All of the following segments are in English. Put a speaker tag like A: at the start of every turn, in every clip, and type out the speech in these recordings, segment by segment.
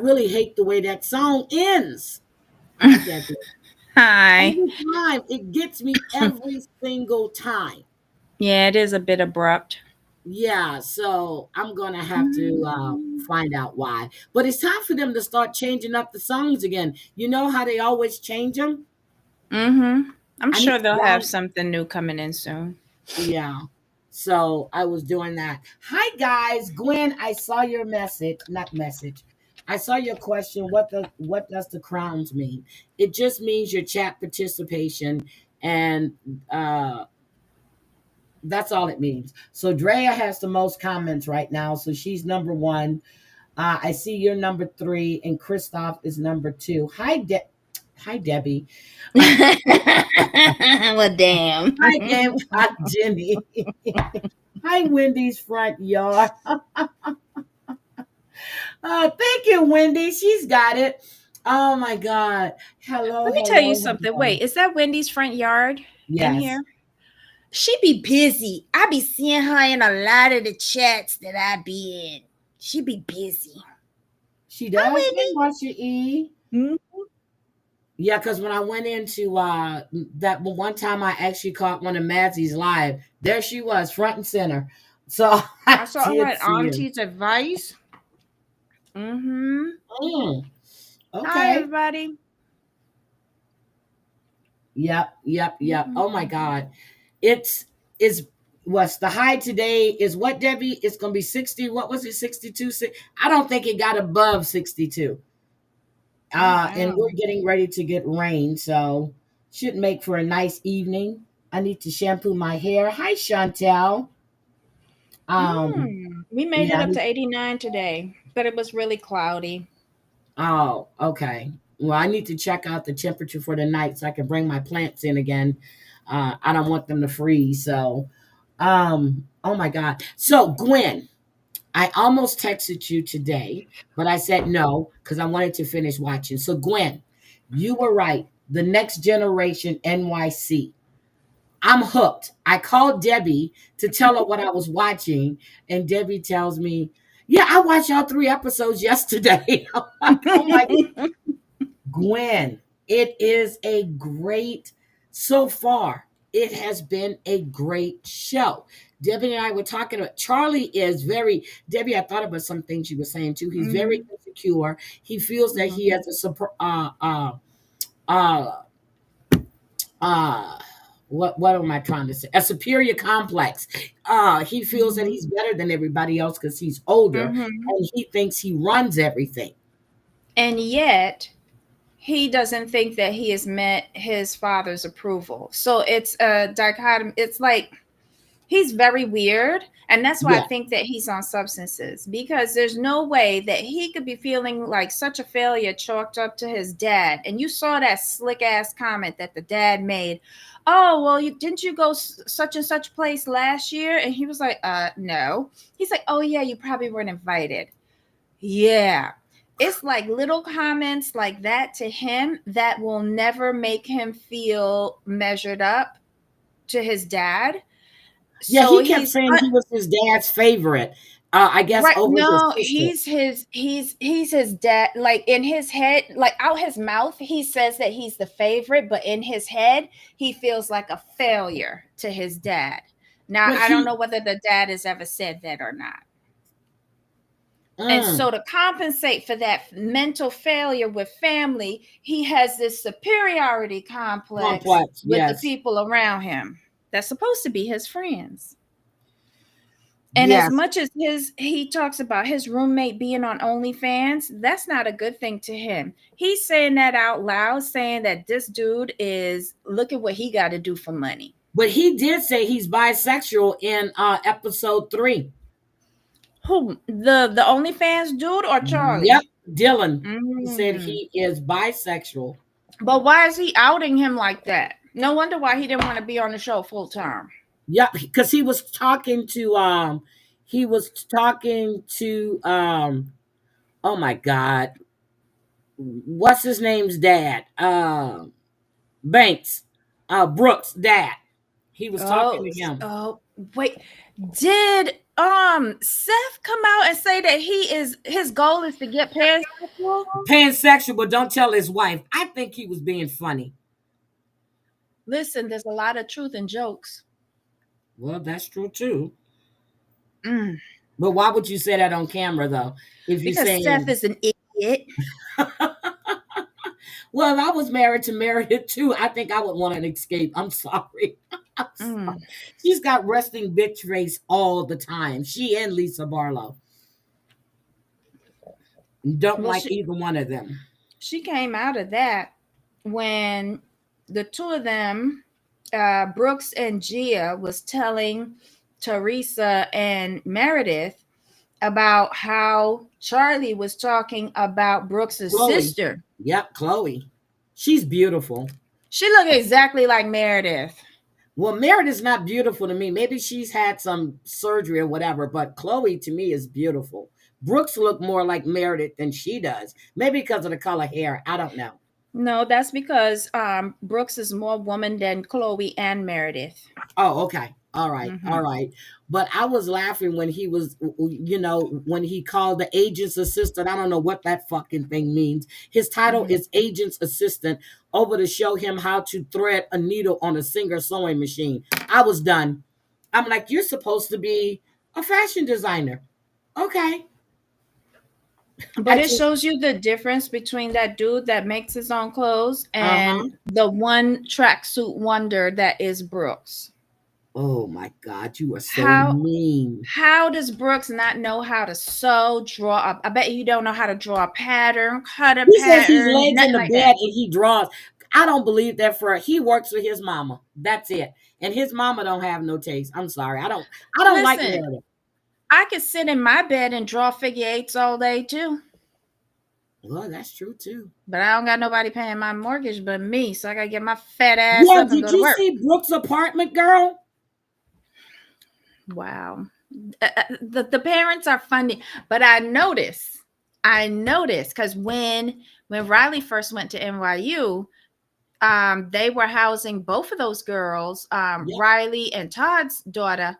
A: really hate the way that song ends. Hi, Debbie.
B: Hi.
A: Every time it gets me every single time.
B: Yeah, it is a bit abrupt.
A: Yeah, so I'm gonna have to find out why. But it's time for them to start changing up the songs again. You know how they always change them?
B: Mm-hmm. I'm
A: I need
B: sure
A: to
B: they'll have
A: down.
B: something new coming in soon.
A: Yeah. So I was doing that. Hi guys, Gwen. I saw your message. Not message. I saw your question. What does the crowns mean? It just means your chat participation, and uh, that's all it means. So Drea has the most comments right now, so she's number one. I see you're number three, and Christoph is number two. Hi Debbie.
B: Well, damn.
A: Hi, Hi, Jenny. Hi, Wendy's front yard. Thank you, Wendy. She's got it. Oh my God. Hello,
B: Let me tell you
A: hello,
B: something.
A: hello.
B: Wait, is that Wendy's front yard in
A: Yes,
B: here? She be busy. I be seeing her in a lot of the chats that I be in. She be busy.
A: she
B: Hi,
A: does. Hey,
B: Wendy.
A: Marsha E.
B: Hmm.
A: Yeah, because when I went into that one time, I actually caught one of Mazzy's live. There she was, front and center. So I
B: I saw her
A: did
B: at
A: see her.
B: Auntie's advice. Mm-hmm.
A: Mm,
B: Hi,
A: okay.
B: everybody.
A: Yep, yep, yep. Oh my
B: Mm-hmm.
A: God. It's is what's the high today is what, Debbie? It's gonna be 60. What was it? 62? I don't think it got above 62.
B: Oh,
A: And
B: wow.
A: we're getting ready to get rain, so should make for a nice evening. I need to shampoo my hair. Hi, Chantel. Um,
B: We made it
A: yeah,
B: up to 89 today, but it was really cloudy.
A: oh, okay. Well, I need to check out the temperature for the night so I can bring my plants in again. I don't want them to freeze. So, oh my God. So, Gwen, I almost texted you today, but I said no because I wanted to finish watching. So, Gwen, you were right. The Next Generation NYC. I'm hooked. I called Debbie to tell her what I was watching, and Debbie tells me, "Yeah, I watched all three episodes yesterday." I'm like, "Oh my Gwen, it is a great, so far, it has been a great show. Debbie and I were talking about Charlie is very, Debbie, I thought about some things you were saying too. He's very
B: Hmm.
A: insecure. He feels that he
B: Hmm.
A: has uh, uh, what am I trying to say? A superior complex. He feels that
B: Hmm.
A: he's better than everybody else because he's older
B: Hmm.
A: and he thinks he runs everything.
B: And yet, he doesn't think that he has met his father's approval. So it's a dichotomy. It's like he's very weird. And that's why I
A: Yeah.
B: think that he's on substances because there's no way that he could be feeling like such a failure chalked up to his dad. And you saw that slick ass comment that the dad made. Oh, well, didn't you go such and such place last year? And he was like, no. He's like, oh, yeah, you probably weren't invited. Yeah. It's like little comments like that to him that will never make him feel measured up to his dad.
A: Yeah,
B: So
A: he kept
B: he's
A: saying he was his dad's favorite. I guess
B: right.
A: over his
B: No,
A: sister.
B: he's his dad. Like in his head, like out his mouth, he says that he's the favorite, but in his head, he feels like a failure to his dad. Now,
A: But
B: I don't
A: he,
B: know whether the dad has ever said that or not. And
A: mm,
B: so, to compensate for that mental failure with family, he has this superiority complex
A: complex,
B: with the
A: yes,
B: people around him that's supposed to be his friends. And as
A: yes.
B: much as he talks about his roommate being on OnlyFans, that's not a good thing to him. He's saying that out loud, saying that this dude is look at what he got to do for money.
A: But he did say he's bisexual in episode 3.
B: Who the OnlyFans dude or
A: Yep,
B: Charlie?
A: Dylan. He said
B: Mm.
A: he is bisexual.
B: But why is he outing him like that? No wonder why he didn't want to be on the show full time.
A: Yep, because he was talking to oh my God, what's his name's dad? Banks, Brooks' dad. He was talking
B: Oh,
A: to him.
B: oh, wait. Did Seth come out and say that his goal is to get pansexual?
A: Pansexual, but don't tell his wife. I think he was being funny.
B: Listen, there's a lot of truth in jokes.
A: Well, that's true too.
B: Mm,
A: But why would you say that on camera though? If you're
B: because Seth
A: saying,
B: is an idiot.
A: well, if I was married to Meredith too, I think I would want an escape. I'm sorry. I'm sorry.
B: Mm.
A: She's got resting bitch face all the time. She and Lisa Barlow don't
B: Well,
A: like either one of them.
B: she came out of that when the two of them, Brooks and Gia, was telling Teresa and Meredith about how Charlie was talking about Brooks's
A: Chloe.
B: sister.
A: Yep, Chloe. She's beautiful.
B: She looked exactly like Meredith.
A: Well, Meredith's not beautiful to me. Maybe she's had some surgery or whatever, but Chloe to me is beautiful. Brooks look more like Meredith than she does. Maybe because of the color hair. I don't know.
B: No, that's because Brooks is more woman than Chloe and Meredith.
A: Oh, okay. All right. All
B: Hmm.
A: right. But I was laughing when he was, when he called the agent's assistant. I don't know what that fucking thing means. His title
B: Hmm.
A: is agent's assistant over to show him how to thread a needle on a Singer sewing machine. I was done. I'm like, you're supposed to be a fashion designer. Okay.
B: But
A: I
B: it
A: just,
B: shows you the difference between that dude that makes his own clothes
A: uh-huh.
B: and the one tracksuit wonder that is Brooks.
A: Oh my God, you are so
B: How
A: mean.
B: how does Brooks not know how to sew, draw up? I bet you don't know how to draw a pattern, cut a
A: He says he
B: pattern,
A: lays in
B: nothing
A: the
B: like that.
A: bed and he draws. I don't believe that for he works with his mama. That's it. And his mama don't have no taste. I'm sorry. I don't like
B: Listen,
A: Meredith.
B: I could sit in my bed and draw figure eights all day too.
A: Well, that's true too.
B: But I don't got nobody paying my mortgage but me, so I gotta get my fat ass
A: Yeah,
B: up and
A: did
B: go to
A: you
B: work.
A: see Brooks' apartment, girl?
B: Wow. The parents are funny, but I noticed because when Riley first went to NYU, they were housing both of those girls,
A: Yep.
B: Riley and Todd's daughter,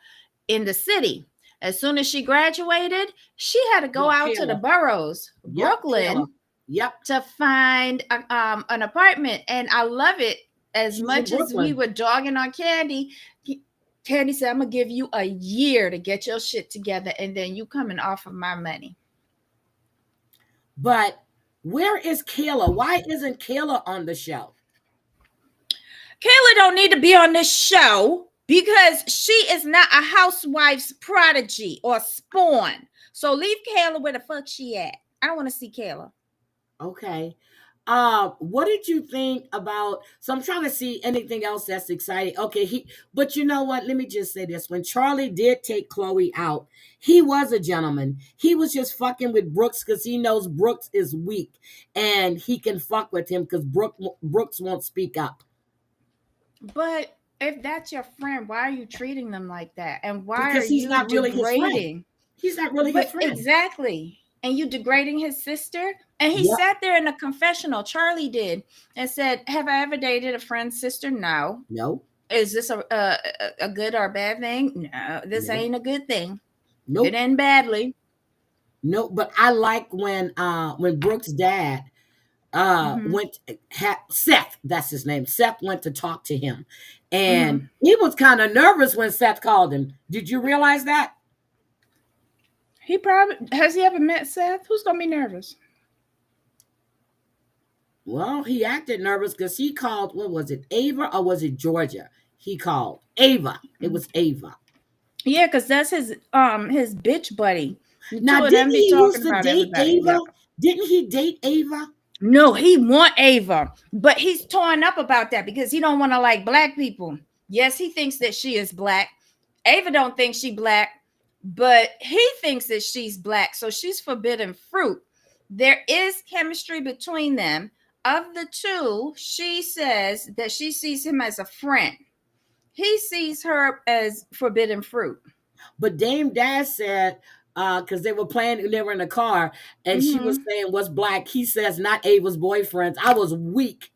B: in the city. As soon as she graduated, she had to go
A: Well,
B: out to the
A: Kayla.
B: boroughs,
A: Yep, Kayla.
B: Brooklyn,
A: Yep.
B: to find an apartment. And I love it as
A: She's in
B: much as we
A: Brooklyn.
B: were dogging on Candy. Candy said, I'm going to give you a year to get your shit together, and then you coming off of my money.
A: But where is Kayla? Why isn't Kayla on the show?
B: Kayla don't need to be on this show because she is not a housewife's prodigy or spawn. So leave Kayla where the fuck she at. I don't want to see Kayla.
A: Okay. What did you think about? So I'm trying to see anything else that's exciting. Okay, but you know what? Let me just say this: when Charlie did take Chloe out, he was a gentleman. He was just fucking with Brooks because he knows Brooks is weak and he can fuck with him because Brooks won't speak up
B: But if that's your friend, why are you treating them like that? And why are
A: because he's
B: you
A: not really his friend.
B: degrading?
A: He's not really his
B: But
A: friend.
B: exactly. And you degrading his sister? And he
A: Yep.
B: sat there in a confessional, Charlie did, and said, have I ever dated a friend's sister? No.
A: No.
B: Is this a good or a bad thing? No, this
A: No.
B: ain't a good thing. It
A: Nope.
B: ain't badly.
A: No. But I like when Brooks' dad
B: Hmm.
A: Seth, that's his name. Seth went to talk to him,
B: Hmm.
A: and he was kind of nervous when Seth called him. Did you realize that?
B: He probably has he ever met Seth? Who's gonna be nervous?
A: Well, he acted nervous because he called. What was it, Ava or was it Georgia? He called Ava. It
B: Mhm.
A: was Ava.
B: Yeah, because that's his bitch buddy. The
A: Now,
B: two of
A: didn't
B: them be
A: he
B: talking
A: used to
B: about
A: date
B: everybody.
A: Ava?
B: Yep.
A: Didn't he date Ava?
B: No, he want Ava, but he's torn up about that because he don't want to like black people. Yes, he thinks that she is black. Ava don't think she black, but he thinks that she's black, so she's forbidden fruit. There is chemistry between them. Of the two, she says that she sees him as a friend. He sees her as forbidden fruit.
A: But Dame Dash said, because they were playing, they were in the car, and she was
B: Hmm.
A: saying, "What's black?" He says, "Not Ava's boyfriends." I was weak.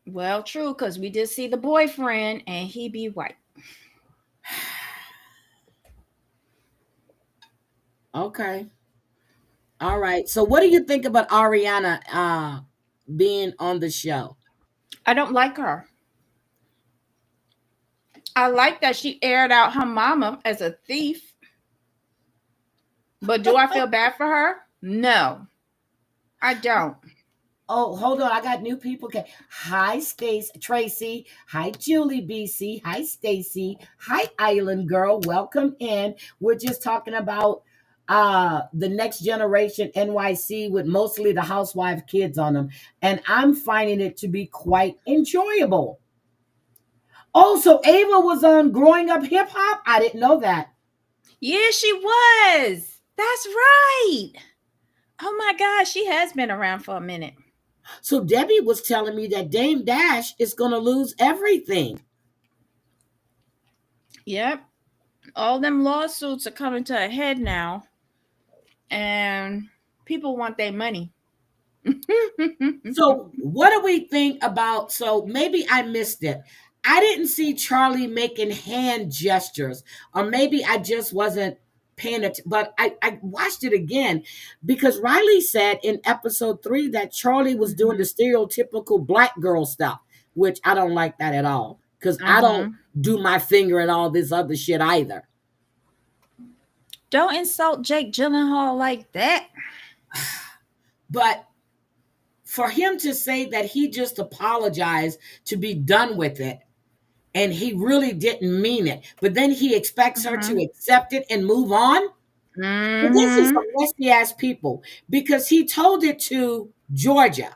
B: Well, true, because we did see the boyfriend and he be white.
A: Okay. All right. So what do you think about Ariana being on the show?
B: I don't like her. I like that she aired out her mama as a thief, but do I feel bad for her? No, I don't.
A: Oh, hold on. I got new people. Okay. Hi, Stacy, Tracy. Hi, Julie BC. Hi, Stacy. Hi, Island Girl. Welcome in. We're just talking about the next generation NYC with mostly the housewife kids on them. And I'm finding it to be quite enjoyable. Oh, so Ava was on Growing Up Hip Hop? I didn't know that.
B: Yeah, she was. That's right. Oh my gosh, she has been around for a minute.
A: So Debbie was telling me that Dame Dash is going to lose everything.
B: Yep. All them lawsuits are coming to a head now, and people want their money.
A: So, what do we think about? So, maybe I missed it. I didn't see Charlie making hand gestures, or maybe I just wasn't paying attention. But I watched it again because Riley said in episode 3 that Charlie was doing the
B: Mhm.
A: stereotypical black girl stuff, which I don't like that at all because I don't
B: Mhm.
A: do my finger and all this other shit either.
B: Don't insult Jake Gyllenhaal like that.
A: But for him to say that he just apologized to be done with it and he really didn't mean it, but then he expects her to
B: Mhm.
A: accept it and move on. Well, this is some
B: Mhm.
A: messy ass people because he told it to Georgia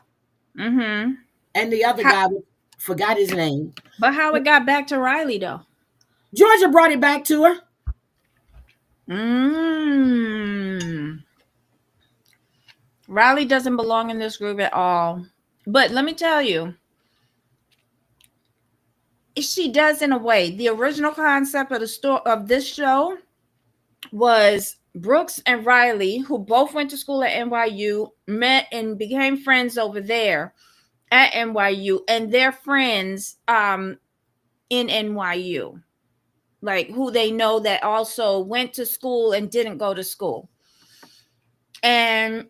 B: Mhm.
A: and the other
B: How,
A: guy forgot his name.
B: but how it got back to Riley though?
A: Georgia brought it back to her.
B: Mm. Riley doesn't belong in this group at all. But let me tell you, she does in a way. The original concept of the story of this show was Brooks and Riley, who both went to school at NYU, met and became friends over there at NYU, and they're friends in NYU, like who they know that also went to school and didn't go to school. And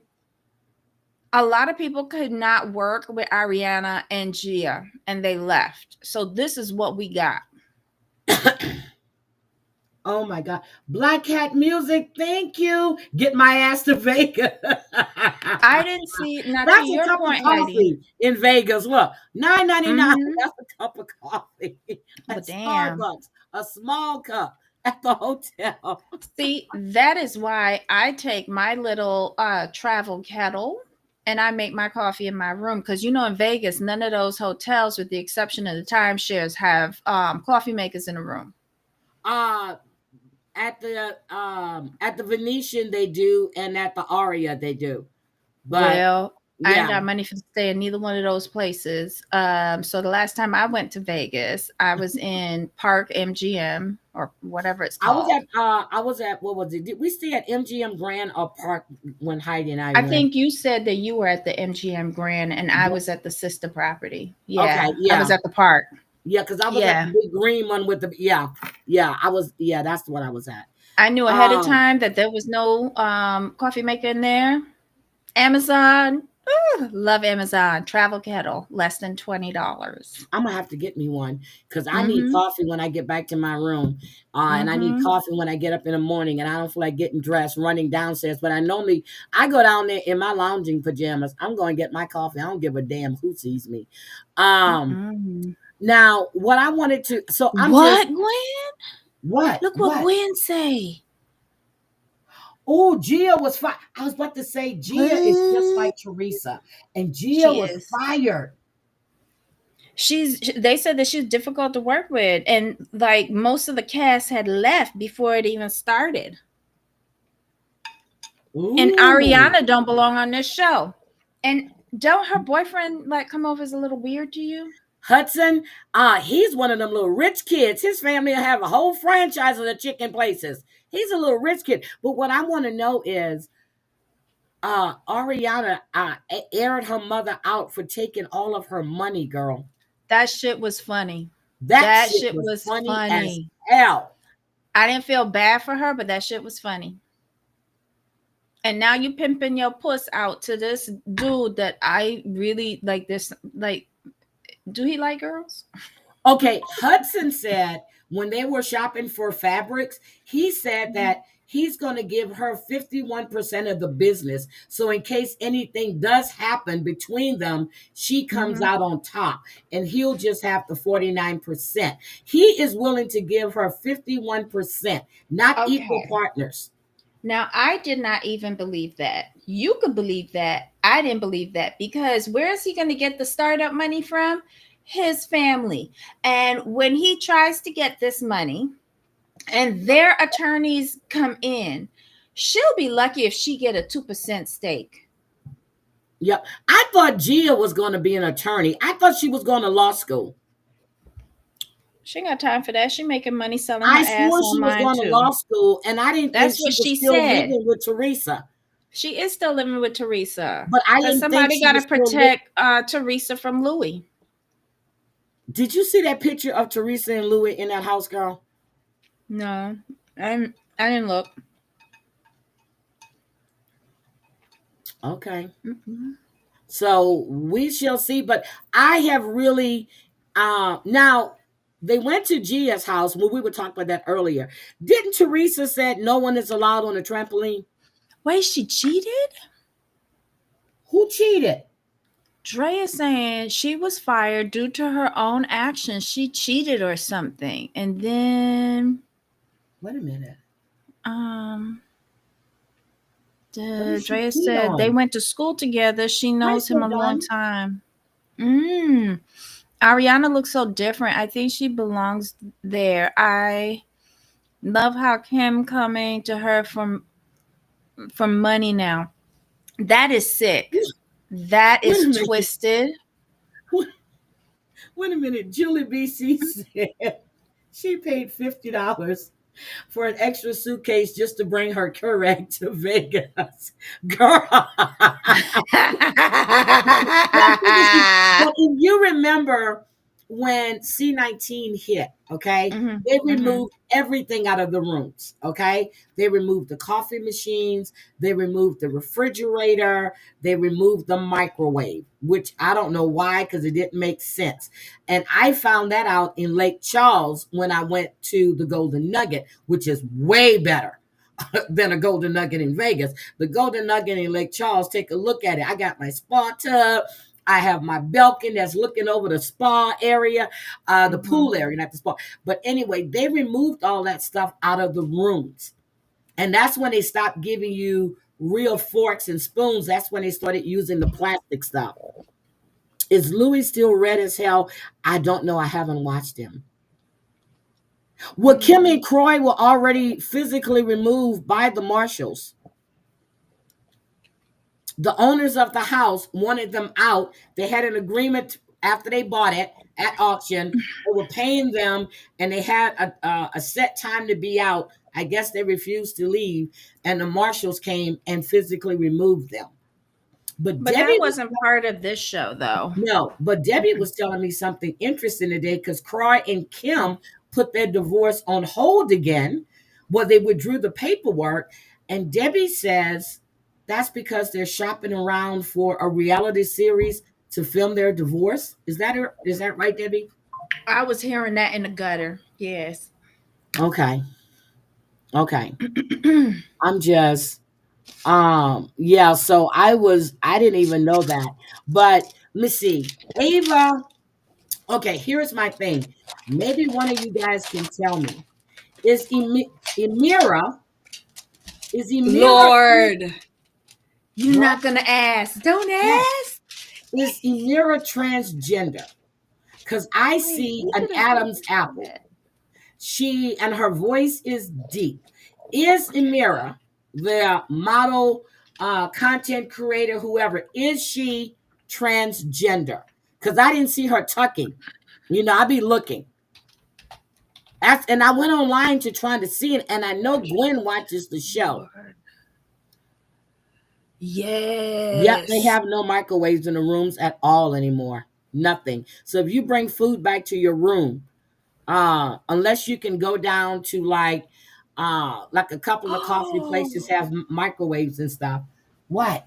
B: a lot of people could not work with Ariana and Gia, and they left. So this is what we got.
A: Oh my God. Black Cat Music, thank you. Get my ass to Vegas.
B: I didn't see, now to
A: That's a
B: your
A: cup of
B: point, Heidi.
A: coffee in Vegas. Look, 9.99.
B: Mm-hmm.
A: That's a cup of coffee
B: Well,
A: at
B: damn.
A: Starbucks. A small cup at the hotel.
B: See, that is why I take my little travel kettle and I make my coffee in my room. Because you know, in Vegas, none of those hotels, with the exception of the timeshares, have coffee makers in the room.
A: Uh at the Venetian they do, and at the Aria they do. But
B: Well, I ain't
A: yeah.
B: got money for to stay in neither one of those places. So the last time I went to Vegas, I was in Park MGM or whatever it's called.
A: I was at what was it? Did we stay at MGM Grand or Park when Heidi and I
B: I
A: went?
B: think you said that you were at the MGM Grand and I was at the sister property.
A: Okay,
B: Yeah, I was
A: yeah.
B: at the park.
A: Yeah, because I was at the
B: Yeah.
A: big green one with the yeah, I was that's what I was at.
B: I knew ahead of
A: Um
B: time that there was no coffee maker in there. Amazon, love Amazon. Travel kettle, less than $20.
A: I'm gonna have to get me one because I need
B: Mm-hmm.
A: coffee when I get back to my room, and I need
B: Mm-hmm.
A: coffee when I get up in the morning, and I don't feel like getting dressed, running downstairs. But I go down there in my lounging pajamas. I'm going to get my coffee. I don't give a damn who sees me. Um,
B: Mm-mm.
A: Now what I wanted to, so I'm just
B: What, Gwen? Look what
A: what?
B: Gwen say.
A: Oh, Gia was fired. I was about to say Gia is just
B: What?
A: like Teresa, and Gia
B: She
A: was
B: is.
A: fired.
B: They said that she's difficult to work with, and like most of the cast had left before it even started. And
A: Ooh.
B: Ariana don't belong on this show. And don't her boyfriend like come over as a little weird to you?
A: Hudson, he's one of them little rich kids. His family will have a whole franchise of the chicken places. He's a little rich kid. But what I want to know is, Ariana aired her mother out for taking all of her money, girl.
B: That shit was funny.
A: That
B: That
A: shit
B: shit
A: was
B: was
A: funny as
B: funny.
A: hell.
B: I didn't feel bad for her, but that shit was funny. And now you pimping your puss out to this dude that I really like. This like, do he like girls?
A: Okay, Hudson said when they were shopping for fabrics, he said that he's going to give her 51% of the business. So, in case anything does happen between them, she comes
B: Mm-hmm.
A: out on top and he'll just have the 49%. He is willing to give her 51%, not equal
B: Okay.
A: partners.
B: Now, I did not even believe that. You could believe that. I didn't believe that because where is he going to get the startup money from? His family. And when he tries to get this money and their attorneys come in, she'll be lucky if she get a 2% stake.
A: Yep. I thought Gia was going to be an attorney. I thought she was going to law school.
B: She ain't got time for that. She making money selling her
A: I
B: ass
A: swore she was
B: online
A: going to
B: too.
A: law school, and I didn't think
B: That's
A: she
B: what
A: was
B: she
A: still
B: said.
A: living with Teresa.
B: She is still living with Teresa
A: But I
B: because
A: didn't think
B: somebody
A: she
B: got to
A: was still living.
B: protect Teresa from Louis.
A: Did you see that picture of Teresa and Louis in that house, girl?
B: No, I didn't look.
A: Okay.
B: Mm-mm.
A: So we shall see. But I have really now they went to Gia's house when we were talking about that earlier. Didn't Teresa said no one is allowed on the trampoline?
B: Wait, she cheated?
A: Who cheated?
B: Dre is saying she was fired due to her own actions. She cheated or something. And then
A: Wait a minute.
B: um
A: What did she
B: Drea
A: cheat
B: said they
A: on?
B: went to school together. She
A: Hi,
B: knows him
A: so
B: a long
A: done.
B: time. Mm. Ariana looks so different. I think she belongs there. I love how Kim coming to her from money now. That is sick. That
A: Wait a
B: is
A: minute.
B: twisted.
A: Wait, wait a minute. Julie BC said she paid $50 for an extra suitcase just to bring her Keurig to Vegas. Girl. Well, if you remember when C-19 hit, okay,
B: Hmm.
A: they
B: Hmm.
A: removed everything out of the rooms, okay? They removed the coffee machines, they removed the refrigerator, they removed the microwave, which I don't know why because it didn't make sense. And I found that out in Lake Charles when I went to the Golden Nugget, which is way better than a Golden Nugget in Vegas. The Golden Nugget in Lake Charles, take a look at it. I got my spa tub. I have my balcony that's looking over the spa area, the
B: Hmm.
A: pool area, not the spa. But anyway, they removed all that stuff out of the rooms. And that's when they stopped giving you real forks and spoons. That's when they started using the plastic stuff. Is Louis still red as hell? I don't know. I haven't watched him. Well, Kim and Croy were already physically removed by the marshals. The owners of the house wanted them out. They had an agreement after they bought it at auction. They were paying them, and they had a set time to be out. I guess they refused to leave, and the marshals came and physically removed them. But
B: But that
A: Debbie was
B: wasn't part of this show, though.
A: no, but Debbie was telling me something interesting today because Croy and Kim put their divorce on hold again. Well, they withdrew the paperwork, and Debbie says that's because they're shopping around for a reality series to film their divorce. Is that right, Debbie?
B: I was hearing that in the gutter. Yes.
A: Okay, okay. I'm just yeah. So I didn't even know that, but let's see, Ava. Okay, here's my thing. Maybe one of you guys can tell me. Is Emira, is Emira,
B: Lord, you're
A: girl,
B: not gonna ask. Don't
A: yes,
B: ask.
A: is Emira transgender? Because I
B: Wait,
A: see
B: who
A: an
B: did a
A: Adam's
B: group
A: apple.
B: comment?
A: She and her voice is deep. Is Emira, the model, content creator, whoever, is she transgender? Because I didn't see her tucking. I be looking. And I went online to try to see it, and I know Gwen watches the show.
B: Lord.
A: Yep, they
B: Yes.
A: have no microwaves in the rooms at all anymore. Nothing. So if you bring food back to your room, unless you can go down to like Like a couple of coffee places
B: Oh,
A: have microwaves and stuff. What?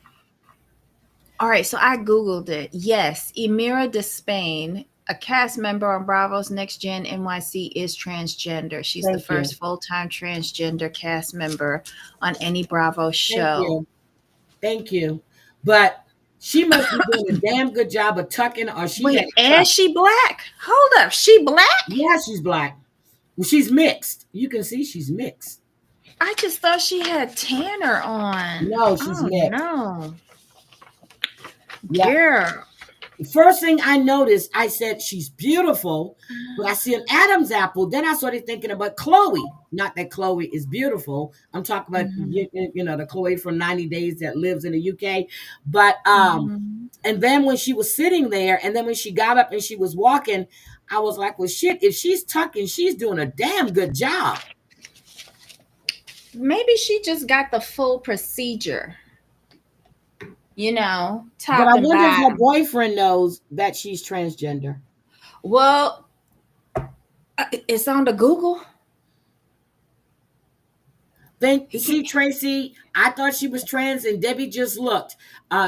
B: all right. So I Googled it. Yes, Emira Despain, a cast member on Bravo's Next Gen NYC, is transgender. She's the
A: Thank
B: first
A: you.
B: full time transgender cast member on any Bravo
A: Thank
B: show.
A: you. Thank you. But she must be doing a damn good job of tucking, or she had
B: Wait,
A: it
B: and
A: tucked.
B: she black? Hold up. She black?
A: Yeah, she's black. Well, she's mixed. You can see she's mixed.
B: I just thought she had Tanner on.
A: No, she's
B: Oh,
A: mixed.
B: no.
A: Yeah.
B: Girl.
A: First thing I noticed, I said she's beautiful, but I see an Adam's apple. Then I started thinking about Chloe. Not that Chloe is beautiful. I'm talking about
B: Mhm.
A: the Chloe from 90 Days that lives in the UK. But
B: Mhm.
A: and then when she was sitting there, and then when she got up and she was walking, I was like, well, shit. If she's tucking, she's doing a damn good job.
B: Maybe she just got the full procedure,
A: But
B: top
A: I
B: and
A: wonder if her
B: bottom.
A: boyfriend knows that she's transgender.
B: Well, it's on the Google.
A: Think
B: He can,
A: see Tracy, I thought she was trans, and Debbie just looked.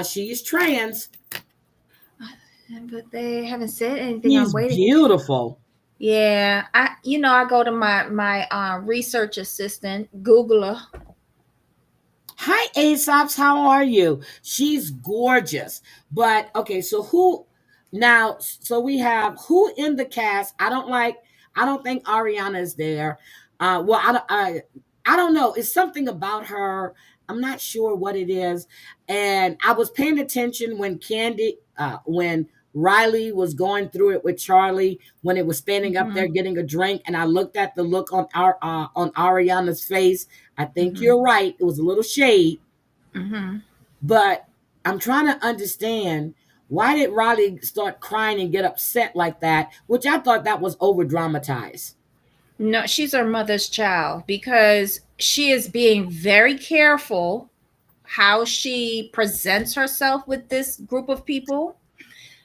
A: She is trans.
B: but they haven't said anything. I'm
A: She's
B: waiting.
A: beautiful.
B: Yeah, I go to my research assistant, Googler.
A: Hi, Aesops. How are you? She's gorgeous. But okay, so who now? So we have who in the cast? I don't think Ariana is there. Well, I don't know. It's something about her. I'm not sure what it is. And I was paying attention when when Riley was going through it with Charlie when it was standing up there
B: Hmm.
A: getting a drink, and I looked at the look on Ariana's face. I think
B: Hmm.
A: you're right. It was a little shade,
B: Hmm.
A: but I'm trying to understand why did Riley start crying and get upset like that, which I thought that was over dramatized.
B: No, she's her mother's child because she is being very careful how she presents herself with this group of people,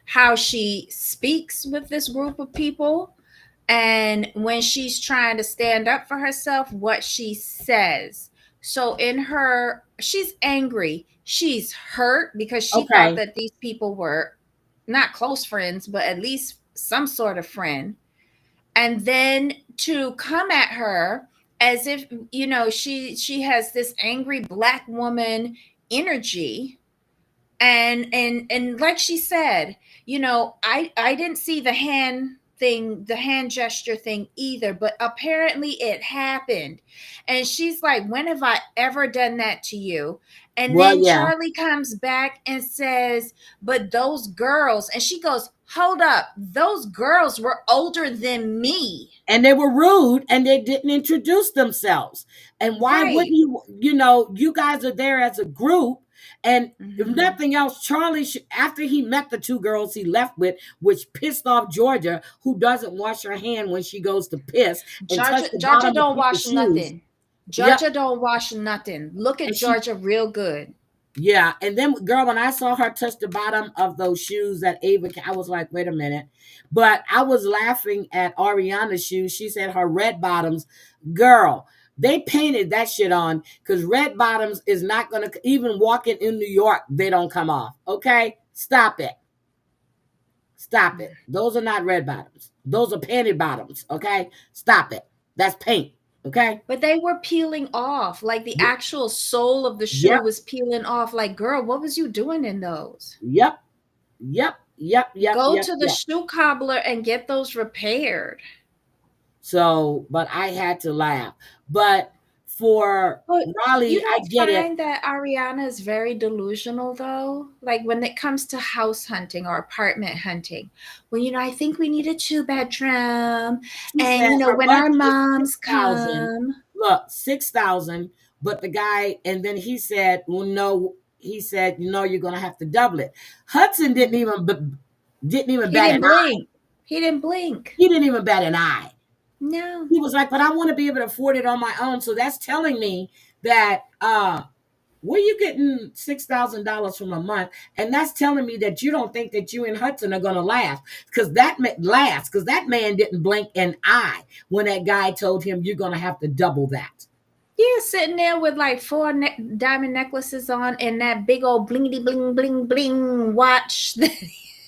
B: how she speaks with this group of people, and when she's trying to stand up for herself, what she says. So in her, she's angry, she's hurt because she thought
A: Okay,
B: that these people were not close friends, but at least some sort of friend. And then to come at her as if she has this angry black woman energy, and like she said, I didn't see the hand gesture thing either, but apparently it happened. And she's like, when have I ever done that to you? And
A: well,
B: then
A: yeah,
B: Charlie comes back and says, but those girls, and she goes, hold up, those girls were older than me.
A: and they were rude and they didn't introduce themselves. And why wouldn't
B: Right.
A: you? You guys are there as a group. And if
B: Hmm.
A: nothing else, Charlie, after he met the two girls he left with, which pissed off Georgia, who doesn't wash her hand when she goes to piss and touch
B: Georgia,
A: the
B: Georgia
A: bottom of
B: don't
A: people's
B: wash
A: shoes.
B: nothing.
A: Yep.
B: Georgia don't wash nothing. Look at
A: And she
B: Georgia real good.
A: Yeah, and then girl, when I saw her touch the bottom of those shoes that Ava, I was like, wait a minute. But I was laughing at Ariana's shoes. She said her red bottoms, girl. They painted that shit on because red bottoms is not gonna even walking in New York. They don't come off. Okay, stop it, stop it. Those are not red bottoms. Those are painted bottoms. Okay, stop it. That's paint. Okay.
B: But they were peeling off. Like the actual sole of the shoe
A: Yep.
B: was peeling off. Like, girl, what was you doing in those?
A: Yep. Yep. Yep. Yep.
B: Go
A: Yep.
B: to the
A: Yep.
B: shoe cobbler and get those repaired.
A: So, but I had to laugh. But for
B: But you
A: Raleigh, I
B: don't
A: get it.
B: find that Ariana is very delusional though? Like when it comes to house hunting or apartment hunting. Well, I think we need a two-bedroom.
A: She said
B: And
A: her
B: when our
A: budget is six
B: moms
A: thousand.
B: come.
A: Look, 6,000. But the guy, and then he said, "Well, no." He said, you're gonna have to double it." Hudson didn't even
B: He
A: bat
B: didn't
A: an eye.
B: blink. He didn't blink.
A: He didn't even bat an eye.
B: No.
A: He was like, "But I want to be able to afford it on my own." So that's telling me that where you getting $6,000 from a month, and that's telling me that you don't think that you and Hudson are gonna laugh because that man didn't blink an eye when that guy told him you're gonna have to double that.
B: Yeah, sitting there with like four diamond necklaces on and that big old blingity bling bling bling watch.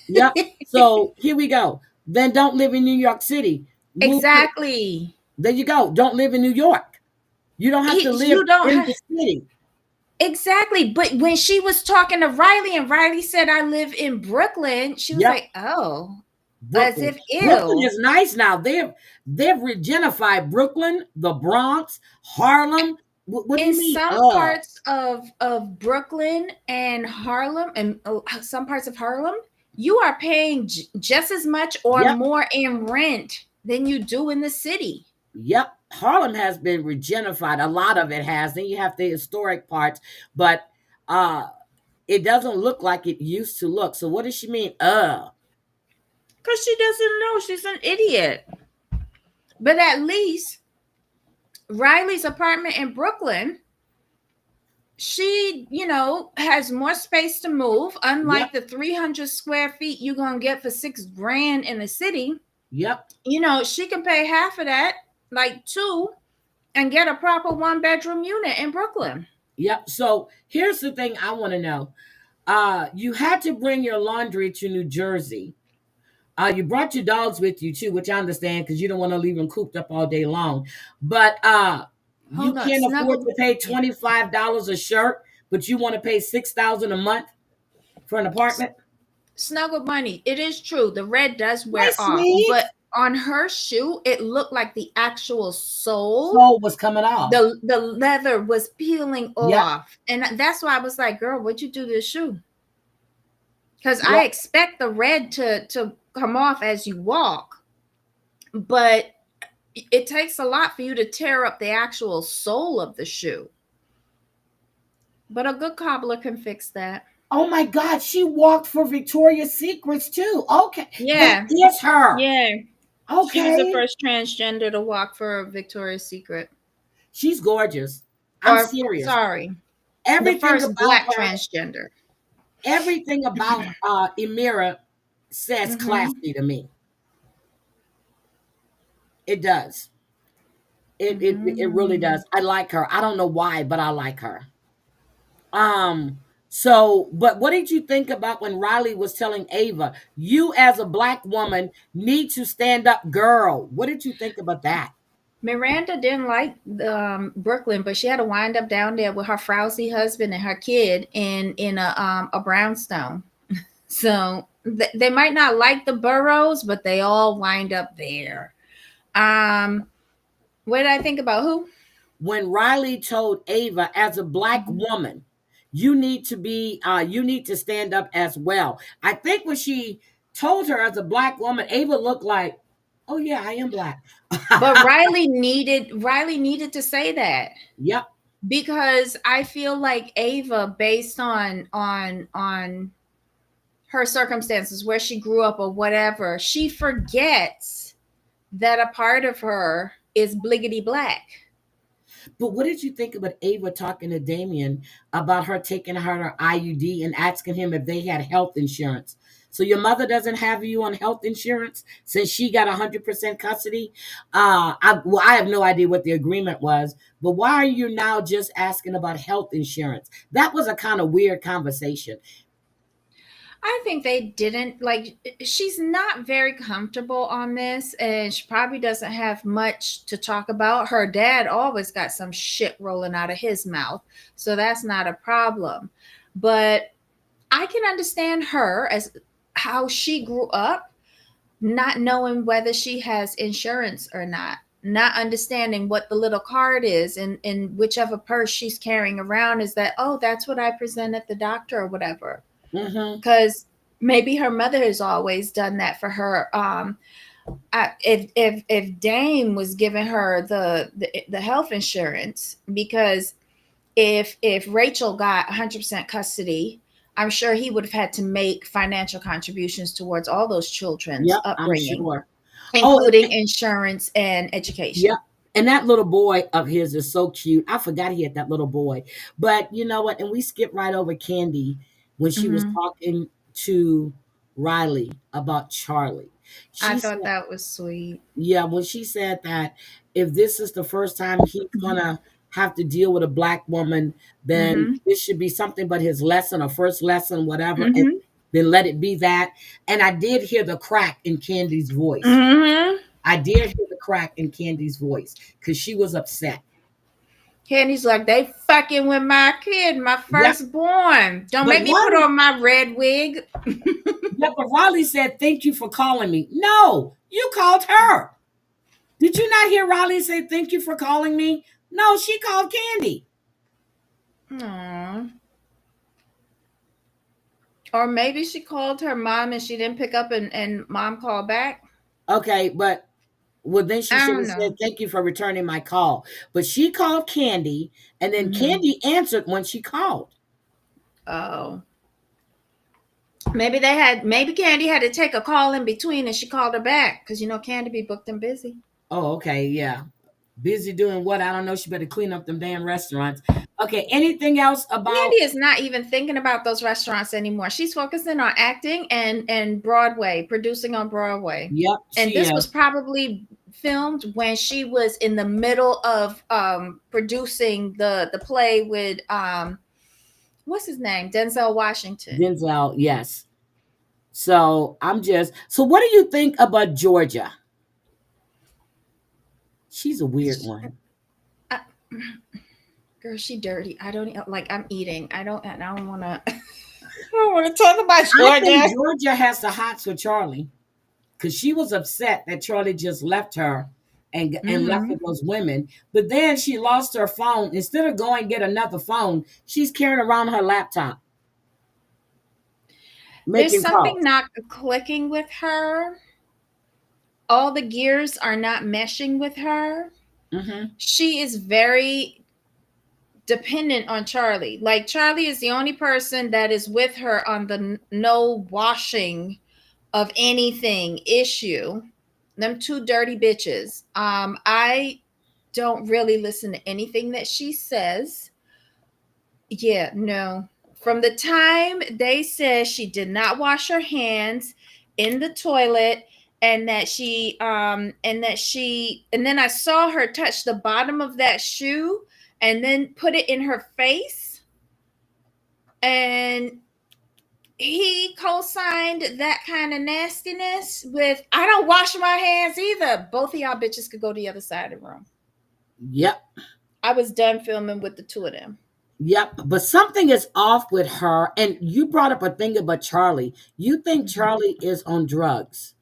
A: Yep. So here we go. Then don't live in New York City. Move to,
B: Exactly.
A: there you go. Don't live in New York. You don't have to live
B: You don't
A: in
B: have
A: the city.
B: exactly. But when she was talking to Riley and Riley said, I live in Brooklyn, she was
A: Yep.
B: like, oh, as
A: Brooklyn.
B: if
A: Brooklyn
B: ew.
A: is nice now. They've regenified Brooklyn, the Bronx, Harlem. What do
B: In
A: you mean?
B: some parts of Brooklyn and Harlem and some parts of Harlem, you are paying just as much or
A: Yep.
B: more in rent than you do in the city.
A: Yep. Harlem has been regenified. A lot of it has. Then you have the historic parts, but uh it doesn't look like it used to look. So what does she mean?
B: Because she doesn't know. She's an idiot. But at least Riley's apartment in Brooklyn, she, has more space to move.
A: Yep.
B: Unlike the 300 square feet you're going to get for 6 grand in the city,
A: Yep.
B: she can pay half of that, like two, and get a proper 1 bedroom unit in Brooklyn.
A: Yep. So here's the thing I want to know. You had to bring your laundry to New Jersey. You brought your dogs with you too, which I understand because you don't want to leave them cooped up all day long. But you
B: Hold on,
A: can't afford
B: snuggle.
A: to pay $25 a shirt, but you want to pay 6,000 a month for an apartment.
B: Snuggle bunny. It is true. The red does
A: My
B: wear off,
A: sweet
B: but on her shoe, it looked like the actual sole,
A: soul was coming off.
B: the leather was peeling
A: Yep.
B: off, and that's why I was like, "Girl, what'd you do to the shoe?" Because I
A: Yep.
B: expect the red to come off as you walk, but it takes a lot for you to tear up the actual sole of the shoe. But a good cobbler can fix that.
A: Oh my God, she walked for Victoria's Secrets too. Okay, that
B: Yeah,
A: is her.
B: yeah. She was the
A: Okay,
B: first transgender to walk for Victoria's Secret.
A: she's gorgeous. I'm
B: Or
A: serious.
B: sorry, the
A: Everything
B: first
A: about
B: black
A: her,
B: transgender.
A: everything about Emira says
B: Mm-hmm.
A: classy to me. It does. It really
B: Mm-hmm.
A: does. I like her. I don't know why, but I like her. So but what did you think about when Riley was telling Ava, you as a black woman need to stand up, girl? What did you think about that?
B: Miranda didn't like Brooklyn, but she had to wind up down there with her frowsy husband and her kid in a brownstone. So they might not like the boroughs, but they all wind up there. Um, what did I think about who?
A: When Riley told Ava, as a black
B: Mhm.
A: woman, you need to stand up as well. I think when she told her as a black woman, Ava looked like, oh yeah, I am black.
B: But Riley needed to say that
A: Yep.
B: because I feel like Ava, based on her circumstances, where she grew up or whatever, she forgets that a part of her is bliggity black.
A: But what did you think about Ava talking to Damien about her taking her IUD and asking him if they had health insurance? So your mother doesn't have you on health insurance since she got 100% custody. I have no idea what the agreement was, but why are you now just asking about health insurance? That was a kind of weird conversation.
B: I think they didn't like. She's not very comfortable on this, and she probably doesn't have much to talk about. Her dad always got some shit rolling out of his mouth, so that's not a problem. But I can understand her as how she grew up, not knowing whether she has insurance or not, not understanding what the little card is, and whichever purse she's carrying around is that, oh, that's what I present at the doctor or whatever.
A: Hmm.
B: Because maybe her mother has always done that for her. If Dame was giving her the health insurance, because if Rachel got 100% custody, I'm sure he would have had to make financial contributions towards all those children's
A: Yep, I'm
B: upbringing,
A: sure. Oh,
B: including insurance and
A: yep.
B: education.
A: And that little boy of his is so cute. I forgot he had that little boy. But you know what? And we skipped right over Candy when she was
B: Hmm.
A: talking to Riley about Charlie.
B: I
A: She
B: thought
A: said,
B: that was sweet.
A: yeah, when she said that if this is the first time he's
B: Mhm.
A: gonna have to deal with a black woman, then
B: Mhm.
A: this should be something but his lesson or first lesson, whatever, and
B: Mhm.
A: then let it be that. And I did hear the crack in Candy's voice.
B: Mhm.
A: I did hear the crack in Candy's voice because she was upset.
B: Candy's like, they fucking with my kid, my
A: Yep.
B: firstborn. Don't
A: But
B: make me put
A: Riley,
B: on my red wig.
A: yeah, but Riley said, "Thank you for calling me." No, you called her. Did you not hear Riley say, "Thank you for calling me"? No, she called Candy.
B: Aww. Or maybe she called her mom and she didn't pick up, and mom called back.
A: Okay, but well, then she
B: I
A: should
B: don't
A: have said,
B: know.
A: "Thank you for returning my call." But she called Candy, and then
B: Hmm.
A: Candy answered when she called.
B: Oh. Maybe Candy had to take a call in between and she called her back because Candy be booked and busy.
A: Oh, okay, yeah. Busy doing what? I don't know. She better clean up them damn restaurants. Okay, anything else about?
B: Candy is not even thinking about those restaurants anymore. She's focusing on acting and Broadway, producing on Broadway.
A: Yep,
B: And
A: she
B: this was
A: is.
B: probably filmed when she was in the middle of producing the play with what's his name? Denzel Washington.
A: Denzel, yes. So so what do you think about Georgia? She's a weird one.
B: I, girl, she dirty. I don't like. I'm eating. I don't want to. I don't want to talk about
A: I think
B: Georgia.
A: Georgia has the hots for Charlie because she was upset that Charlie just left her and left with
B: Hmm.
A: those women. But then she lost her phone. Instead of going and get another phone, she's carrying around her laptop
B: There's
A: making
B: something
A: calls.
B: not clicking with her. All the gears are not meshing with her.
A: Hmm.
B: She is very dependent on Charlie. Like Charlie is the only person that is with her on the no washing of anything issue. Them two dirty bitches. I don't really listen to anything that she says. Yeah, no. From the time they said she did not wash her hands in the toilet and then I saw her touch the bottom of that shoe and then put it in her face and he co-signed that kind of nastiness with I don't wash my hands either. Both of y'all bitches could go to the other side of the room.
A: Yep.
B: I was done filming with the two of them.
A: Yep. But something is off with her. And you brought up a thing about Charlie. You think
B: Mhm.
A: Charlie is on drugs?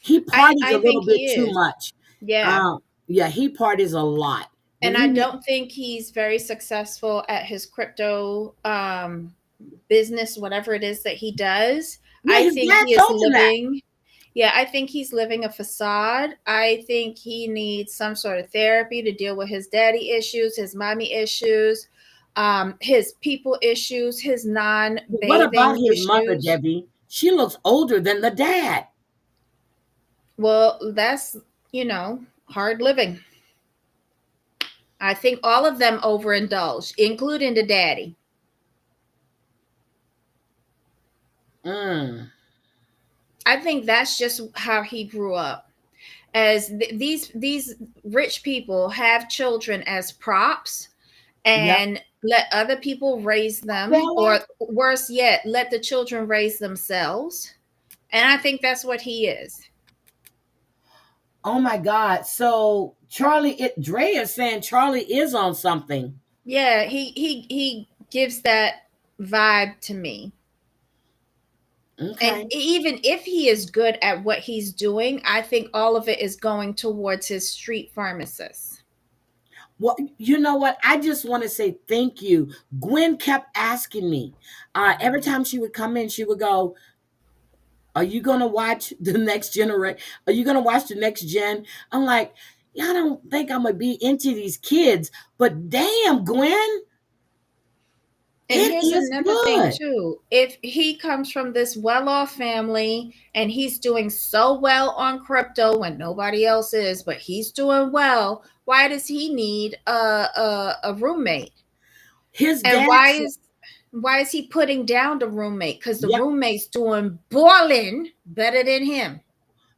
A: He
B: I
A: parties a
B: I
A: little
B: think
A: bit
B: he
A: too
B: is.
A: much.
B: Yeah.
A: Yeah, he parties a lot. When
B: And I
A: he,
B: don't think he's very successful at his crypto business, whatever it is that he does.
A: yeah,
B: I
A: his
B: think
A: dad
B: he is
A: told him that.
B: living, yeah, I think he's living a facade. I think he needs some sort of therapy to deal with his daddy issues, his mommy issues, his people issues, his non
A: But what about
B: bathing
A: his mother,
B: issues.
A: Debbie? She looks older than the dad.
B: Well, that's, hard living. I think all of them overindulge, including the daddy.
A: Mm.
B: I think that's just how he grew up. As these rich people have children as props
A: Yep.
B: and let other people raise them,
A: Bella.
B: or worse yet, let the children raise themselves. And I think that's what he is.
A: Oh my God. So Dre is saying Charlie is on something.
B: Yeah, he gives that vibe to me. And
A: Okay.
B: even if he is good at what he's doing, I think all of it is going towards his street pharmacist.
A: Well, you know what? I just want to say thank you. Gwen kept asking me. Every time she would come in, she would go, "Are you gonna watch the next generation? Are you gonna watch the next gen?" I'm like, "Yeah, I don't think I'm gonna be into these kids, but damn, Gwen,
B: And
A: it
B: here's
A: is
B: another thing
A: good."
B: too. If he comes from this well-off family and he's doing so well on crypto when nobody else is, but he's doing well, why does he need a roommate?
A: His
B: And
A: dad said,
B: why is he putting down the roommate? Because the
A: "Yep."
B: roommate's doing boiling better than him.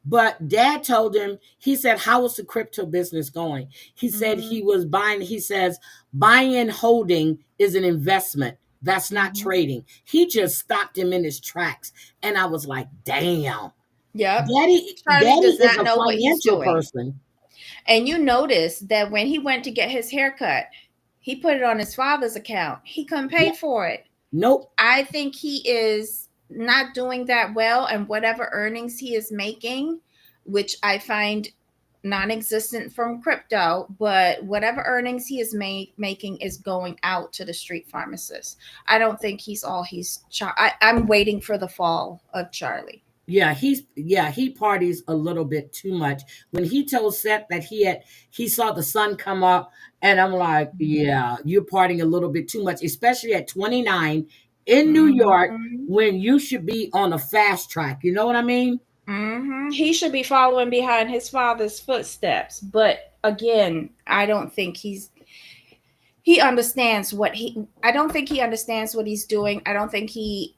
A: But dad told him, he said, "How is the crypto business going?" He said he
B: Mm-hmm.
A: was buying, he says, Buying and holding is an investment. That's not
B: Mhm.
A: trading. He just stopped him in his tracks. And I was like, damn.
B: Yep. Charlie
A: Daddy
B: does
A: is
B: not
A: a
B: know what he's
A: financial
B: doing.
A: person.
B: And you notice that when he went to get his haircut, he put it on his father's account. He couldn't pay
A: Yeah.
B: for it.
A: Nope.
B: I think he is not doing that well, and whatever earnings he is making, which I find non-existent from crypto, but whatever earnings he is making is going out to the street pharmacist. I don't think he's all I'm waiting for the fall of Charlie.
A: He parties a little bit too much. When he told Seth that he saw the sun come up, and I'm like, yeah, you're partying a little bit too much, especially at 29 in New York
B: Mm-hmm.
A: when you should be on a fast track. You know what I mean?
B: Mm-hmm. He should be following behind his father's footsteps, but again, I don't think he understands what he. I don't think he understands what he's doing. I don't think he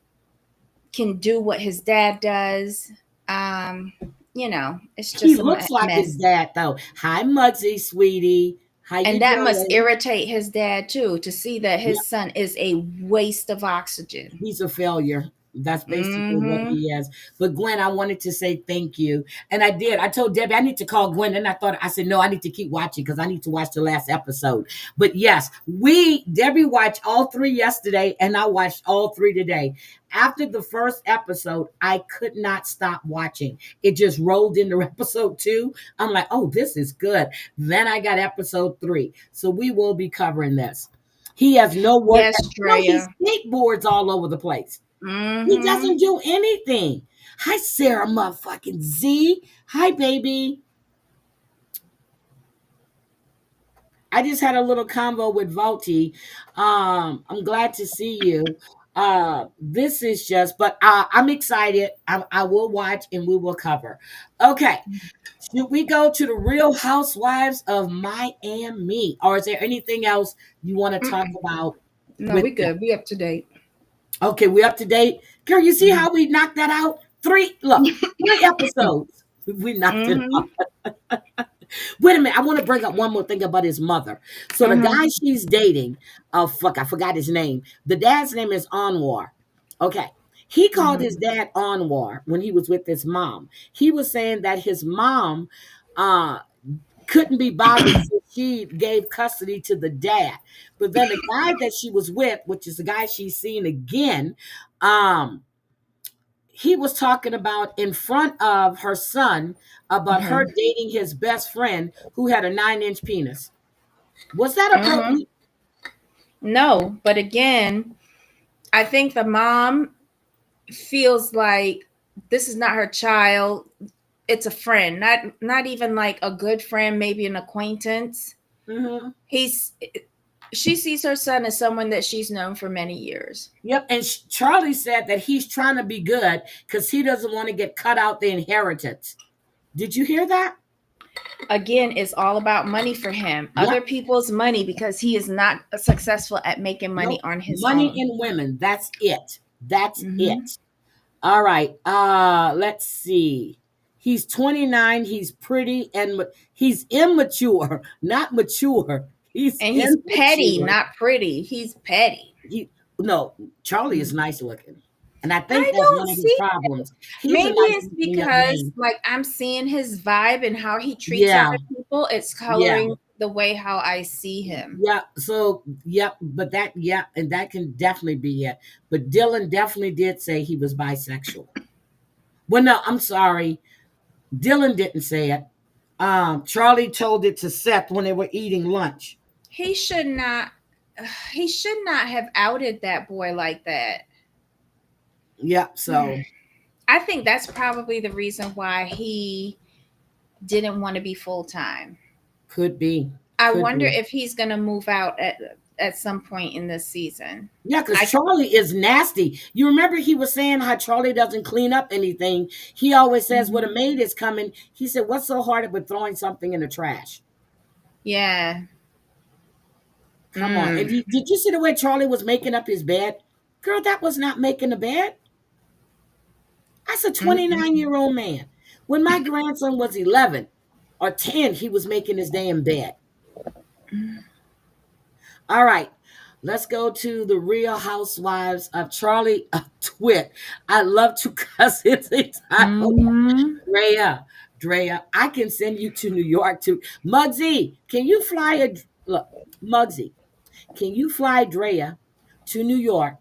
B: can do what his dad does. Um, it's
A: He
B: just a
A: looks like his
B: mess.
A: dad though. Hi Muggsy, sweetie. How
B: And
A: you
B: that must
A: doing?
B: irritate his dad too, to see that
A: Yeah,
B: his son is a waste of oxygen.
A: he's a failure. That's basically what
B: Mm-hmm.
A: he is. But Gwen, I wanted to say thank you. And I did. I told Debbie I need to call Gwen. And I said, no, I need to keep watching because I need to watch the last episode. But yes, Debbie watched all three yesterday and I watched all three today. After the first episode, I could not stop watching. It just rolled into episode two. I'm like, oh, this is good. Then I got episode three. So we will be covering this. He has no work.
B: Yes,
A: No, he
B: Drea.
A: skateboards all over the place. He
B: Mm-hmm.
A: doesn't do anything. Hi, Sarah motherfucking Z. Hi, baby. I just had a little convo with Volti. I'm glad to see you. This is just, but I'm excited. I will watch and we will cover. Okay. Should we go to the Real Housewives of Miami? Or is there anything else you want to talk
B: Mm-mm.
A: about
B: No,
A: with
B: we
A: that?
B: good. We up to date.
A: Okay, we up to date. Girl, you see
B: Mm-hmm.
A: how we knocked that out? Three episodes. We knocked it
B: Mm-hmm.
A: out. Wait a minute. I want to bring up one more thing about his mother. So the
B: Mm-hmm.
A: guy she's dating, oh fuck, I forgot his name. The dad's name is Anwar. Okay. He called his
B: Mm-hmm.
A: dad Anwar when he was with his mom. He was saying that his mom uh couldn't be bothered, so she gave custody to the dad. But then the guy that she was with, which is the guy she's seeing again, um, he was talking about in front of her son about her
B: Mm-hmm.
A: dating his best friend who had a 9-inch penis. Was that
B: Mm-hmm.
A: appropriate?
B: No, but again, I think the mom feels like this is not her child. It's a friend, not even like a good friend, maybe an acquaintance.
A: Hmm.
B: He's she sees her son as someone that she's known for many years.
A: Yep. And Charlie said that he's trying to be good because he doesn't want to get cut out the inheritance. Did you hear that?
B: Again, it's all about money for him. Other
A: Yep.
B: people's money because he is not successful at making money
A: Nope.
B: on his
A: Money
B: own.
A: and women. That's it. That's
B: Mm-hmm.
A: it. All right. Let's see. He's 29. He's pretty and he's immature, not mature. He's
B: And he's petty,
A: immature.
B: not pretty. He's petty.
A: He no, Charlie is nice looking. And I think
B: I
A: that's
B: don't
A: one of his
B: see.
A: problems. He's a
B: Maybe
A: nice
B: it's
A: looking young
B: because
A: man.
B: like I'm seeing his vibe and how he treats
A: Yeah,
B: other people. It's
A: yeah,
B: coloring the way how I see him.
A: yeah. So yeah, but and that can definitely be it. But Dylan definitely did say he was bisexual. Well, no, I'm sorry. Dylan didn't say it. Charlie told it to Seth when they were eating lunch.
B: He should not he should not have outed that boy like that.
A: Yep. So
B: I think that's probably the reason why he didn't want to be full time.
A: could be,
B: I
A: could
B: wonder
A: be.
B: if he's going to move out at some point in this season.
A: Yeah, because
B: I
A: Charlie is nasty. You remember he was saying how Charlie doesn't clean up anything. He always says when a
B: Mhm.
A: maid is coming, he said, "What's so hard about throwing something in the trash?"
B: Yeah.
A: Come on. And
B: Mm.
A: did you see the way Charlie was making up his bed? Girl, that was not making a bed. That's a 29-year-old man. When my grandson was 11 or 10, he was making his damn bed. All right. Let's go to the Real Housewives of Charlie Twit. I love to cuss his title.
B: Mm-hmm.
A: Drea, Drea, I can send you to New York to Muggsy. Can you fly a look, Muggsy? Can you fly Drea to New York?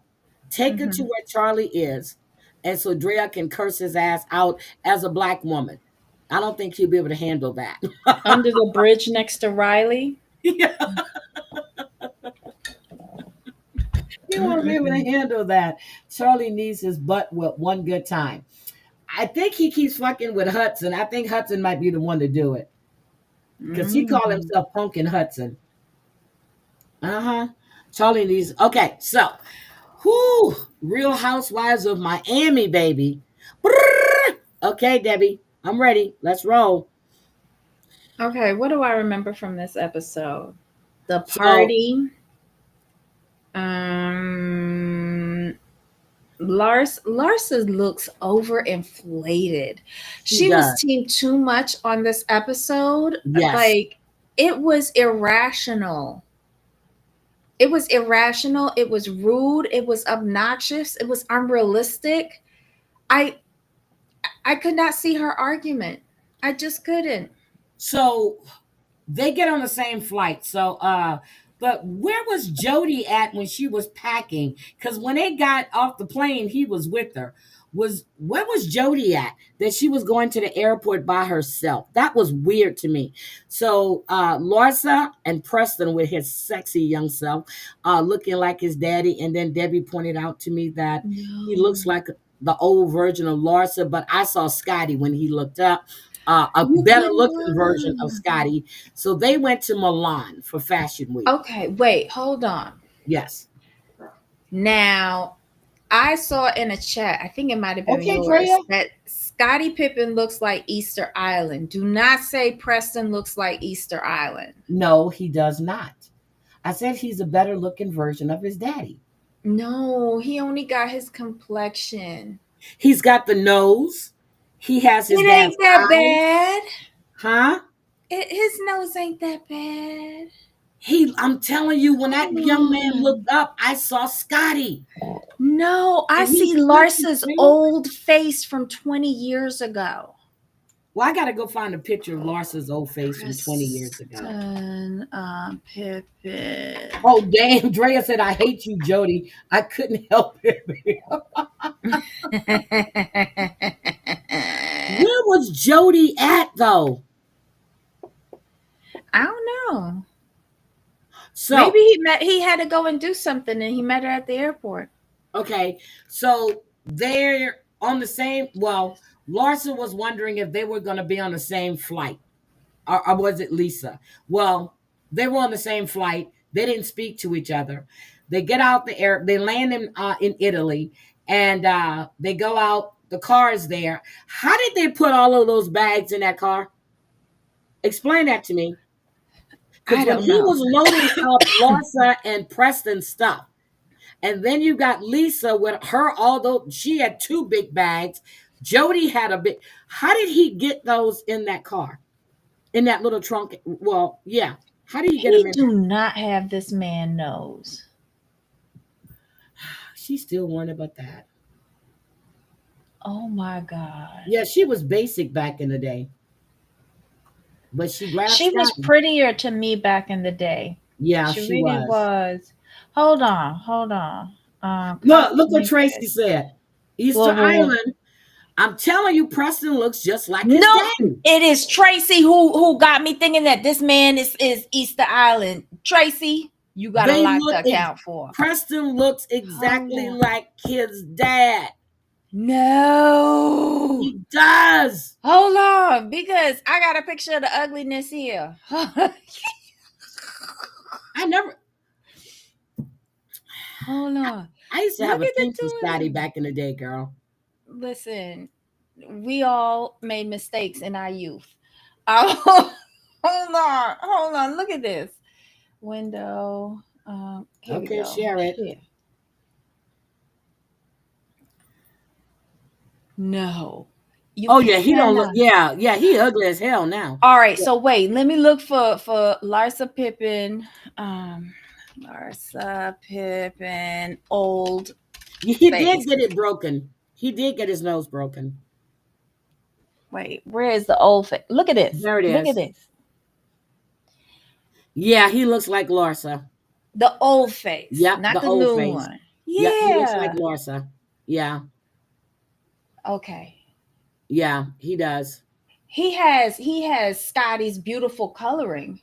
A: Take her to
B: Mm-hmm.
A: where Charlie is, and so Drea can curse his ass out as a black woman. I don't think he'll be able to handle that.
B: Under the bridge next to Riley.
A: Yeah, he won't be able to
B: Mm-mm-mm.
A: handle that. Charlie needs his butt with one good time. I think he keeps fucking with Hudson. I think Hudson might be the one to do it because he called
B: Mm.
A: himself Punkin Hudson. Uh-huh. Charlie needs okay, so whoo, Real Housewives of Miami, baby. Brrr. Okay, Debbie, I'm ready. Let's roll.
B: Okay, what do I remember from this episode? The
A: So
B: party. Um, Larsa looks overinflated.
A: she
B: She was
A: does.
B: teamed too much on this episode.
A: Yes.
B: Like it was irrational. It was irrational. It was rude. It was obnoxious. It was unrealistic. I I could not see her argument. I just couldn't.
A: So they get on the same flight. But where was Jody at when she was packing? Because when they got off the plane, he was with her. Where was Jody at that she was going to the airport by herself? That was weird to me. So Larsa and Preston with his sexy young self, looking like his daddy, and then Debbie pointed out to me that he looks
B: No.
A: like the old version of Larsa, but I saw Scotty when he looked up, a
B: You
A: better
B: could
A: looking version
B: not.
A: of Scotty. So they went to Milan for Fashion Week.
B: Okay, wait, hold on.
A: Yes.
B: Now, I saw in a chat, I think it might have been
A: Okay, Drea.
B: yours, that Scottie Pippen looks like Easter Island. Do not say Preston looks like Easter Island.
A: No, he does not. I said he's a better looking version of his daddy.
B: No, he only got his complexion.
A: He's got the nose. He has his
B: It
A: dad's
B: ain't that
A: eyes.
B: bad.
A: Huh?
B: His nose ain't that bad.
A: I'm telling you, when that young man
B: Hmm.
A: looked up, I saw Scotty.
B: No, I
A: And he's
B: see
A: squinting
B: Larsa's
A: too.
B: old face from 20 years ago.
A: Well, I gotta go find a picture of Larsa's old face from 20 years ago.
B: Preston Pippen.
A: Oh damn, Drea said I hate you, Jody. I couldn't help it. Where was Jody at though?
B: I don't know. Maybe
A: So,
B: he had to go and do something and he met her at the airport.
A: okay, so they're on the same. Well, Larsa was wondering if they were going to be on the same flight, or was it Lisa? Well, they were on the same flight. They didn't speak to each other. They get out the air. They land in Italy, and they go out. The car is there. How did they put all of those bags in that car? Explain that to me. Because
B: I
A: when
B: don't
A: he
B: know.
A: was loading up Larsa and Preston's stuff, and then you got Lisa with her, although she had two big bags, Jody had a big. How did he get those in that car? In that little trunk? Well, yeah. How did he get them
B: He
A: in
B: do
A: there?
B: not have this man nose.
A: She's still worried about that.
B: Oh my god.
A: Yeah, she was basic back in the day, but she grabbed
B: She was
A: Scotty.
B: prettier to me back in the day.
A: Yeah,
B: She
A: she
B: really
A: was.
B: was. Hold on, hold on. Copy
A: Look what
B: link
A: Tracy
B: it.
A: said. Easter
B: Whoa, whoa, whoa.
A: Island. I'm telling you, Preston looks just like his
B: Nope.
A: daddy.
B: It is Tracy who got me thinking that this man is Easter Island. Tracy, you got a
A: They
B: lot
A: look.
B: to account for.
A: Preston looks
B: Hold
A: exactly
B: on.
A: like his dad.
B: No.
A: He does.
B: Hold on, because I got a picture of the ugliness here.
A: I never.
B: Hold on.
A: I used to have
B: Look
A: a
B: at the
A: thing for Scotty
B: twin.
A: back in the day, girl.
B: Listen, we all made mistakes in our youth. Oh, hold on. Look at this window. Here we
A: Okay,
B: go.
A: share it.
B: Here. No, you
A: Oh yeah, he don't look.
B: cannot.
A: Yeah, yeah, he ugly as hell now.
B: All right,
A: Yeah.
B: so wait, let me look for Larsa Pippen. Um, Larsa Pippen, old
A: He did
B: face.
A: get it broken. He did get his nose broken.
B: Wait, where is the old face? Look at this.
A: There it
B: Look at
A: is.
B: this.
A: Yeah, he looks like Larsa.
B: The old face,
A: Yep,
B: not
A: the
B: the
A: old
B: new
A: face.
B: one.
A: Yep, he looks like
B: Yeah.
A: Larsa. Yeah,
B: Okay.
A: yeah, he does.
B: He has Scotty's beautiful coloring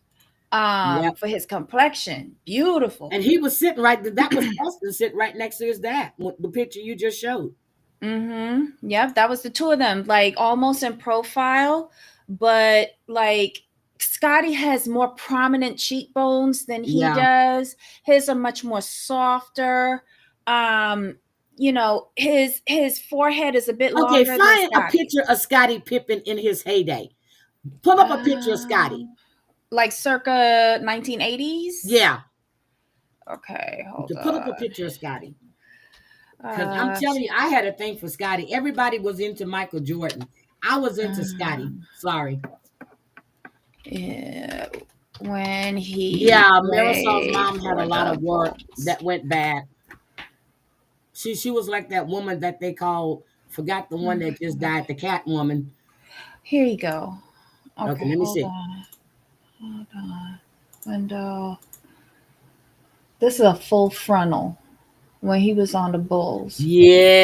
A: Yep.
B: for his complexion. Beautiful.
A: And he was sitting right. That was Preston sitting right next to his dad. The picture you just showed.
B: Mm-hmm. Yep, that was the two of them, like almost in profile, but like Scotty has more prominent cheekbones than he
A: Yeah.
B: does. His are much more softer. Um, his forehead is a bit
A: Okay,
B: longer than
A: find a
B: Scotty's.
A: picture of Scottie Pippen in his heyday. Pull up a picture of Scotty.
B: Like circa 1980s.
A: Yeah.
B: Okay, hold
A: To put up a
B: on.
A: picture of Scotty. Because I'm
B: Uh,
A: telling you, I had a thing for Scotty. Everybody was into Michael Jordan. I was into Scotty.
B: um,
A: Sorry.
B: yeah, when he
A: Yeah, Marisol's
B: played
A: mom had a
B: for
A: lot of
B: the
A: work
B: Bulls.
A: that went bad. She was like that woman that they called, forgot the one that just died, the cat woman.
B: Here you go.
A: Okay,
B: Okay,
A: let me
B: hold
A: see.
B: on. Hold on. Window. This is a full frontal when he was on the Bulls.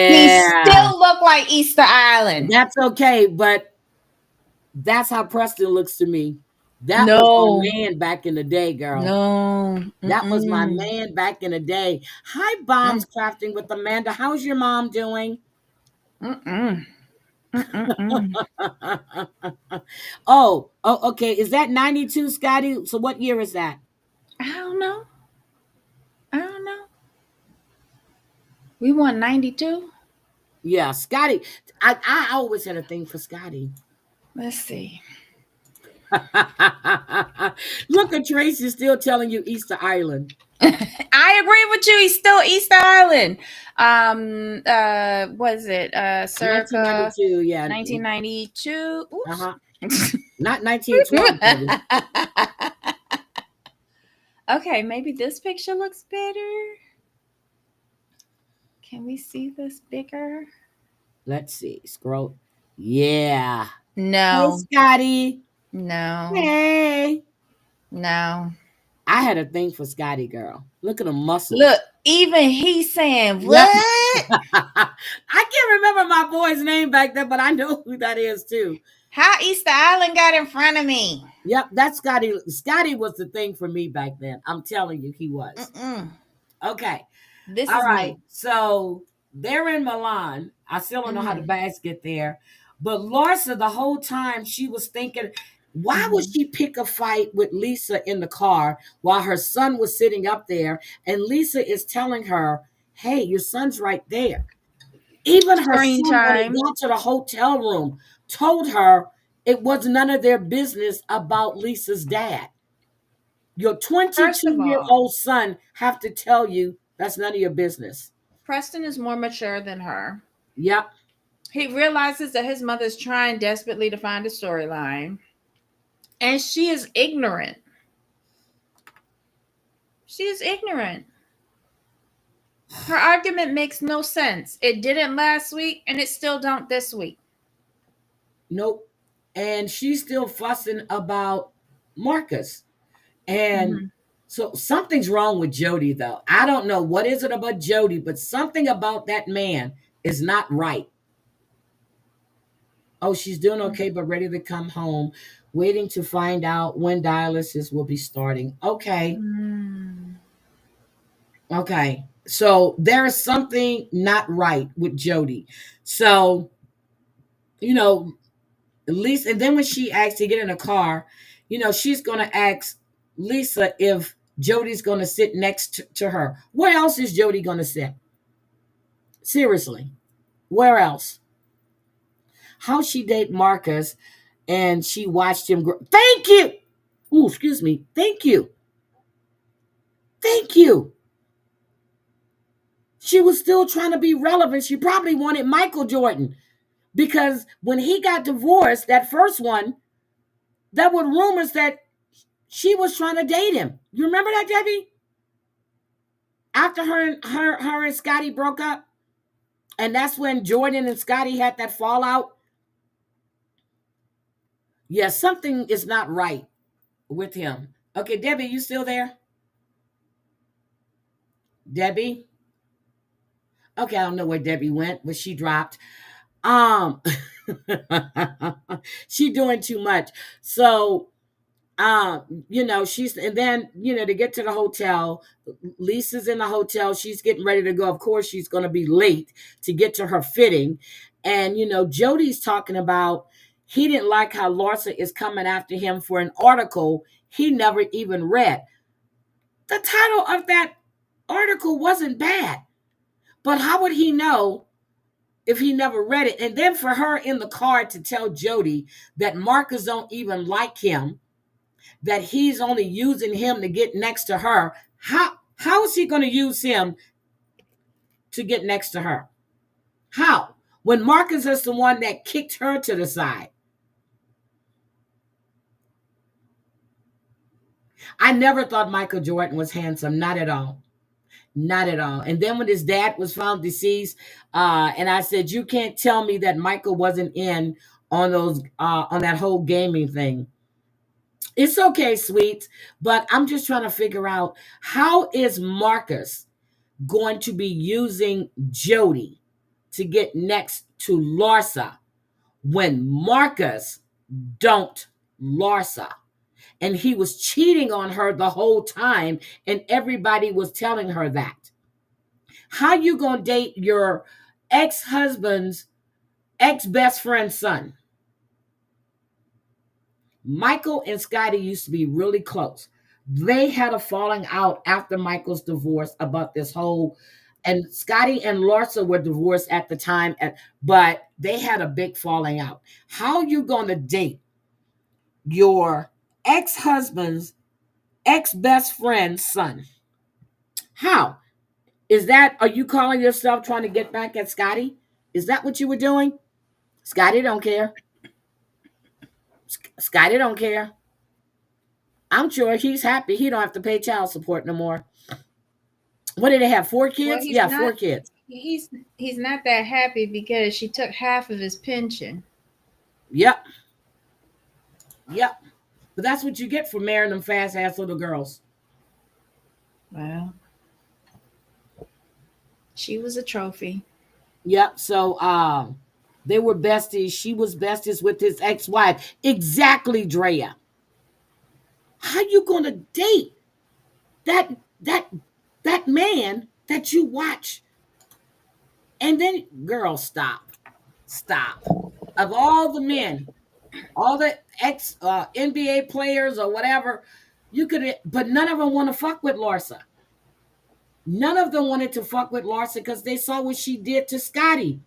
B: He
A: Yeah.
B: still looked like Easter Island.
A: That's okay, but that's how Preston looks to me. That was my
B: No,
A: man back in the day, girl.
B: no.
A: That was my
B: Mm-mm.
A: man back in the day. Hi, Bombs Crafting with Amanda. How's your mom doing?
B: Mm-mm. Mm-mm.
A: Oh, okay. Is that 92, Scotty? So what year is that?
B: I don't know. I don't know. We won 92.
A: Yeah, Scotty. I always had a thing for Scotty.
B: Let's see.
A: Look at Tracy still telling you Easter Island.
B: I agree with you. He's still Easter Island. Was it circa
A: 1992, yeah.
B: 1992? Oops.
A: Uh-huh. Not 1912, baby.
B: Okay, maybe this picture looks better. Can we see this bigger?
A: Let's see. Scroll. Yeah. Hey,
B: No,
A: Scotty.
B: no,
A: Hey.
B: no.
A: I had a thing for Scotty, girl. Look at the
B: Look,
A: muscles.
B: even he's saying,
A: Yep.
B: what?
A: I can't remember my boy's name back then, but I know who that is too.
B: How Easter Island got in front of me?
A: Yep, that's Scotty. Scotty was the thing for me back then. I'm telling you, he was.
B: Mm-mm.
A: Okay.
B: This
A: All
B: is
A: right.
B: me.
A: So they're in Milan. I still don't know how the
B: Mm-hmm.
A: bags get there. But Larsa, the whole time she was thinking, why would
B: Mm-hmm.
A: she pick a fight with Lisa in the car while her son was sitting up there? And Lisa is telling her, hey, your son's right there. Even her
B: Screen
A: son, when he
B: time.
A: got to the hotel room, told her it was none of their business about Lisa's dad. Your
B: First of
A: 22-year
B: all,
A: old son have to tell you that's none of your business.
B: Preston is more mature than her.
A: Yep.
B: He realizes that his mother's trying desperately to find a storyline, and she is ignorant. She is ignorant. Her argument makes no sense. It didn't last week, and it still don't this week.
A: Nope. And she's still fussing about Marcus. And
B: Mm-hmm.
A: so something's wrong with Jody, though. I don't know what is it about Jody, but something about that man is not right. Oh, she's doing okay, but ready to come home, waiting to find out when dialysis will be starting. Okay.
B: Mm-hmm.
A: Okay. So there is something not right with Jody. So, you know, Lisa, and then when she asks to get in a car, she's going to ask Lisa if Jody's going to sit next to her. Where else is Jody going to sit? Seriously, where else? How she date Marcus and she watched him grow. Thank you. Ooh, excuse me. Thank you. Thank you. She was still trying to be relevant. She probably wanted Michael Jordan because when he got divorced, that first one, there were rumors that she was trying to date him. You remember that, Debbie? After her and Scotty broke up, and that's when Jordan and Scotty had that fallout. Yeah, something is not right with him. Okay, Debbie, you still there? Debbie? Okay, I don't know where Debbie went, but she dropped. Um she doing too much. So she's and then, to get to the hotel, Lisa's in the hotel, she's getting ready to go. Of course, she's gonna be late to get to her fitting. And Jody's talking about he didn't like how Larsa is coming after him for an article he never even read. The title of that article wasn't bad, but how would he know if he never read it? And then for her in the car to tell Jody that Marcus don't even like him, that he's only using him to get next to her. How is he going to use him to get next to her? How? When Marcus is the one that kicked her to the side. I never thought Michael Jordan was handsome. Not at all. Not at all. And then when his dad was found deceased, and I said, you can't tell me that Michael wasn't in on those on that whole gaming thing. It's okay, sweet, but I'm just trying to figure out how is Marcus going to be using Jody to get next to Larsa when Marcus don't Larsa, and he was cheating on her the whole time, and everybody was telling her that. How you gonna date your ex-husband's ex-best friend's son? Michael and Scotty used to be really close. They had a falling out after Michael's divorce about this whole, and Scotty and Larsa were divorced at the time, but they had a big falling out. How you gonna date your ex-husband's ex-best friend's son? How? Is that, are you calling yourself trying to get back at Scotty? Is that what you were doing? Scotty don't care. Scotty don't care. I'm sure he's happy. He don't have to pay child support no more. What did they have? Four
B: Well,
A: kids?
B: he's
A: Yeah,
B: not.
A: four kids.
B: He's not that happy because she took half of his pension.
A: Yep, yep. But that's what you get for marrying them fast ass little girls.
B: Well, she was a trophy.
A: Yep. So they were besties. She was besties with his ex-wife. Exactly, Drea. How you gonna date that that that man that you watch? And then, girl, stop. Stop. Of all the men, all the ex NBA players or whatever, you could, but none of them want to fuck with Larsa. None of them wanted to fuck with Larsa because they saw what she did to Scotty.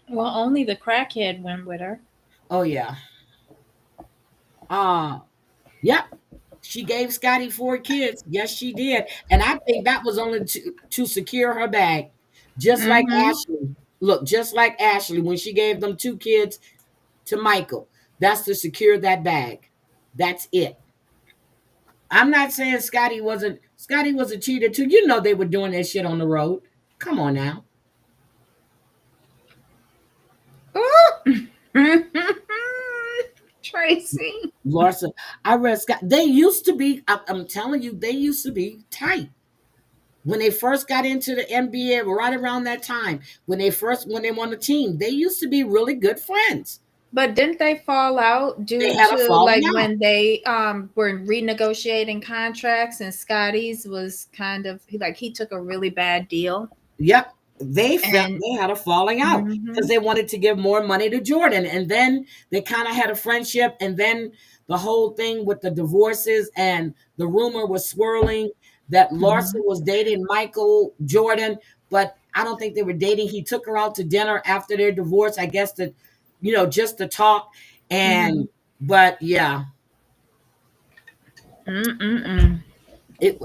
B: Well, only the crackhead went with her.
A: Oh yeah. Uh yep. She gave Scotty four kids. Yes, she did. And I think that was only to secure her bag. Just like
B: Mm-hmm.
A: Ashley. Look, just like Ashley, when she gave them two kids to Michael, that's to secure that bag. That's it. I'm not saying Scotty was a cheater too. You know they were doing that shit on the road. Come on now.
B: Ooh. Tracy.
A: Larsa, I read Scott. They used to be, I'm telling you, they used to be tight. When they first got into the NBA, right around that time, when they won the team, they used to be really good friends.
B: But didn't they fall out
A: They
B: due
A: had a
B: to
A: falling
B: like
A: out.
B: when they were renegotiating contracts and Scotty's was kind of like he took a really bad deal
A: Yep. They felt
B: and
A: they had a falling out because
B: mhm,
A: they wanted to give more money to Jordan. And then they kind of had a friendship. And then the whole thing with the divorces, and the rumor was swirling that Larson
B: mhm,
A: was dating Michael Jordan, but I don't think they were dating. He took her out to dinner after their divorce, I guess, to, just to talk.
B: mhm,
A: And, but yeah,
B: mm.
A: it,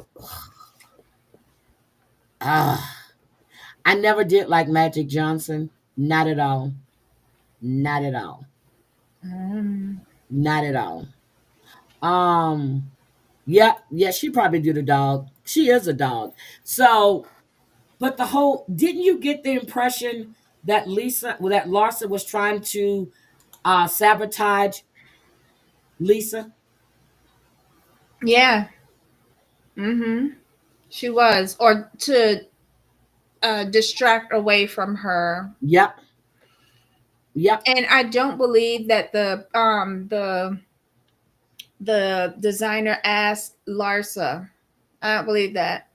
A: uh, I never did like Magic Johnson. Not at all. Not at all.
B: Mm.
A: Not at all. Um, Yeah, yeah, she probably do the dog. She is a dog. So, but the whole didn't you get the impression that that Larsa was trying to sabotage Lisa?
B: Yeah. Mm-hmm. She was, or to distract away from her.
A: Yep, yep.
B: And I don't believe that the designer asked Larsa. I don't believe that.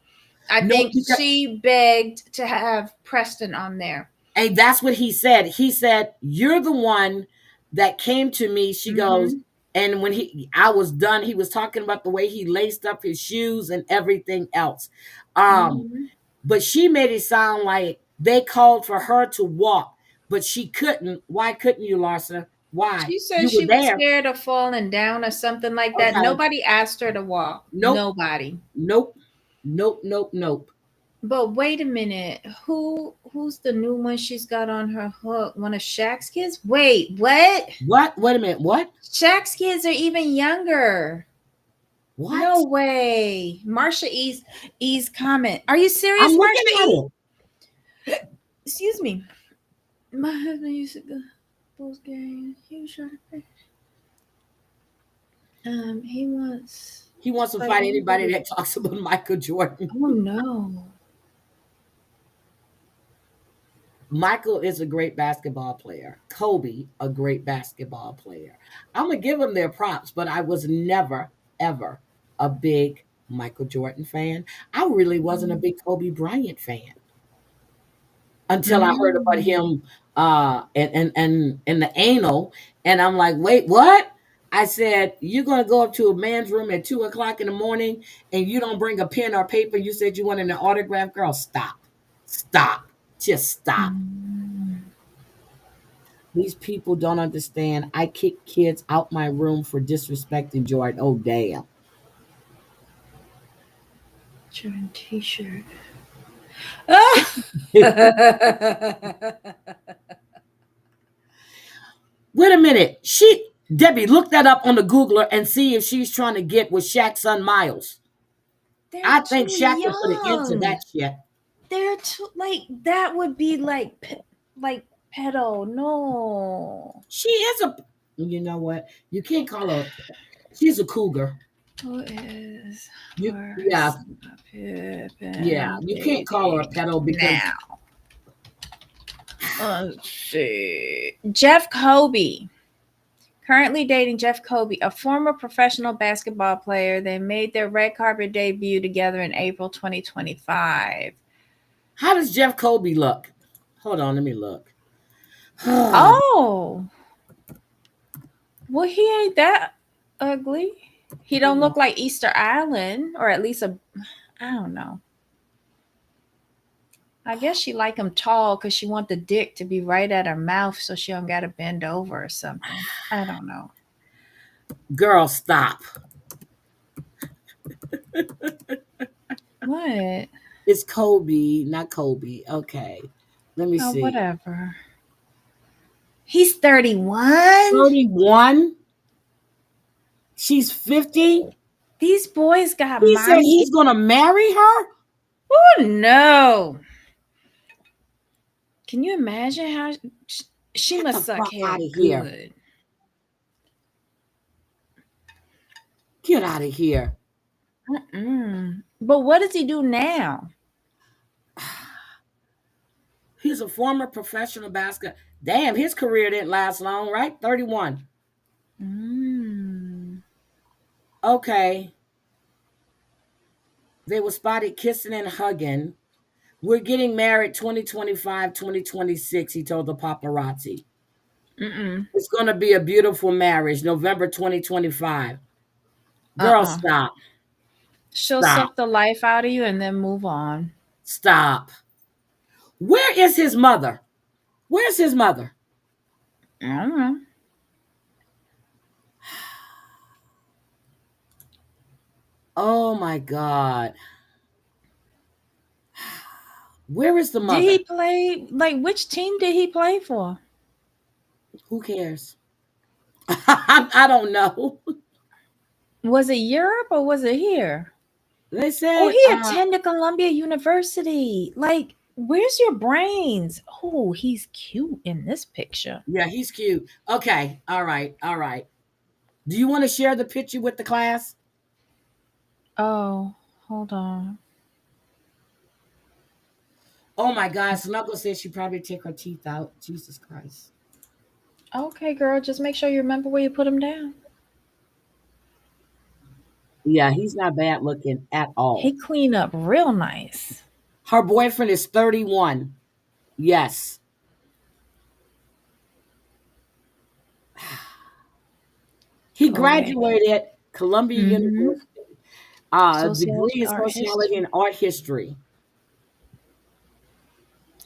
B: I
A: No,
B: think
A: because
B: she begged to have Preston on there.
A: and that's what he said. He said, "You're the one that came to me." She goes,
B: Mm-hmm.
A: and when I was done, he was talking about the way he laced up his shoes and everything else. Um,
B: Mm-hmm.
A: but she made it sound like they called for her to walk, but she couldn't. Why couldn't you, Larsa? Why?
B: She said
A: You were
B: she was
A: there.
B: scared of falling down or something like that.
A: Okay.
B: Nobody asked her to walk.
A: Nope.
B: Nobody.
A: Nope. Nope. Nope. Nope.
B: But wait a minute. Who's the new one she's got on her hook? One of Shaq's kids? Wait, what?
A: What? Wait a minute. What?
B: Shaq's kids are even younger.
A: What?
B: No way. Marsha E's comment. Are you
A: I'm
B: serious,
A: looking
B: Marsha
A: at
B: E?
A: it.
B: Excuse me. My husband used to go Bulls game. He was trying to he wants
A: He
B: to
A: wants to
B: fight
A: fight anybody
B: anybody.
A: that talks about Michael Jordan.
B: Oh no.
A: Michael is a great basketball player. Kobe, a great basketball player. I'm gonna give them their props, but I was never, ever a big Michael Jordan fan. I really wasn't a big Kobe Bryant fan until I heard about
B: Mm.
A: him and the anal, and I'm like, wait, what? I said, you're gonna go up to a man's room at 2 o'clock in the morning and you don't bring a pen or paper. You said you wanted an autograph, girl. Stop. Stop. Just stop.
B: Mm.
A: These people don't understand. I kick kids out my room for disrespecting Jordan. Oh, damn.
B: Jordan t-shirt. Ah!
A: Wait a minute. Debbie, look that up on the Googler and see if she's trying to get with Shaq's son Miles.
B: They're
A: I think
B: too
A: Shaq will put an end to
B: young.
A: that shit.
B: They're too like that would be like pedo. No.
A: She is a, you know what? You can't call her, she's a cougar.
B: Who is
A: Yeah,
B: worse
A: yeah.
B: Pippen
A: You can't call her a
B: dating
A: pedo because,
B: now? Let's see. Jeff Kobe. Currently dating Jeff Kobe, a former professional basketball player. They made their red carpet debut together in April 2025.
A: how does Jeff Kobe look? Hold on, let me look.
B: Oh, well, he ain't that ugly. He don't
A: Hold on.
B: look like Easter Island, or at least I don't know. I guess she like him tall because she want the dick to be right at her mouth so she don't gotta bend over or something. I don't know.
A: Girl, stop.
B: What?
A: It's Kobe, not Kobe. Okay. Let me
B: Oh,
A: see.
B: whatever. He's 31.
A: 31. She's 50.
B: These boys got
A: He said
B: my
A: he's going to marry her.
B: Oh no. Can you imagine how she
A: Get the
B: must suck
A: fuck
B: hair
A: out of here.
B: good?
A: Get out of here.
B: Mm-mm. But what does he do now?
A: He's a former professional basketball. Damn, his career didn't last long, right? 31.
B: Mm.
A: Okay. They were spotted kissing and hugging. We're getting married 2025, 2026. He told the paparazzi.
B: Mm-mm.
A: It's going to be a beautiful marriage, November 2025. Girl,
B: Uh-uh.
A: stop.
B: She'll
A: Stop.
B: suck the life out of you and then move on.
A: Stop. Where is his mother? Where's his mother?
B: I don't know.
A: Oh my God. Where is the
B: Did
A: mother?
B: he play like which team did he play for?
A: Who cares? I don't know.
B: Was it Europe or was it here?
A: They
B: Oh,
A: said,
B: he attended Columbia University. Like, where's your brains? Oh, he's cute in this picture.
A: yeah, he's cute. Okay, all right, all right. Do you want to share the picture with the class?
B: Oh, hold on.
A: Oh my God, Snuggle says she probably take her teeth out. Jesus Christ.
B: Okay, girl, just make sure you remember where you put him down.
A: Yeah, he's not bad looking at
B: He
A: all.
B: cleaned up real nice.
A: Her boyfriend is 31. Yes. He
B: Oh, wait.
A: graduated Columbia
B: Mm-hmm.
A: University, degree
B: Sociology,
A: in
B: art
A: sociology
B: history.
A: and art history.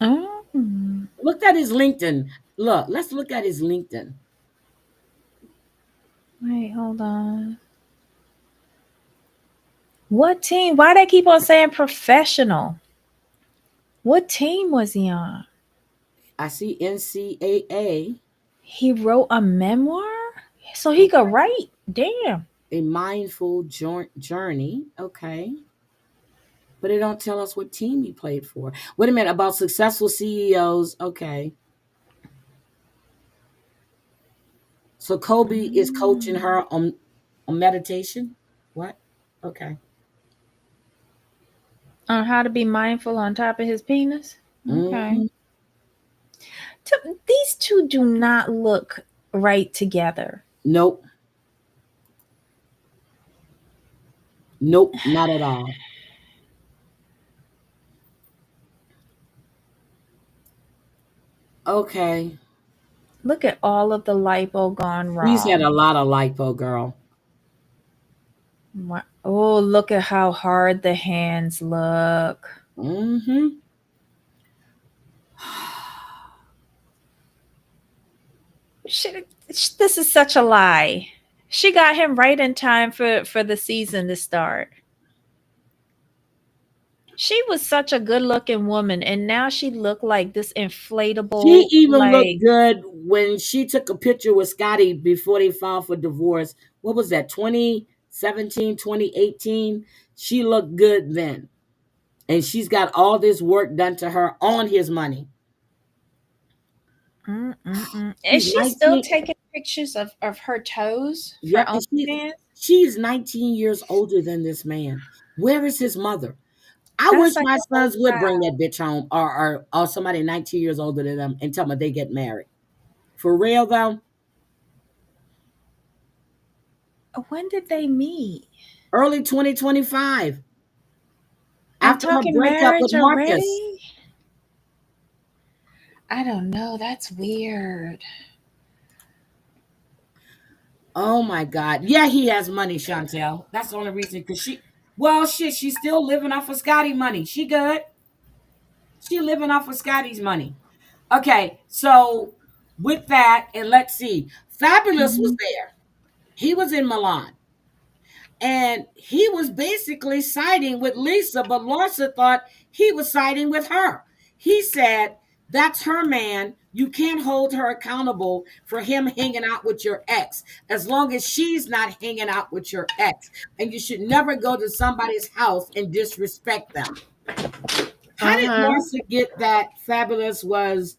B: Oh,
A: Look at his LinkedIn. Look, let's look at his LinkedIn.
B: wait, hold on. What team? Why they keep on saying professional? What team was he on?
A: I see NCAA,
B: He wrote a memoir? So he could write. Damn.
A: a mindful journey. Okay. But it don't tell us what team he played for. Wait a minute, about successful CEOs. Okay. So Kobe is coaching
B: Mm.
A: her on meditation. What? Okay.
B: On how to be mindful on top of his penis? Okay.
A: Hmm.
B: These two do not look right together.
A: Nope. Nope. Not at all. Okay.
B: Look at all of the lipo gone
A: He's had
B: wrong.
A: a lot of lipo, girl.
B: Oh, look at how hard the hands look.
A: Hmm.
B: This is such a lie. She got him right in time for the season to start. She was such a good looking woman, and now she looked like this
A: She
B: inflatable,
A: even looked
B: like,
A: good when she took a picture with Scotty before they filed for divorce. What was that, 2017, 2018? She looked good then. And she's got all this work done to her on his money.
B: mm-mm-mm. Is
A: She's
B: she still
A: 19.
B: taking pictures of her toes for
A: Yep. And
B: OnlyFans?
A: she's 19 years older than this man. Where is his mother? I wish
B: That's like
A: my
B: a whole
A: sons would bring
B: child.
A: that bitch home, or somebody 19 years older than them, and tell me they get married. For real though,
B: When did they meet?
A: early 2025,
B: And
A: after her
B: talking
A: breakup with
B: marriage
A: Marcus.
B: already? I don't know. That's weird.
A: Oh my God. Yeah, he has money, Chantel. That's the only reason. Because well, shit, she's still living off of Scotty money. She good. She living off of Scotty's money. Okay, so with that, and let's see. Fabulous was
B: Mhm.
A: there. He was in Milan. And he was basically siding with Lisa, but Larsa thought he was siding with her. He said, that's her man. You can't hold her accountable for him hanging out with your ex as long as she's not hanging out with your ex. And you should never go to somebody's house and disrespect them. How did
B: Uh-huh.
A: Larsa get that Fabulous was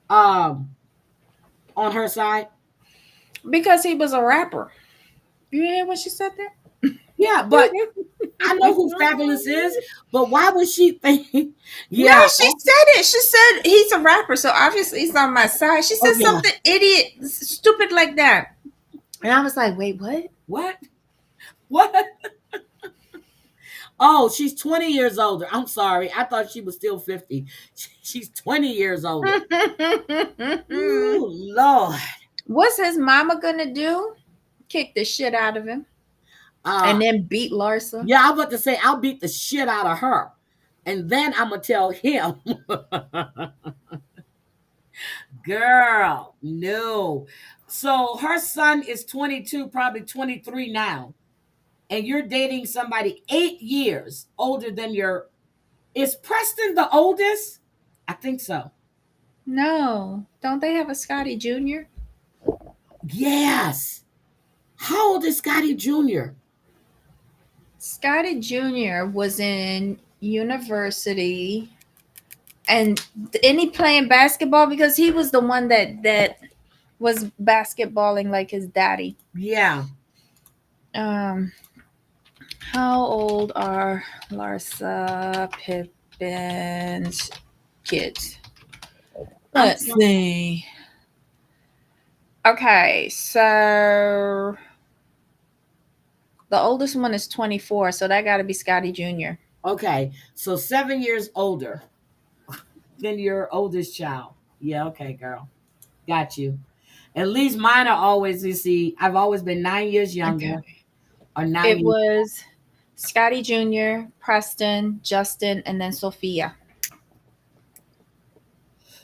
A: um, on her side?
B: Because he was a rapper. You hear what she said there?
A: Yeah, but I know who Fabulous is, but why would she think?
B: No,
A: Yeah,
B: she said it. She said he's a rapper, so obviously he's on my side. She
A: oh
B: said
A: yeah.
B: something idiot, stupid like that. And I was like, wait, what?
A: What? What? Oh, she's 20 years older. I'm sorry. I thought she was still 50. She's 20 years older. Ooh, Lord.
B: What's his mama gonna do? Kick the shit out of him
A: Uh,
B: and then beat Larsa?
A: yeah, I'm about to say I'll beat the shit out of her. And then I'm gonna tell him, girl, no. So her son is 22, probably 23 now. And you're dating somebody 8 years older than your. Is Preston the oldest? I think so.
B: No. Don't they have a Scotty Jr.?
A: Yes. How old is Scotty Jr.?
B: Scotty Jr. was in university, and any playing basketball because he was the one that was basketballing like his daddy.
A: Yeah.
B: Um, how old are Larsa Pippin's kids?
A: I'm
B: Let's
A: trying.
B: see. Okay, so the oldest one is 24, so that got to be Scotty Jr.
A: Okay. So 7 years older than your oldest child. Yeah, okay, girl. Got you. At least mine are always, you see, I've always been 9 years younger
B: Okay.
A: or nine
B: It
A: years,
B: was Scotty Jr., Preston, Justin, and then Sophia.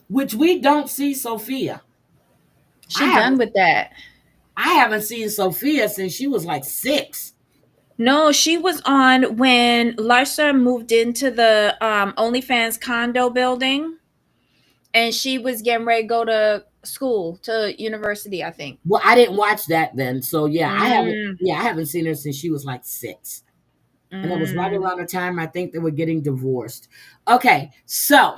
A: which we don't see Sophia. I
B: She done
A: haven't
B: with that.
A: I haven't seen Sophia since she was like 6.
B: No, she was on when Larsa moved into the OnlyFans condo building, and she was getting ready to go to school, to university, I think.
A: Well, I didn't watch that then. So
B: Mm,
A: I haven't seen her since she was like 6. And it was right
B: mm,
A: around the time I think they were getting divorced. Okay, so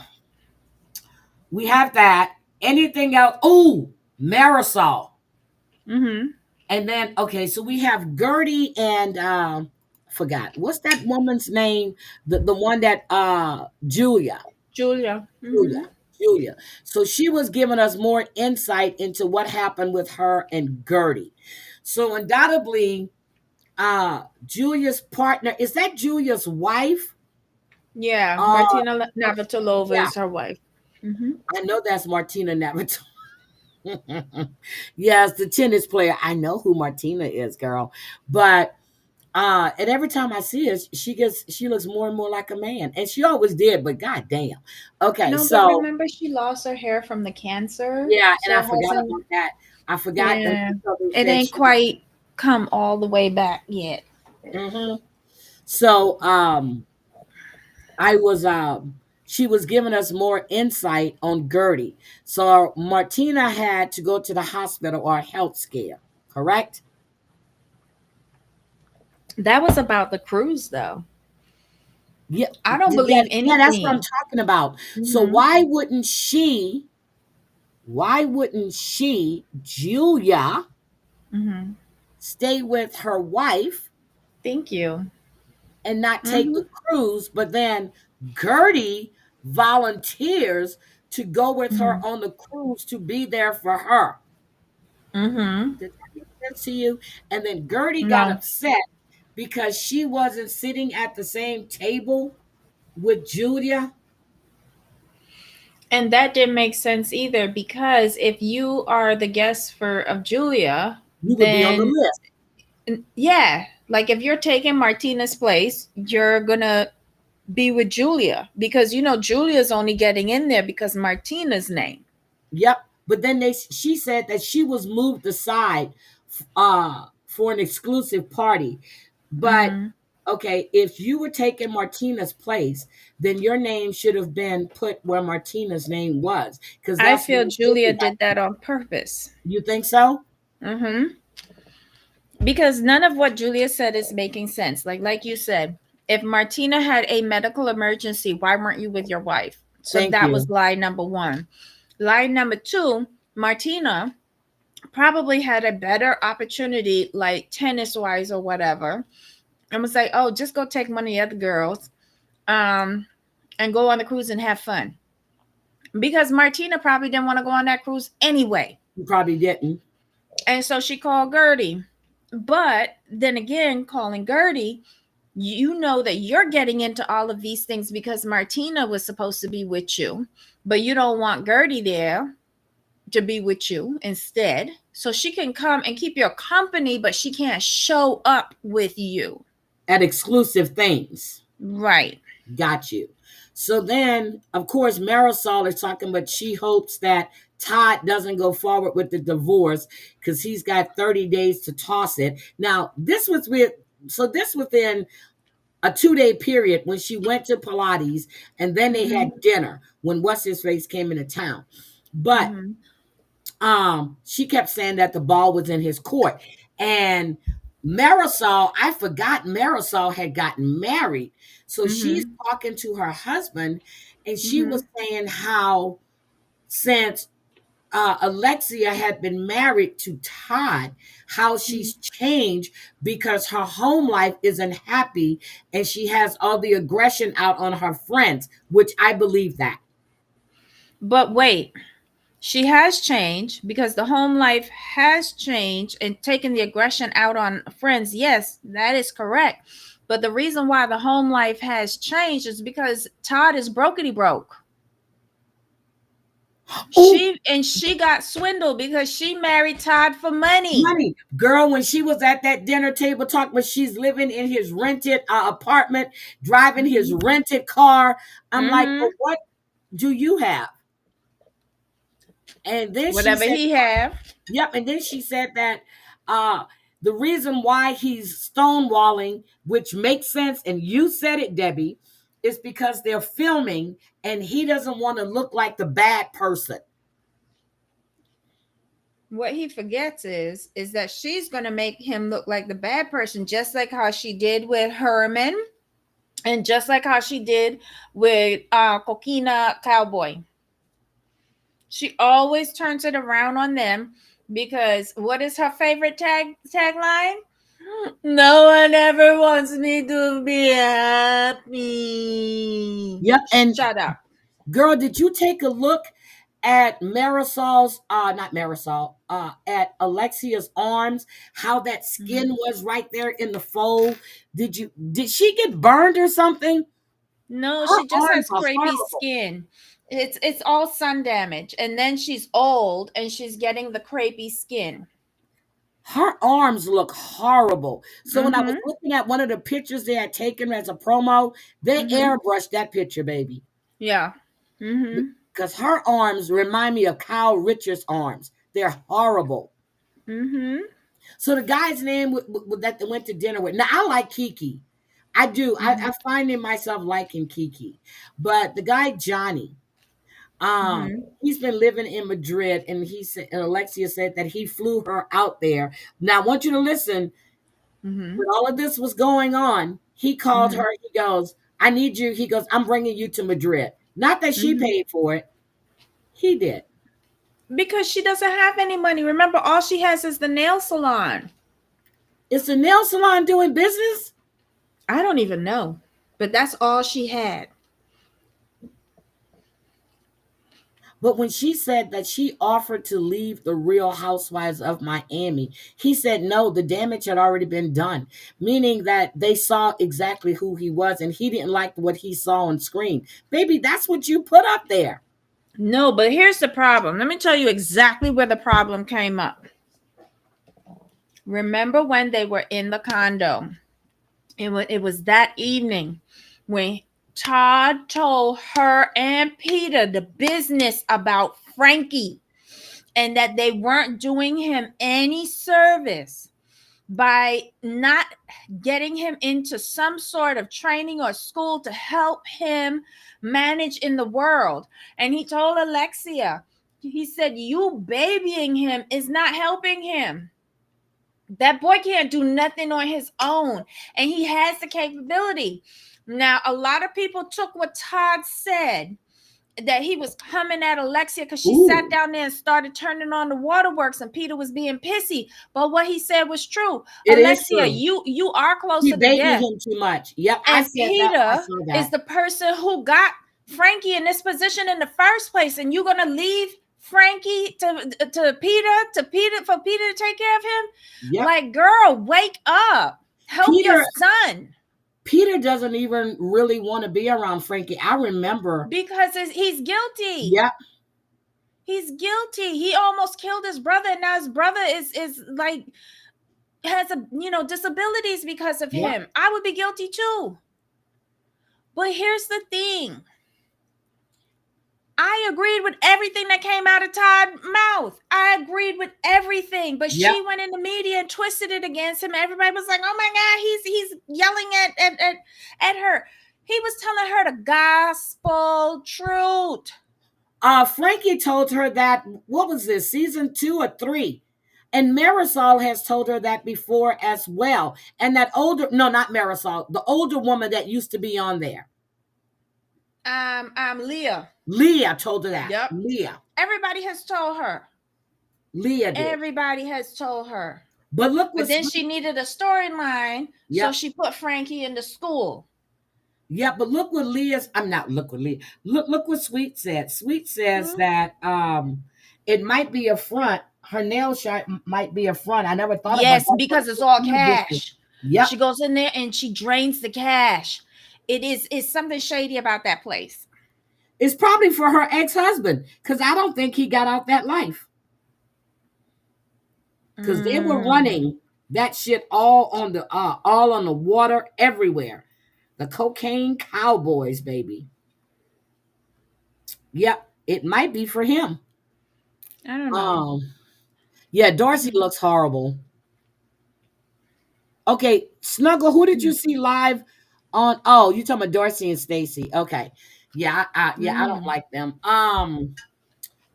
A: we have that. Anything else? Oh, Marisol.
B: mm-hmm.
A: And then okay, so we have Gertie and forgot what's that woman's name? The one that Julia.
B: Julia.
A: Julia.
B: Mm-hmm.
A: Julia. So she was giving us more insight into what happened with her and Gertie. So undoubtedly, Julia's partner, is that Julia's wife?
B: Yeah,
A: Uh
B: Martina
A: okay,
B: Navratilova
A: yeah,
B: is her wife. Mm-hmm.
A: I know that's Martina Navratilova. Yes, the tennis player. I know who Martina is, girl. But and every time I see her, she looks more and more like a man. And she always did, but goddamn. Okay,
B: No, but
A: so
B: remember she lost her hair from the cancer,
A: yeah, and
B: so
A: I
B: it
A: forgot
B: hasn't.
A: about that. I forgot that
B: Yeah,
A: something
B: it
A: said
B: ain't
A: she was.
B: quite come all the way back yet.
A: Mhm. So I was she was giving us more insight on Gertie. So Martina had to go to the hospital or a health scare, correct?
B: That was about the cruise, though.
A: Yeah,
B: I don't
A: yeah,
B: believe
A: yeah, that's what I'm
B: anything.
A: talking about. So
B: Mm-hmm.
A: why wouldn't she, Julia,
B: Mm-hmm.
A: stay with her wife
B: Thank you.
A: and not take
B: Mm-hmm.
A: the cruise, but then Gertie volunteers to go with
B: Mm-hmm.
A: her on the cruise to be there for her.
B: Mm-hmm.
A: Did that make sense to you? And then Gertie got
B: No.
A: upset because she wasn't sitting at the same table with Julia.
B: And that didn't make sense either because if you are the guest for of Julia,
A: You would be on the
B: then
A: list.
B: yeah, like if you're taking Martina's place, you're gonna be with Julia because Julia's only getting in there because Martina's name.
A: Yep. But then she said that she was moved aside for an exclusive party. But
B: Mm-hmm.
A: okay, if you were taking Martina's place, then your name should have been put where Martina's name was because
B: I
A: that's
B: feel
A: where
B: Julia
A: Julia got.
B: did that on purpose.
A: You think so?
B: Mm-hmm. Because none of what Julia said is making sense. Like you said, if Martina had a medical emergency, why weren't you with your wife? So
A: Thank
B: that was
A: you.
B: lie number one. Lie number two, Martina probably had a better opportunity, like tennis wise or whatever. And was like, oh, just go take one of the other girls, um, and go on the cruise and have fun. Because Martina probably didn't want to go on that cruise anyway.
A: You probably didn't.
B: And so she called Gertie. But then again, calling Gertie, you know that you're getting into all of these things because Martina was supposed to be with you, but you don't want Gertie there to be with you instead. So she can come and keep your company, but she can't show up with you.
A: At exclusive things.
B: Right.
A: Got you. So then, of course, Marisol is talking, but she hopes that Todd doesn't go forward with the divorce because he's got 30 days to toss it. Now, this within a 2-day period when she went to Pilates and then they
B: Mm-hmm.
A: had dinner when What's His Face came into town. But
B: Mm-hmm.
A: she kept saying that the ball was in his court. And Marisol, I forgot Marisol had gotten married. So she's
B: Mm-hmm.
A: talking to her husband, and she was
B: Mm-hmm.
A: saying how since Alexia had been married to Todd, how she's changed because her home life isn't happy and she has all the aggression out on her friends, which I believe that.
B: But wait, she has changed because the home life has changed and taken the aggression out on friends. Yes, that is correct. But the reason why the home life has changed is because Todd is brokety broke.
A: Oh,
B: She got swindled because she married Todd for money.
A: money. Girl, when she was at that dinner table talking, but she's living in his rented apartment, driving his
B: Mm-hmm.
A: rented car. I'm like,
B: Mm-hmm.
A: well, what do you have? And then she
B: Whatever
A: said,
B: he have.
A: yep. And then she said that uh, the reason why he's stonewalling, which makes sense, and you said it, Debbie, is because they're filming and he doesn't want to look like the bad person.
B: What he forgets is that she's going to make him look like the bad person, just like how she did with Herman, and just like how she did with Coquina Cowboy. She always turns it around on them because what is her favorite tagline? No one ever wants me to be happy.
A: Yep. And
B: Shut up.
A: girl, did you take a look at Marisol's not Marisol, at Alexia's arms, how that skin
B: Mhm.
A: was right there in the fold? Did she get burned or something?
B: No,
A: Her
B: she just
A: arms
B: has
A: are
B: crepey
A: horrible.
B: skin. It's all sun damage, and then she's old and she's getting the crepey skin.
A: Her arms look horrible. So when I was
B: Mm-hmm.
A: looking at one of the pictures they had taken as a promo, they
B: Mm-hmm.
A: airbrushed that picture, baby.
B: Yeah. Mm-hmm.
A: Because her arms remind me of Kyle Richards' arms. They're horrible.
B: Mm-hmm.
A: So the guy's name that they went to dinner with. Now I like Kiki. I do. I find in myself liking Kiki. But the guy Johnny,
B: Mm-hmm.
A: he's been living in Madrid, and he said, and Alexia said that he flew her out there. Now I want you to listen.
B: Mm-hmm.
A: When all of this was going on, he called
B: Mm-hmm.
A: her. He goes, "I need you." He goes, "I'm bringing you to Madrid." Not that she
B: Mm-hmm.
A: paid for it. He did.
B: Because she doesn't have any money. Remember, all she has is the nail salon.
A: Is the nail salon doing business?
B: I don't even know, but that's all she had.
A: But when she said that she offered to leave the Real Housewives of Miami, he said no, the damage had already been done, meaning that they saw exactly who he was and he didn't like what he saw on screen. Baby, that's what you put up there.
B: No, but here's the problem. Let me tell you exactly where the problem came up. Remember when they were in the condo? It was that evening when Todd told her and Peter the business about Frankie and that they weren't doing him any service by not getting him into some sort of training or school to help him manage in the world. And he told Alexia, he said, you babying him is not helping him. That boy can't do nothing on his own, and he has the capability. Now, a lot of people took what Todd said that he was coming at Alexia because she sat
A: Ooh,
B: down there and started turning on the waterworks, and Peter was being pissy. But what he said was true.
A: it is
B: Alexia,
A: true.
B: you are close
A: She
B: to the
A: babied
B: death,
A: him too much. Yep, I
B: and
A: said that. I
B: Peter
A: saw
B: is
A: that.
B: the person who got Frankie in this position in the first place, and you're gonna leave Frankie to Peter for Peter to take care of him?
A: Yep.
B: Like, girl, wake up. Help your
A: Peter
B: son.
A: Peter doesn't even really want to be around Frankie. I remember.
B: Because he's guilty.
A: Yep.
B: He's guilty. He almost killed his brother, and now his brother is like has a disabilities because of
A: Yep.
B: him. I would be guilty too. But here's the thing. I agreed with everything that came out of Todd's mouth. I agreed with everything, but
A: Yep.
B: she went in the media and twisted it against him. Everybody was like, "Oh my God, he's yelling at her." He was telling her the gospel truth.
A: Frankie told her that, what was this, season 2 or 3? And Marisol has told her that before as well. And that older, no, not Marisol, the older woman that used to be on there.
B: Leah.
A: Leah told her that.
B: Yep.
A: Leah.
B: Everybody has told her.
A: Leah did.
B: Everybody has told her.
A: But look
B: But
A: what
B: then she needed a storyline, so
A: Yep.
B: she put Frankie into school.
A: Yeah, but look what Leah's I'm not look what Leah look what Sweet said. Sweet says that it might be a front. Her nail shop might be a front. I never thought about
B: Yes,
A: that.
B: because it's all cash.
A: Yep.
B: She goes in there and she drains the cash. It's something shady about that place.
A: It's probably for her ex-husband because I don't think he got out that life. Because they were running that shit all on the water everywhere. The cocaine cowboys, baby. Yep, it might be for him.
B: I don't know.
A: Yeah, Darcy looks horrible. Okay, Snuggle, who did you see live on? Oh, you talking about Darcy and Stacy? Okay, yeah, I don't like them.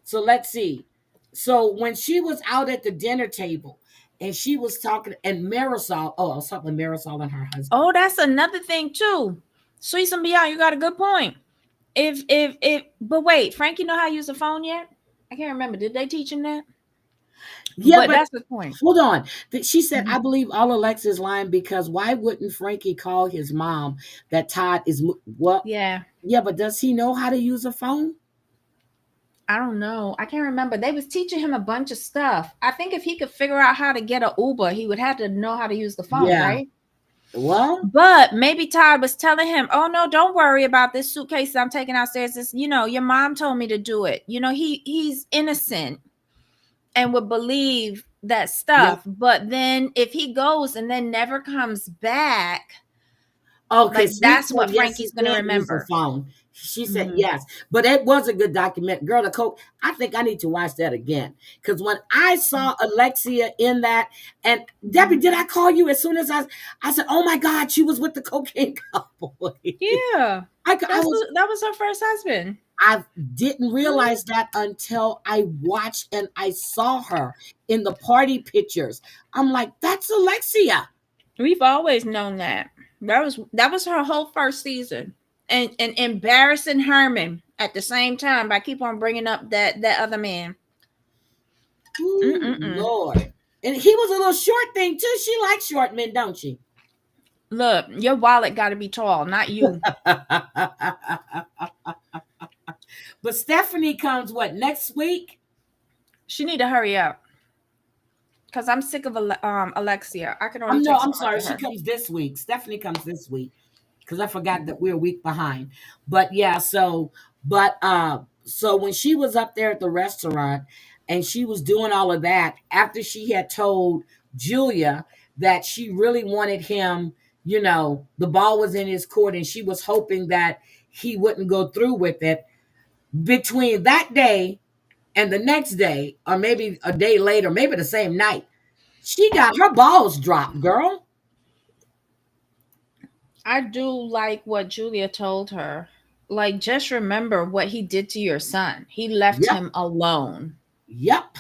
A: So let's see. So when she was out at the dinner table and she was talking, and Marisol, I was talking to Marisol and her husband.
B: Oh, that's another thing too. Sweet and Beyond, you got a good point. But wait, Frankie know how to use a phone yet? I can't remember. Did they teach him that?
A: Yeah,
B: but
A: but
B: that's the point.
A: Hold on. She said, I believe all Alexa's lying because why wouldn't Frankie call his mom that Todd is well?
B: Yeah.
A: Yeah, but does he know how to use a phone?
B: I don't know. I can't remember. They was teaching him a bunch of stuff. I think if he could figure out how to get an Uber, he would have to know how to use the phone, right?
A: Well,
B: but maybe Todd was telling him, "Oh no, don't worry about this suitcase I'm taking downstairs. This, your mom told me to do it." He's innocent and would believe that stuff. Yep. But then if he goes and then never comes back,
A: okay,
B: like, that's what Frankie's going to remember.
A: Phone. She said yes, but it was a good document. Girl, the coke. I think I need to watch that again because when I saw Alexia in that, and Debbie, did I call you as soon as I said, "Oh my God, she was with the cocaine cowboy."
B: Yeah, that was her first husband.
A: I didn't realize that until I watched and I saw her in the party pictures. I'm like, that's Alexia.
B: We've always known that. That was her whole first season. And embarrassing Herman at the same time by keep on bringing up that other man.
A: Ooh, Lord. And he was a little short thing too. She likes short men, don't she?
B: Look, your wallet got to be tall, not you.
A: But Stephanie comes next week?
B: She need to hurry up. Because I'm sick of Alexia. I can only
A: I'm sorry. She comes this week. Stephanie comes this week. Because I forgot that we're a week behind. But yeah, so when she was up there at the restaurant and she was doing all of that, after she had told Julia that she really wanted him, the ball was in his court and she was hoping that he wouldn't go through with it. Between that day and the next day, or maybe a day later, maybe the same night, she got her balls dropped, girl.
B: I do like what Julia told her. Like, just remember what he did to your son. He left him alone.
A: Yep.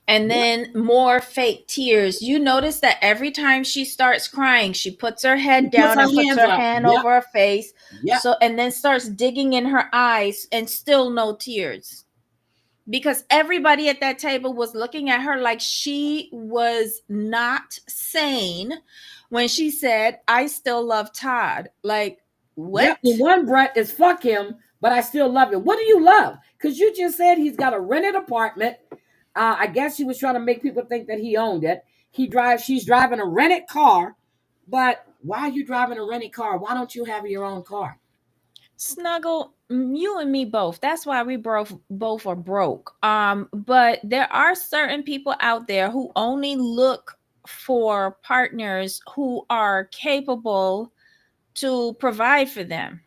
B: And then more fake tears. You notice that every time she starts crying, she puts her head down and puts her hand over her face.
A: Yep.
B: So, and then starts digging in her eyes and still no tears. Because everybody at that table was looking at her like she was not sane when she said, "I still love Todd." Like, what?
A: Yep, one breath is fuck him, but I still love him. What do you love? Because you just said he's got a rented apartment. I guess she was trying to make people think that he owned it. She's driving a rented car. But why are you driving a rented car? Why don't you have your own car?
B: Snuggle, you and me both. That's why we both are broke. But there are certain people out there who only look for partners who are capable to provide for them.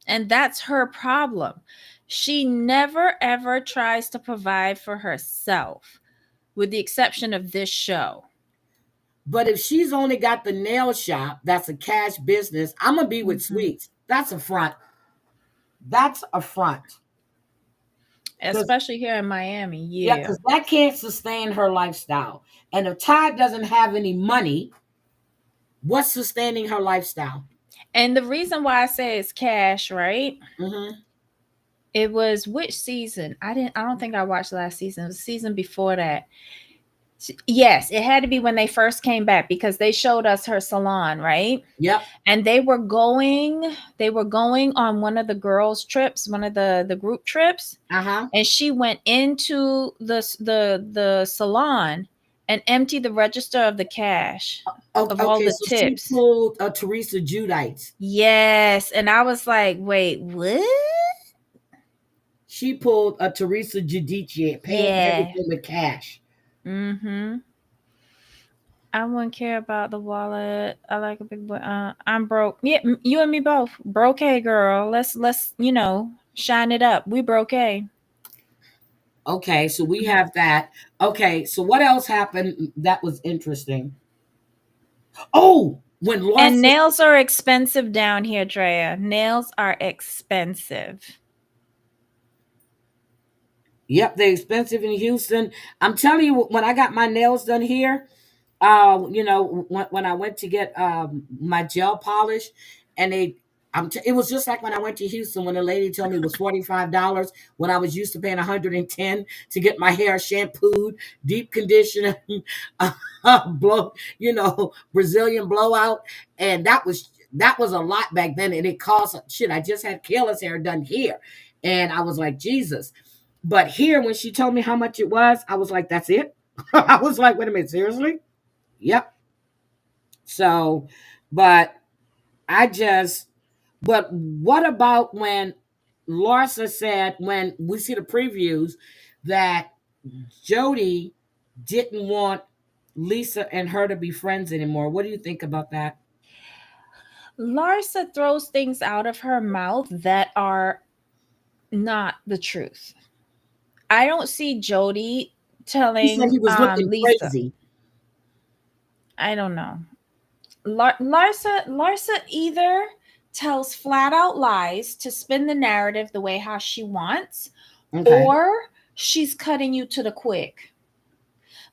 B: And that's her problem. She never ever tries to provide for herself, with the exception of this show.
A: But if she's only got the nail shop, that's a cash business. I'm going to be with Sweets. That's a front. That's a front. Because
B: especially here in Miami.
A: yeah,
B: Yeah.
A: because that can't sustain her lifestyle. And if Ty doesn't have any money, what's sustaining her lifestyle?
B: And the reason why I say it's cash, right?
A: Hmm.
B: It was which season? I don't think I watched last season. It was the season before that. Yes, it had to be when they first came back because they showed us her salon, right?
A: Yep.
B: And they were going on one of the girls' trips, one of the group trips,
A: Uh-huh.
B: and she went into the salon and emptied the register of the cash of all
A: Okay,
B: the
A: so she
B: tips.
A: pulled a Teresa Judites.
B: Yes, and I was like, "Wait, what?"
A: She pulled a Teresa Giudice, paying
B: Yeah.
A: everything with cash.
B: Mhm. I wouldn't care about the wallet. I like a big boy. I'm broke. Yeah, you and me both. Broke, hey girl. Let's shine it up. We broke, hey.
A: Okay, so we have that. Okay, so what else happened that was interesting? Oh, when
B: And
A: Larsa.
B: nails are expensive down here, Drea. Nails are expensive.
A: Yep, they're expensive in Houston. I'm telling you, when I got my nails done here, when I went to get my gel polish, and it was just like when I went to Houston when the lady told me it was $45 when I was used to paying 110 to get my hair shampooed, deep conditioner, blow, Brazilian blowout, and that was a lot back then, and it cost shit. I just had Kayla's hair done here, and I was like, Jesus. But here, when she told me how much it was, I was like, that's it. I was like, wait a minute, seriously? Yep. So, but I just, but what about when Larsa said, when we see the previews, that Jody didn't want Lisa and her to be friends anymore? What do you think about that?
B: Larsa throws things out of her mouth that are not the truth. I don't see Jody
A: He said
B: telling
A: he was looking
B: Lisa.
A: crazy.
B: I don't know. Larsa either tells flat out lies to spin the narrative the way how she wants,
A: Okay.
B: or she's cutting you to the quick.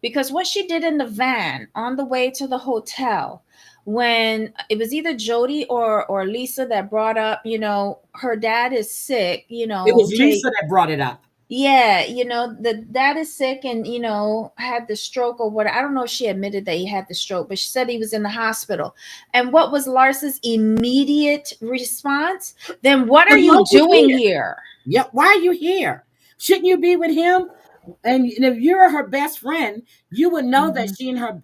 B: Because what she did in the van on the way to the hotel, when it was either Jody or Lisa that brought up, her dad is sick,
A: It was
B: take.
A: Lisa that brought it up.
B: Yeah, the dad is sick and had the stroke or what. I don't know if she admitted that he had the stroke, but she said he was in the hospital. And what was Lars's immediate response? Then what are
A: But why
B: you
A: are you
B: doing
A: here?
B: here?
A: Yep. Why are you here? Shouldn't you be with him? And if you're her best friend, you would know that
B: Mhm.
A: she and her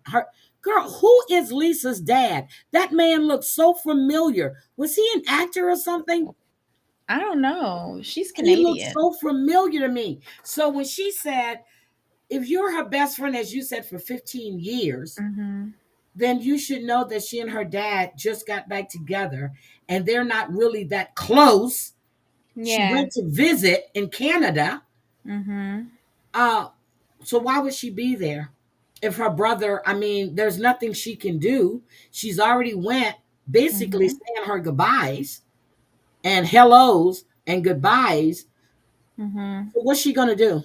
A: girl. Who is Lisa's dad? That man looks so familiar. Was he an actor or something?
B: I don't know. She's
A: He looks
B: Canadian.
A: so familiar to me. So when she said, if you're her best friend, as you said, for 15 years,
B: Hmm.
A: then you should know that she and her dad just got back together and they're not really that close. She
B: Yeah.
A: went to visit in Canada.
B: Hmm.
A: Uh, so why would she be there? If her brother, I mean, there's nothing she can do. She's already went, basically
B: Hmm.
A: saying her goodbyes and hellos and goodbyes.
B: Hmm.
A: So what's she gonna do?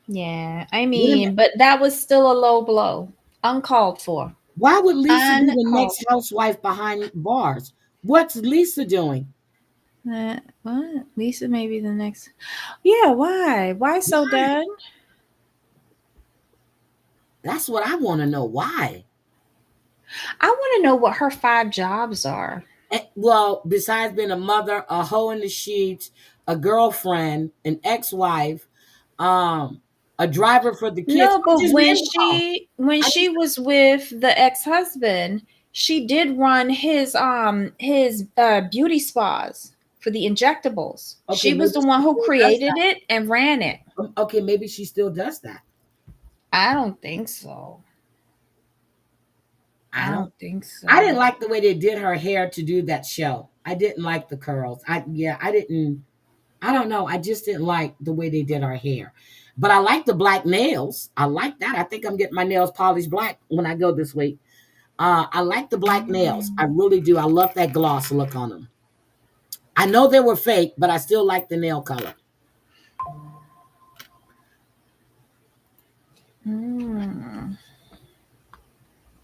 B: Yeah. I
A: What am-
B: mean, but that was still a low blow. Uncalled for.
A: Why would Lisa be the
B: Uncalled
A: next
B: for.
A: housewife behind bars? What's Lisa doing?
B: What? Lisa may be the next. Yeah, why? Why so
A: Why?
B: done?
A: That's what I want to know. Why?
B: I want to know what her 5 jobs are.
A: Well, besides being a mother, a hoe in the sheets, a girlfriend, an ex-wife, um, a driver for the kids.
B: No,
A: I'm
B: but
A: just
B: when
A: naming them all.
B: she when
A: I just
B: she was with the ex-husband, she did run his beauty spas for the injectables.
A: okay,
B: She was
A: maybe
B: the
A: she
B: one who
A: still does
B: created
A: that.
B: it and ran it.
A: Okay, maybe she still does that.
B: I don't think so.
A: I
B: I
A: don't.
B: don't think
A: I didn't
B: so.
A: like the way they did her hair to do that show. I didn't like the curls. I didn't. I don't know. I just didn't like the way they did her hair. But I like the black nails. I like that. I think I'm getting my nails polished black when I go this week. I like the black nails. I
B: Mm.
A: really do. I love that gloss look on them. I know they were fake, but I still like the nail color.
B: Mm.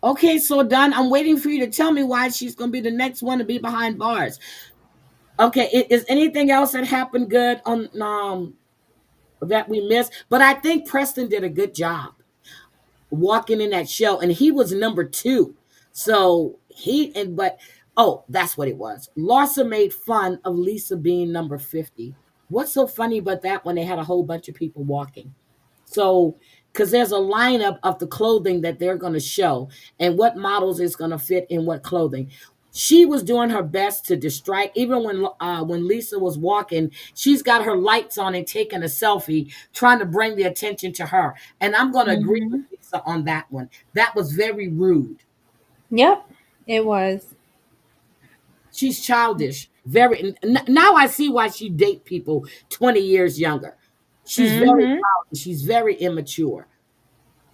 A: Okay, so Don, I'm waiting for you to tell me why she's going to be the next one to be behind bars. Okay, is anything else that happened good on that we missed? But I think Preston did a good job walking in that show, and he was number two. So he and but oh, that's what it was. Larsa made fun of Lisa being number 50. What's so funny about that when they had a whole bunch of people walking? So, because there's a lineup of the clothing that they're going to show and what models is going to fit in what clothing. She was doing her best to distract. Even when Lisa was walking, she's got her lights on and taking a selfie, trying to bring the attention to her. And I'm going to agree with
B: Hmm.
A: Lisa on that one. That was very rude.
B: Yep, it was.
A: She's childish. Very. Now I see why she date people 20 years younger. She's very
B: Hmm.
A: childish. She's very immature.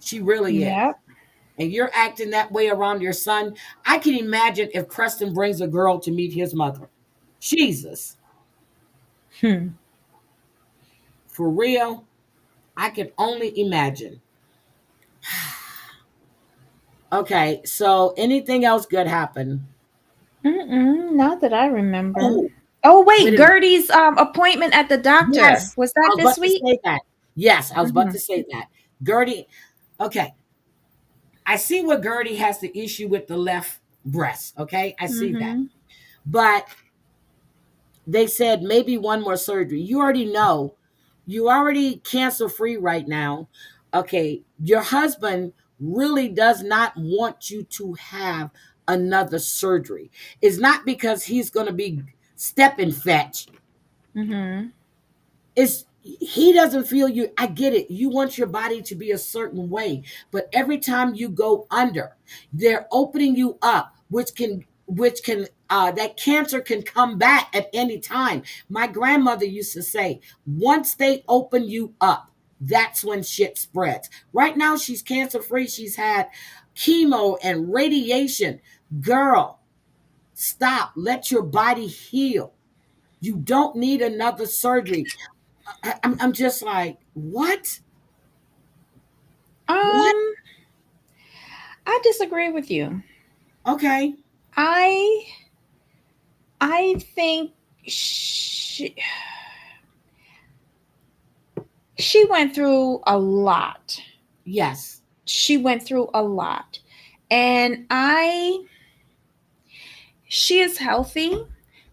A: She really is.
B: Yep.
A: And you're acting that way around your son. I can imagine if Preston brings a girl to meet his mother. Jesus,
B: Hmm.
A: for real, I can only imagine. Okay, so anything else good happen?
B: Mm-mm, not that I remember.
A: Oh,
B: Oh wait,
A: wait a minute.
B: Gertie's appointment at the doctor,
A: Yes,
B: was
A: I
B: that
A: was
B: this
A: about to
B: week?
A: say that. Yes, I was about
B: Hmm.
A: to say that. Gertie, okay, I see what Gertie has the issue with the left breast. Okay, I see that.
B: Hmm.
A: But they said maybe one more surgery. You already know, you already cancer free right now. Okay, your husband really does not want you to have another surgery. It's not because he's going to be step and fetch.
B: Hmm.
A: It's he doesn't feel you. I get it. You want your body to be a certain way, but every time you go under, they're opening you up, which can that cancer can come back at any time. My grandmother used to say, once they open you up, that's when shit spreads. Right now she's cancer free. She's had chemo and radiation. Girl, stop. Let your body heal. You don't need another surgery. I'm just like, what? What?
B: Um, I disagree with you.
A: Okay.
B: I I think she went through a lot.
A: Yes.
B: She went through a lot. And she is healthy.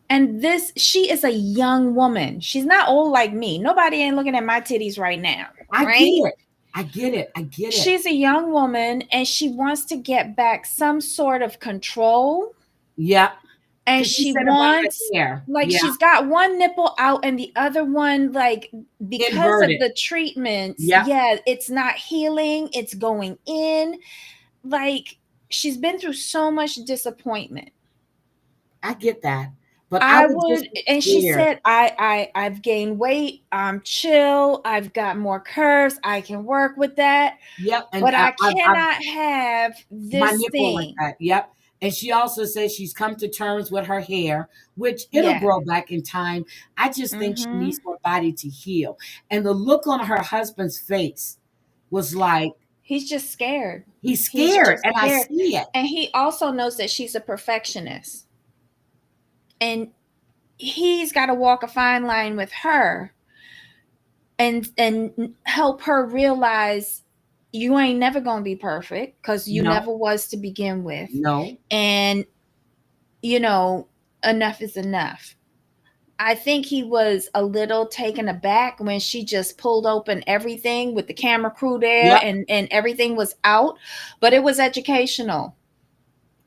B: And this, she is a young woman. She's not old like me. Nobody ain't looking at my titties right now,
A: I get
B: right?
A: it. I get it. I get it.
B: She's a young woman and she wants to get back some sort of control.
A: Yep.
B: And
A: Because she
B: she
A: said about her
B: wants,
A: hair.
B: like,
A: Yeah.
B: she's got one nipple out and the other one, like, because of
A: Inverted.
B: the treatments,
A: Yep.
B: yeah, it's not healing, it's going in. Like, she's been through so much disappointment.
A: I get that. But I
B: I
A: would just
B: would,
A: be
B: and she
A: scared.
B: said, I've gained weight, I'm chill, I've got more curves, I can work with that,
A: Yep. And
B: but I
A: I
B: cannot have
A: my
B: this
A: nipple like
B: thing.
A: that. Yep. And she also says she's come to terms with her hair, which it'll
B: Yeah.
A: grow back in time. I just think she
B: Mm-hmm.
A: needs her body to heal. And the look on her husband's face was like,
B: He's just scared.
A: he's
B: He's
A: scared,
B: just
A: and I
B: scared.
A: see it.
B: And he also knows that she's a perfectionist. And he's got to walk a fine line with her and help her realize you ain't never going to be perfect cuz you
A: No,
B: never was to begin with.
A: no.
B: And you know, enough is enough. I think he was a little taken aback when she just pulled open everything with the camera crew there
A: Yep,
B: and everything was out, but it was educational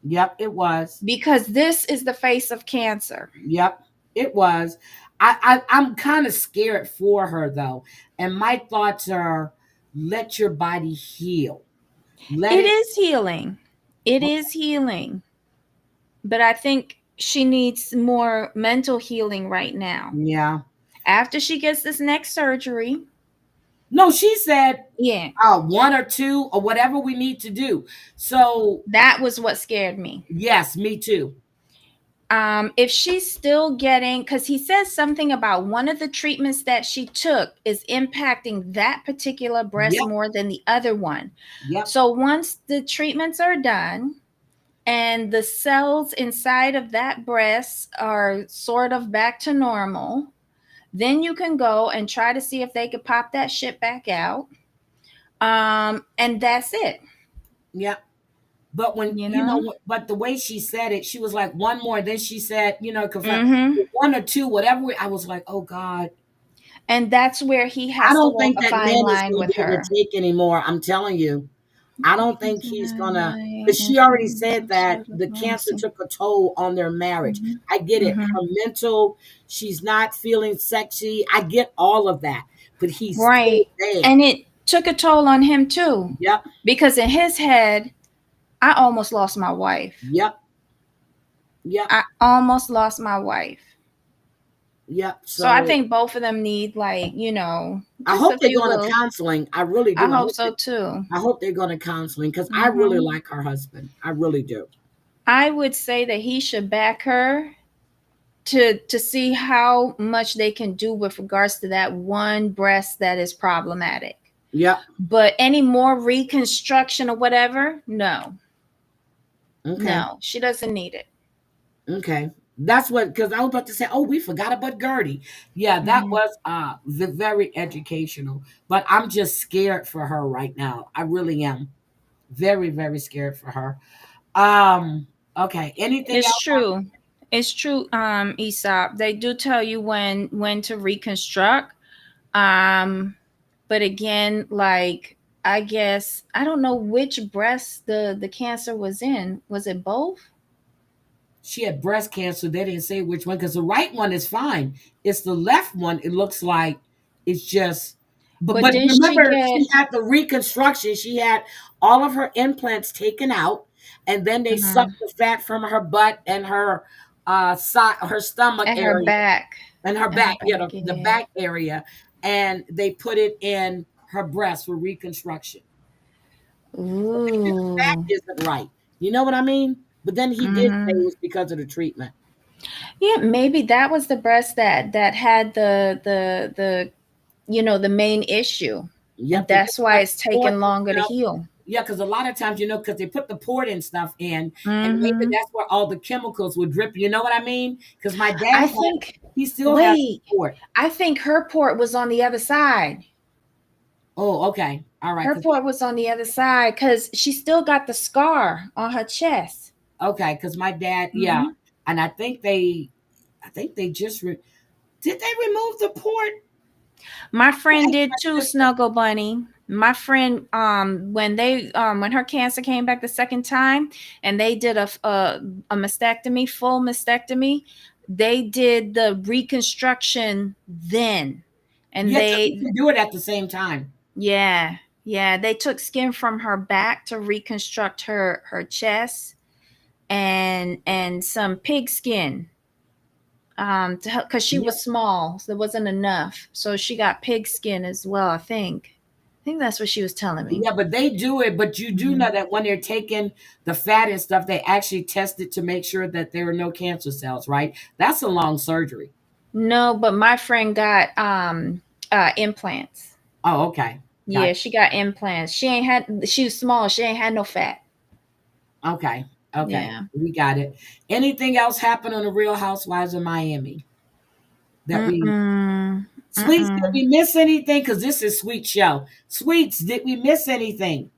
A: yep, it was.
B: because this is the face of cancer.
A: Yep, it was. I'm kind of scared for her though, and my thoughts are, let your body heal. Let
B: It
A: it.
B: is healing. It is healing. But I think she needs more mental healing right now.
A: Yeah.
B: After she gets this next surgery,
A: No, she said
B: yeah,
A: one or two or whatever we need to do. So
B: that was what scared me.
A: yes, me too.
B: If she's still getting, because he says something about one of the treatments that she took is impacting that particular breast
A: Yep.
B: more than the other one.
A: Yep.
B: So once the treatments are done and the cells inside of that breast are sort of back to normal, then you can go and try to see if they could pop that shit back out. And that's it,
A: Yep. But when
B: you know?
A: but the way she said it, she was like one more. Then she said, confirm
B: Mm-hmm.
A: one or two, whatever. I was like, oh God,
B: And that's where he
A: I
B: has to
A: don't
B: walk
A: think
B: a
A: that
B: fine
A: man is
B: line
A: going to
B: with
A: be able
B: her.
A: to take anymore. I'm telling you, I don't think he's gonna. Because she already said that the cancer took a toll on their marriage.
B: Mm-hmm.
A: I get it.
B: Mm-hmm.
A: Her mental, she's not feeling sexy. I get all of that, but he's still
B: Right.
A: there.
B: And it took a toll on him too.
A: Yep.
B: Because in his head, I almost lost my wife.
A: Yep. Yep.
B: I almost lost my wife.
A: Yep.
B: So I
A: So
B: think both of them need, like,
A: I
B: just a
A: hope they're
B: few
A: going to
B: little.
A: counseling. I really
B: I
A: do.
B: hope so too.
A: I hope they're going to counseling because I really
B: Mm-hmm.
A: like her husband. I really do.
B: I would say that he should back her to see how much they can do with regards to that one breast that is problematic.
A: Yep.
B: But any more reconstruction or whatever, no.
A: Okay.
B: No, she doesn't need it.
A: Okay. That's what, because I was about to say, oh, we forgot about Gertie. Yeah, that
B: Mm-hmm.
A: was very educational. But I'm just scared for her right now. I really am. Very, very scared for her. Um, okay. Anything
B: It's
A: else?
B: true. It's true, Aesop. They do tell you when to reconstruct. Um, but again, like, I guess I don't know which breast the cancer was in. Was it both?
A: She had breast cancer. They didn't say which one because the right one is fine. It's the left one. It looks like it's just. But
B: But didn't she
A: remember,
B: get?
A: she had the reconstruction. She had all of her implants taken out, and then they
B: Mhm.
A: sucked the fat from her butt and her side, her stomach
B: At her
A: area
B: back.
A: and her
B: At her
A: back. Yeah,
B: back,
A: the
B: yeah.
A: back area, and they put it in her breast for reconstruction. So maybe the back
B: Ooh.
A: isn't right. You know what I mean? But then he did say it
B: Mhm.
A: was because of the treatment.
B: Yeah, maybe that was the breast that had the main issue. And
A: Yep, they
B: that's
A: just
B: why
A: like
B: it's
A: port
B: taking
A: and
B: longer to
A: stuff.
B: heal.
A: Yeah, because a lot of times, because they put the port and stuff in, and maybe
B: Mhm.
A: that's where all the chemicals would drip. You know what I mean? Because my dad
B: I
A: had,
B: think
A: he still has the
B: wait,
A: port.
B: I think her port was on the other side.
A: Oh, okay, all right.
B: Her port was on the other side because she still got the scar on her chest.
A: Okay, because my dad, yeah,
B: Hmm.
A: and I think they just did they remove the port?
B: My
A: I
B: friend
A: asked
B: did
A: my
B: too,
A: sister.
B: Snuggle Bunny. My friend, when her cancer came back the second time, and they did a mastectomy, full mastectomy, they did the reconstruction then, and
A: Yeah, because we
B: they
A: can do it at the same time.
B: yeah, yeah, they took skin from her back to reconstruct her chest, and some pig skin, to help because she
A: Yep.
B: was small, so there wasn't enough. So she got pig skin as well, I think. I think that's what she was telling me.
A: Yeah, but they do it. But you do
B: Hmm.
A: know that when they're taking the fat and stuff, they actually test it to make sure that there are no cancer cells, right? That's a long surgery.
B: No, but my friend got implants.
A: Oh, okay.
B: Yeah,
A: Got
B: she got implants. She was small. She ain't had no fat.
A: okay. Okay.
B: Yeah.
A: We got it. Anything else happen on the Real Housewives of Miami that we
B: Mm-mm.
A: Sweets, did
B: Mm-mm.
A: we miss anything? Because this is Sweet show. Sweets, did we miss anything?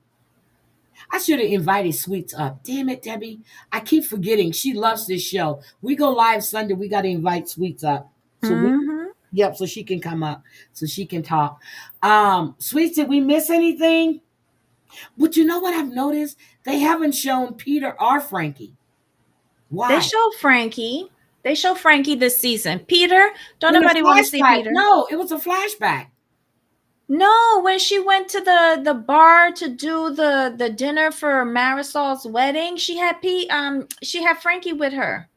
A: I should have invited Sweets up. Damn it, Debbie. I keep forgetting. She loves this show. We go live Sunday. We got to invite Sweets up. So we
B: Mm-hmm.
A: yep, so she can come up, so she can talk. Sweets, did we miss anything? But you know what I've noticed? They haven't shown Peter or Frankie.
B: They
A: Why?
B: show Frankie. They show Frankie this season. Peter, don't
A: In a
B: nobody want to see
A: flashback.
B: Peter.
A: No, it was a flashback.
B: No, when she went to the bar to do the dinner for Marisol's wedding, she had Frankie with her.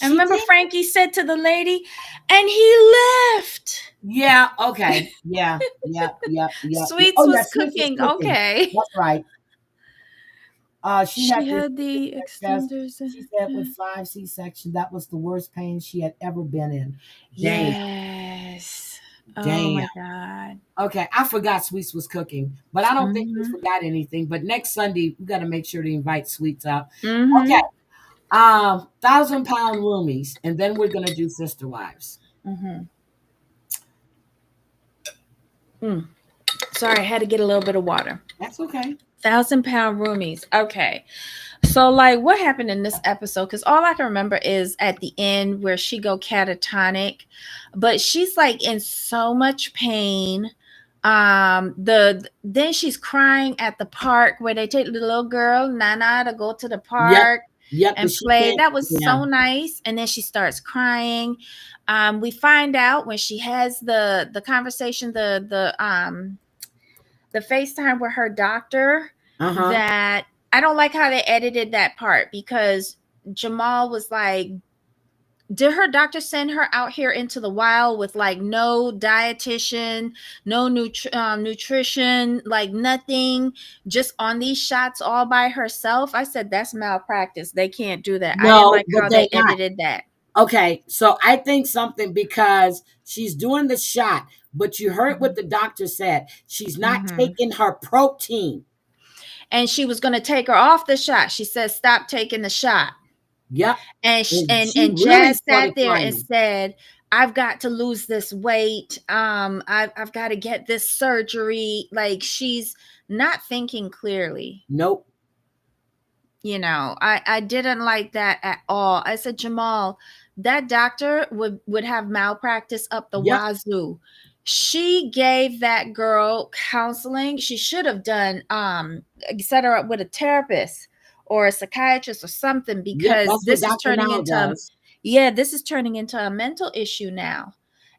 B: And
A: She
B: remember
A: did?
B: Frankie said to the lady, and he left.
A: Yeah, okay. Yeah, yeah, yeah, yeah, yeah.
B: Sweets
A: Oh, yeah,
B: was
A: Sweets was
B: cooking.
A: cooking.
B: Okay.
A: That's right. She had
B: She
A: this
B: had the
A: chest.
B: extenders.
A: She said with 5 C-sections, that was the worst pain she had ever been in. Damn,
B: Yes. Oh
A: damn.
B: my God.
A: Okay, I forgot Sweets was cooking, but I don't think we
B: Mm-hmm.
A: forgot anything. But next Sunday, we got to make sure to invite Sweets out. Okay,
B: Mm-hmm.
A: 1,000 pound roomies, and then we're gonna do sister wives.
B: Mm-hmm. Mm. Sorry, I had to get a little bit of water.
A: That's okay.
B: 1,000 pound roomies. Okay. So like what happened in this episode? Because all I can remember is at the end where she go catatonic, but she's like in so much pain. Then she's crying at the park where they take the little girl Nana to go to the
A: Yep,
B: park
A: yep. But
B: and
A: she
B: play.
A: can't.
B: That was
A: Yeah.
B: so nice. And then she starts crying. We find out when she has the conversation, the FaceTime with her doctor,
A: Uh huh.
B: that I don't like how they edited that part, because Jamal was like, did her doctor send her out here into the wild with like no dietitian, no nutrition, like nothing, just on these shots all by herself? I said, that's malpractice. They can't do that. I didn't
A: No,
B: like
A: but
B: how
A: they're
B: they
A: not.
B: edited that.
A: Okay, so I think something because she's doing the shot, but you heard what
B: Mhm.
A: the doctor said. She's not
B: Mhm.
A: taking her protein.
B: And she was going to take her off the shot. She said, stop taking the shot.
A: Yep.
B: and
A: And she
B: and
A: really
B: Jazz
A: started
B: sat there and
A: crying.
B: said, "I've got to lose this weight. I've got to get this surgery." Like she's not thinking clearly.
A: Nope.
B: I didn't like that at all. I said, Jamal, that doctor would have malpractice up the
A: Yep.
B: wazoo. She gave that girl counseling. She should have done set her up with a therapist or a psychiatrist or something,
A: Yep.
B: because
A: That's what
B: this is
A: Dr.
B: turning
A: Now
B: into,
A: does.
B: yeah, this is turning into a mental issue now.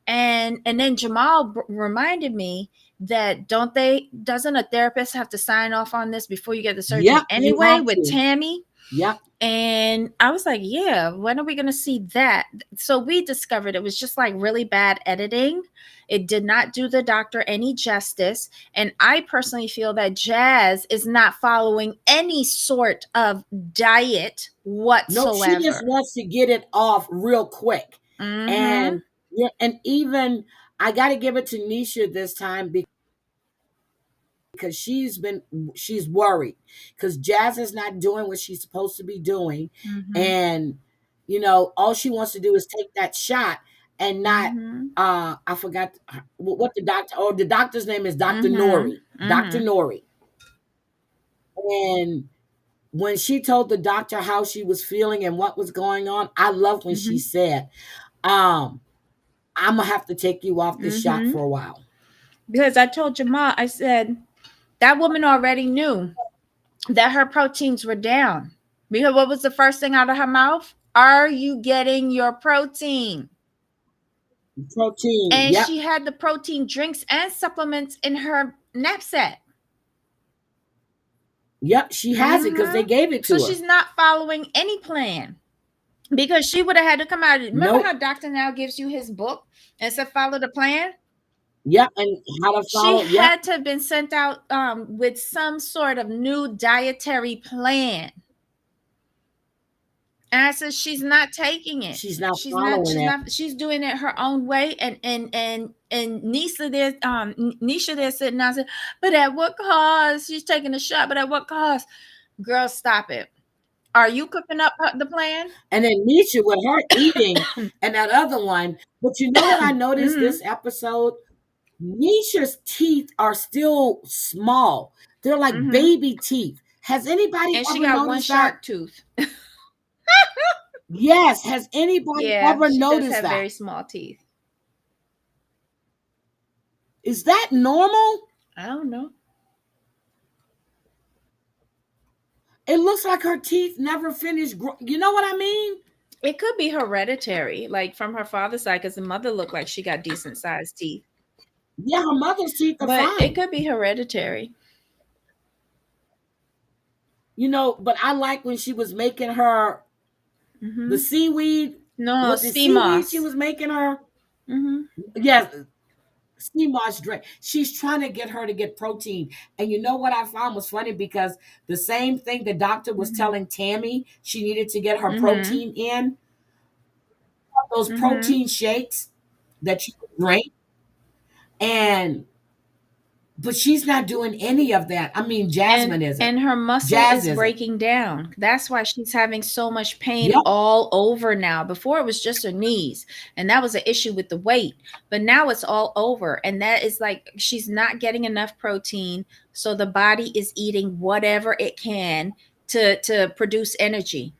B: And then Jamal reminded me that doesn't a therapist have to sign off on this before you get the
A: Yep.
B: surgery
A: You
B: anyway
A: have
B: with
A: to.
B: Tammy?
A: Yep.
B: And I was like, yeah, when are we going to see that? So we discovered it was just like really bad editing. It did not do the doctor any justice. And I personally feel that Jazz is not following any sort of diet
A: Nope. She just
B: whatsoever.
A: wants to get it off real quick.
B: Mm-hmm.
A: And yeah, and even I gotta give it to Nisha this time because she's worried because Jazz is not doing what she's supposed to be doing,
B: Mm-hmm.
A: and all she wants to do is take that shot and not.
B: Mm-hmm.
A: I forgot what the doctor. Oh, the doctor's name is Doctor
B: Mm-hmm.
A: Nori. Doctor
B: Mm-hmm.
A: Nori, and when she told the doctor how she was feeling and what was going on, I love when she
B: Mm-hmm.
A: said, I'm gonna have to take you off this shot
B: Mm-hmm.
A: for a while.
B: Because I told Jamal, I said, that woman already knew that her proteins were down. Because what was the first thing out of her mouth? Are you getting your protein?
A: Protein,
B: And
A: yep,
B: she had the protein drinks and supplements in her knapsack.
A: yep, she has it because they
B: Mm-hmm.
A: gave it
B: So
A: to her.
B: she's not following any plan, because she would have had to come out. Remember how
A: Nope.
B: Dr. Now gives you his book and said, follow the plan?
A: Yep, and how to
B: She
A: follow. Yep,
B: had to have been sent out with some sort of new dietary plan. And I said, she's not taking it.
A: she's not
B: She's not.
A: following
B: She's
A: it.
B: not. She's doing it her own way. And Nisa there, Nisha there sitting down said, but at what cost? She's taking a shot, but at what cost? Girl, stop it. Are you cooking up the plan?
A: And then Nisha with her eating and that other one. But you know what I noticed
B: Mm-hmm.
A: this episode? Nisha's teeth are still small. They're like
B: Mm-hmm.
A: baby teeth. Has anybody
B: And she
A: ever
B: got one
A: noticed that?
B: shark tooth.
A: Yes. Has anybody
B: Yeah,
A: ever
B: she does
A: noticed
B: have
A: that?
B: very small teeth.
A: Is that normal?
B: I don't know.
A: It looks like her teeth never finished. You know what I mean?
B: It could be hereditary, like from her father's side, because the mother looked like she got decent sized teeth.
A: Yeah, her mother's teeth are
B: But it
A: fine.
B: could be hereditary.
A: But I like when she was making her the
B: Mm-hmm.
A: seaweed.
B: No,
A: Was it
B: sea
A: seaweed she
B: moss.
A: was making her?
B: Mm-hmm.
A: Yes. sea moss drink. She's trying to get her to get protein. And you know what I found was funny, because the same thing the doctor was
B: Mhm.
A: telling Tammy she needed to get her
B: Mhm.
A: protein in, those
B: Mhm.
A: protein shakes that you can drink. And but she's not doing any of that. I mean,
B: And
A: Jasmine isn't.
B: and her muscle
A: Jazz
B: is
A: isn't.
B: breaking down. That's why she's having so much pain
A: Yep.
B: all over now. Before it was just her knees, and that was an issue with the weight. But now it's all over, and that is like she's not getting enough protein, so the body is eating whatever it can to produce energy.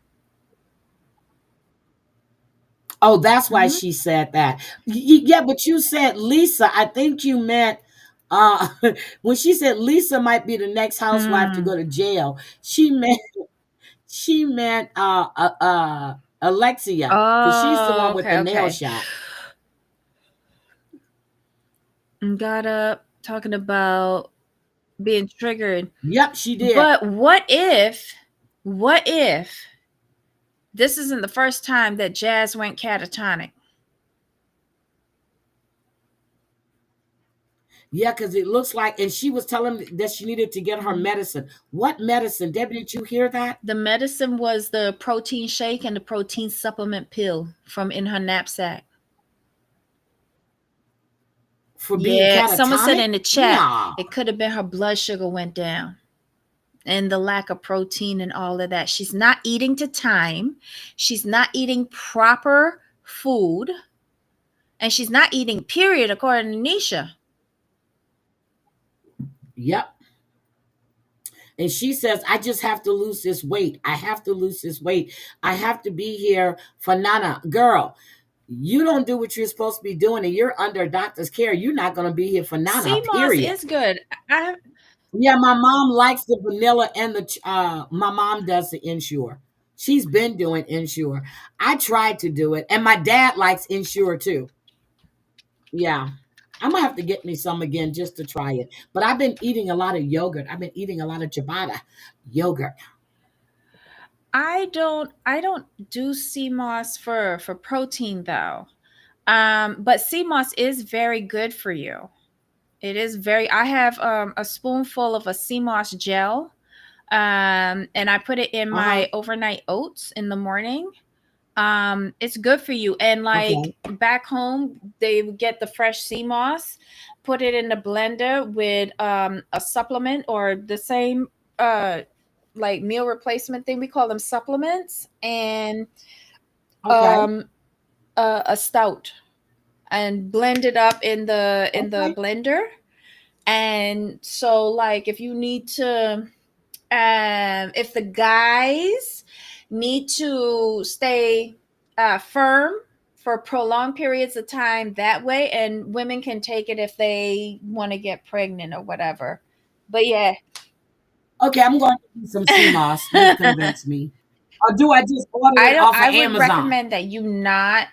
A: Oh, that's why
B: Mhm.
A: she said that. Yeah, but you said Lisa. I think you meant uh when she said Lisa might be the next housewife to go
B: Mm.
A: to jail. She meant Alexia, because she's the
B: Oh,
A: one with the
B: okay,
A: nail
B: okay.
A: shop.
B: And got up talking about being triggered.
A: Yep, she did.
B: But what if this isn't the first time that Jazz went catatonic?
A: Yeah, because it looks like, and she was telling me that she needed to get her
B: Mhm.
A: medicine. What medicine? Debbie, did you hear that?
B: The medicine was the protein shake and the protein supplement pill from in her knapsack.
A: For being
B: Yeah, someone said
A: catatonic?
B: in the chat
A: No.
B: it could have been her blood sugar went down and the lack of protein and all of that. She's not eating to time. She's not eating proper food. And she's not eating, period, according to Nisha.
A: Yep. And she says, I just have to lose this weight. I have to lose this weight. I have to be here for Nana. Girl, you don't do what you're supposed to be doing and you're under a doctor's care. You're not going to be here for Nana,
B: Sea moss
A: period.
B: is good. I
A: Yeah, my mom likes the vanilla and my mom does the Ensure. She's been doing Ensure. I tried to do it, and my dad likes Ensure too. Yeah. I'm gonna have to get me some again just to try it. But I've been eating a lot of yogurt. I've been eating a lot of ciabatta yogurt.
B: I don't do sea moss for protein though. But sea moss is very good for you. It is very. I have a spoonful of a sea moss gel, and I put it in
A: Uh-huh.
B: my overnight oats in the morning. It's good for you. And like
A: Okay.
B: back home, they would get the fresh sea moss, put it in the blender with a supplement or the same like meal replacement thing. We call them supplements, and
A: Okay.
B: um a stout, and blend it up in the
A: Okay.
B: blender. And so like if you need to if the guys need to stay firm for prolonged periods of time that way, and women can take it if they want to get pregnant or whatever. But yeah.
A: Okay, I'm going to eat some sea moss. You've convinced me. Or do I just order
B: I
A: it
B: don't
A: off of
B: I would
A: Amazon?
B: recommend that you not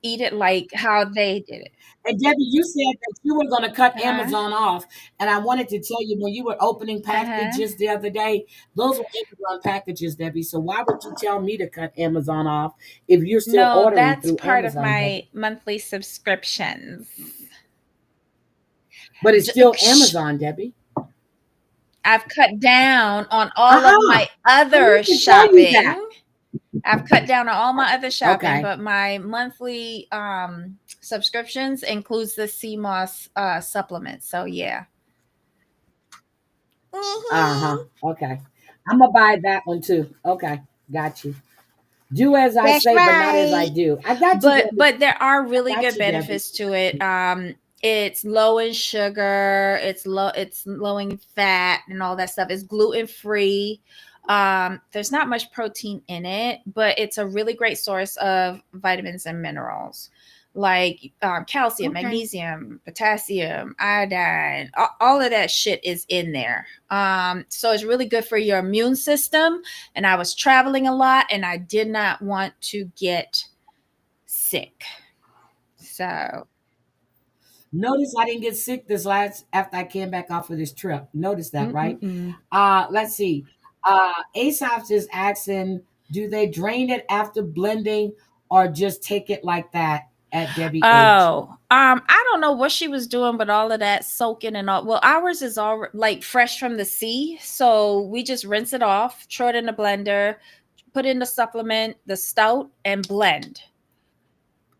B: eat it like how they did it.
A: And Debbie, you said that you were going to cut
B: Uh-huh.
A: Amazon off. And I wanted to tell you, when you were opening
B: Uh-huh.
A: packages the other day, those were Amazon packages, Debbie. So why would you tell me to cut Amazon off if you're still
B: No,
A: ordering
B: that's
A: through
B: part of
A: Amazon, Debbie?
B: my monthly subscriptions.
A: But it's
B: J-
A: still
B: shh.
A: Amazon, Debbie.
B: I've cut down on all of
A: Uh-uh.
B: my
A: I need
B: other
A: to tell you that.
B: shopping. I've cut down on all my other shopping,
A: Okay.
B: but my monthly subscriptions includes the CMOS supplement. So yeah.
A: Uh-huh.
B: Mm-hmm.
A: Okay. I'm gonna buy that one too. Okay. Got you. Do as I
B: That's
A: say, but not as I
B: right.
A: do. I got you,
B: But
A: Debbie.
B: but there are
A: I
B: really
A: got
B: good
A: you, Debbie.
B: benefits to it. It's low in sugar, it's low in fat and all that stuff. It's gluten free. There's not much protein in it, but it's a really great source of vitamins and minerals like calcium,
A: Okay.
B: magnesium, potassium, iodine. All of that shit is in there. So it's really good for your immune system. And I was traveling a lot, and I did not want to get sick. So,
A: Notice I didn't get sick this last after I came back off of this trip. Notice that, right?
B: mm-mm-mm.
A: Let's see. Aesop's asking, do they drain it after blending or just take it like that? at Debbie H?
B: Oh, I don't know what she was doing, but all of that soaking and all. Well, ours is all like fresh from the sea, so we just rinse it off, throw it in the blender, put in the supplement, the stout, and blend,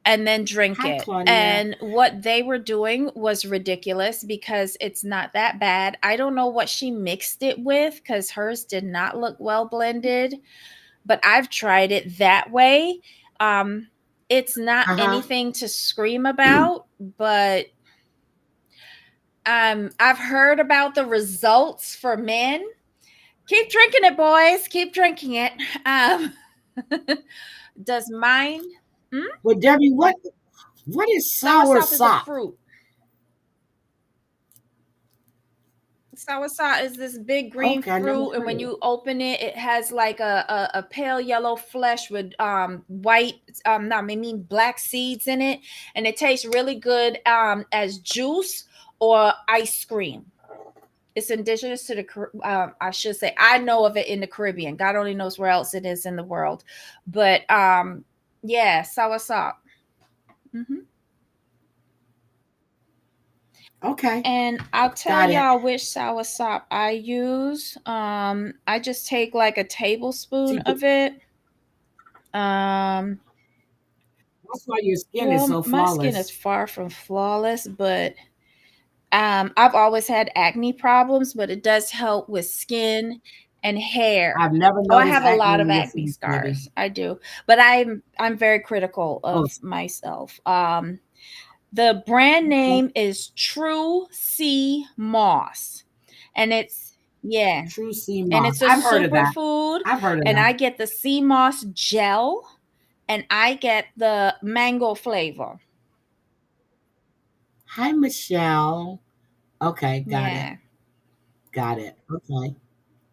B: and then drink
A: Hi,
B: it.
A: Claudia.
B: And what they were doing was ridiculous because it's not that bad. I don't know what she mixed it with because hers did not look well blended, but I've tried it that way. Um, it's not
A: Uh huh.
B: anything to scream about, but I've heard about the results for men. Keep drinking it, boys. Keep drinking it. Um, does mine? Hmm?
A: Well, Debbie, what is sour
B: Soursop is a
A: sop?
B: fruit. Soursop is this big green
A: Okay, I never
B: fruit, and
A: heard
B: when
A: of it.
B: you open it, it has like a pale yellow flesh with white, no, I mean black seeds in it, and it tastes really good as juice or ice cream. It's indigenous to I should say, I know of it in the Caribbean. God only knows where else it is in the world, but yeah, soursop. Hmm.
A: Okay,
B: And I'll tell
A: got it.
B: y'all which soursop I use. I just take like a tablespoon
A: See,
B: of it. Um,
A: that's why your skin is
B: well,
A: so
B: my skin is
A: flawless.
B: far from flawless, but I've always had acne problems, but it does help with skin and hair.
A: I've never
B: Oh, I
A: noticed
B: have a
A: acne
B: lot of
A: in your
B: acne
A: face, Debbie.
B: scars. I do, but I'm very critical
A: Oh,
B: of myself. The brand
A: okay.
B: name is True Sea Moss, and it's yeah,
A: True sea
B: and
A: moss.
B: it's a
A: I've heard of that.
B: superfood.
A: I've heard of
B: And
A: that.
B: I get the sea moss gel, and I get the mango flavor.
A: Hi, Michelle. Okay, got it.
B: Yeah.
A: Got it. Okay.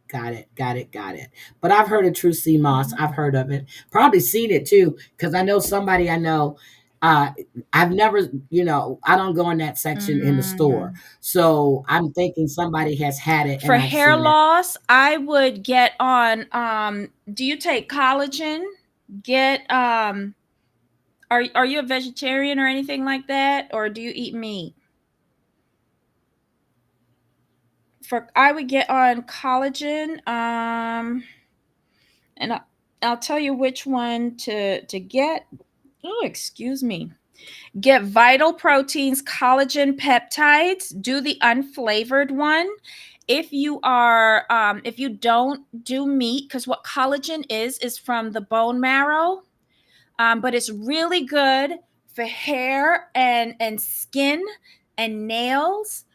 A: Got it. Got it. Got it. But I've heard of True Sea Moss.
B: Mhm.
A: I've heard of it. Probably seen it too, because I know somebody I know. Uh, I've never, I don't go in that section in the store.
B: Mhm.
A: So I'm thinking somebody has had it and
B: For
A: I've
B: hair
A: seen it.
B: loss, I would get on do you take collagen? Get are you a vegetarian or anything like that, or do you eat meat? For I would get on collagen and I'll tell you which one to get. Oh, excuse me. Get Vital Proteins collagen peptides. Do the unflavored one. If you don't do meat, because what collagen is from the bone marrow, but it's really good for hair and skin and nails.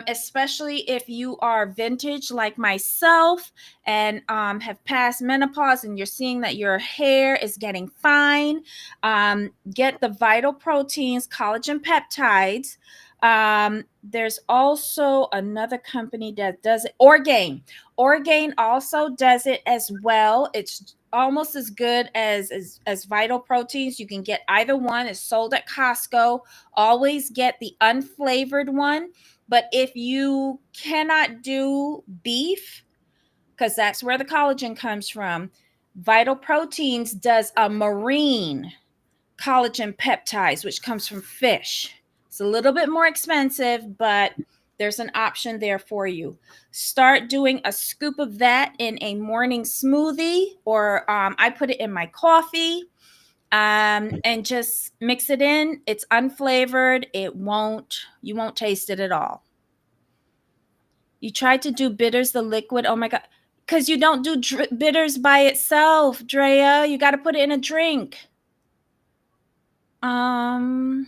B: Especially if you are vintage like myself and have passed menopause and you're seeing that your hair is getting fine, get the Vital Proteins collagen peptides. There's also another company that does it, Orgain. Orgain also does it as well. It's almost as good as Vital Proteins. You can get either one. It's sold at Costco. Always get the unflavored one. But if you cannot do beef, because that's where the collagen comes from, Vital Proteins does a marine collagen peptides, which comes from fish. It's a little bit more expensive, but there's an option there for you. Start doing a scoop of that in a morning smoothie, or I put it in my coffee, and just mix it in. It's unflavored. You won't taste it at all. You tried to do bitters, the liquid. Oh my God. Because you don't do bitters by itself, Drea. You got to put it in a drink. Um,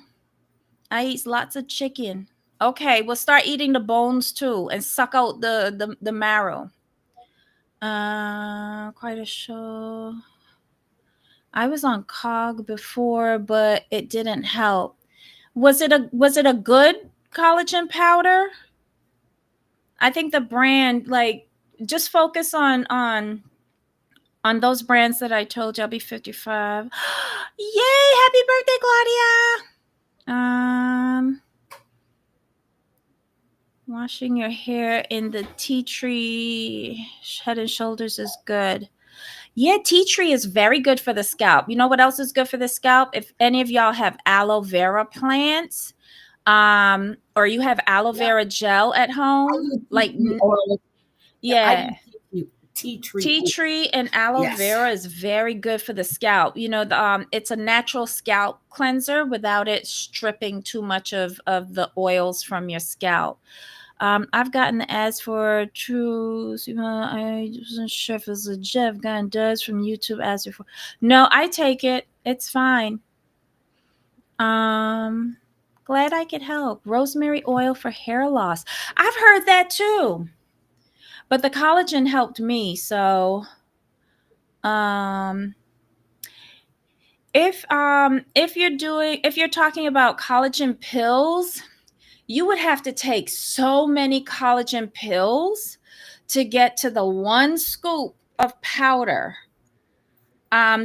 B: I eat lots of chicken. Okay, we'll start eating the bones too and suck out the marrow. Quite a show. I was on COG before, but it didn't help. Was it a good collagen powder? I think the brand, like, just focus on those brands that I told you. I'll be 55. Yay! Happy birthday, Claudia. Washing your hair in the tea tree Head and Shoulders is good. Yeah, tea tree is very good for the scalp. You know what else is good for the scalp? If any of y'all have aloe vera plants, or you have aloe
A: Yeah,
B: vera gel at
A: I
B: home,
A: use tea
B: like
A: tree oil. Yeah, I
B: yeah,
A: use tea tree
B: tea
A: oil.
B: tree and aloe
A: Yes.
B: vera is very good for the scalp. It's a natural scalp cleanser without it stripping too much of the oils from your scalp. I've gotten the ads for True. I wasn't sure if it was legit. I've gotten does from YouTube ads before. No, I take it. It's fine. Um, Glad I could help. Rosemary oil for hair loss. I've heard that too, but the collagen helped me. So, um, if you're talking about collagen pills, you would have to take so many collagen pills to get to the one scoop of powder.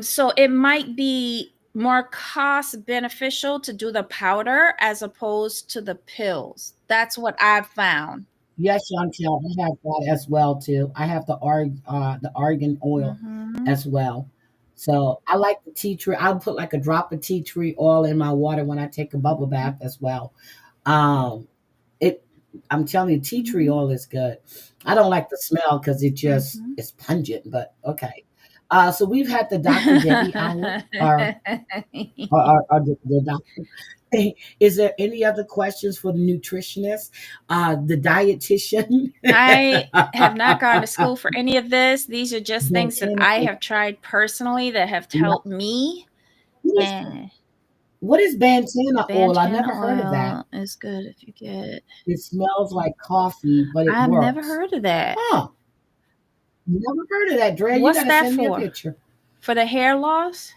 B: So it might be more cost beneficial to do the powder as opposed to the pills. That's what I've found.
A: Yes, Chantel, I have that as well too. I have the argan oil
B: Hmm.
A: as well. So I like the tea tree. I'll put like a drop of tea tree oil in my water when I take a bubble bath as well. Um, it, I'm telling you, tea tree oil is good. I don't like the smell because it just
B: Hmm.
A: it's pungent, but okay. So we've had the Dr. Debbie hour, or the doctor. Is there any other questions for the nutritionist, the dietitian?
B: I have not gone to school for any of this. These are just things that
A: Bandana
B: I
A: oil.
B: have tried personally that have
A: Yeah.
B: helped me.
A: What is,
B: And
A: what is bandana oil? I've
B: Bandana
A: never heard of that.
B: oil is good if you get.
A: It smells like coffee, but it
B: I've never
A: works.
B: heard of that.
A: Huh. Never heard of that, Dre. You
B: What's
A: got to
B: that
A: send me a
B: for?
A: picture.
B: For the hair loss?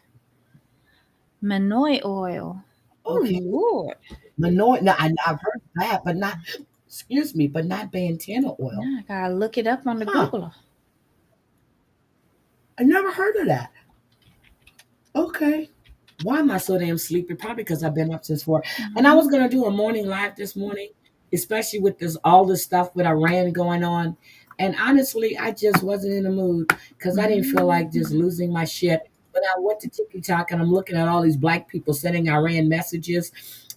B: Manoi oil. Oh
A: Okay.
B: Lord.
A: Manoi. No, I've heard of that, but not, excuse me, but not bandana oil.
B: Now I gotta look it up on the
A: Huh.
B: Google.
A: I never heard of that. Okay. Why am I so damn sleepy? Probably because I've been up since 4. And I was
B: Mhm.
A: gonna do a morning live this morning, especially with this all this stuff with Iran going on. And honestly, I just wasn't in the mood because I didn't feel like just
B: Mhm.
A: losing my shit. But I went to TikTok and I'm looking at all these black people sending Iran messages,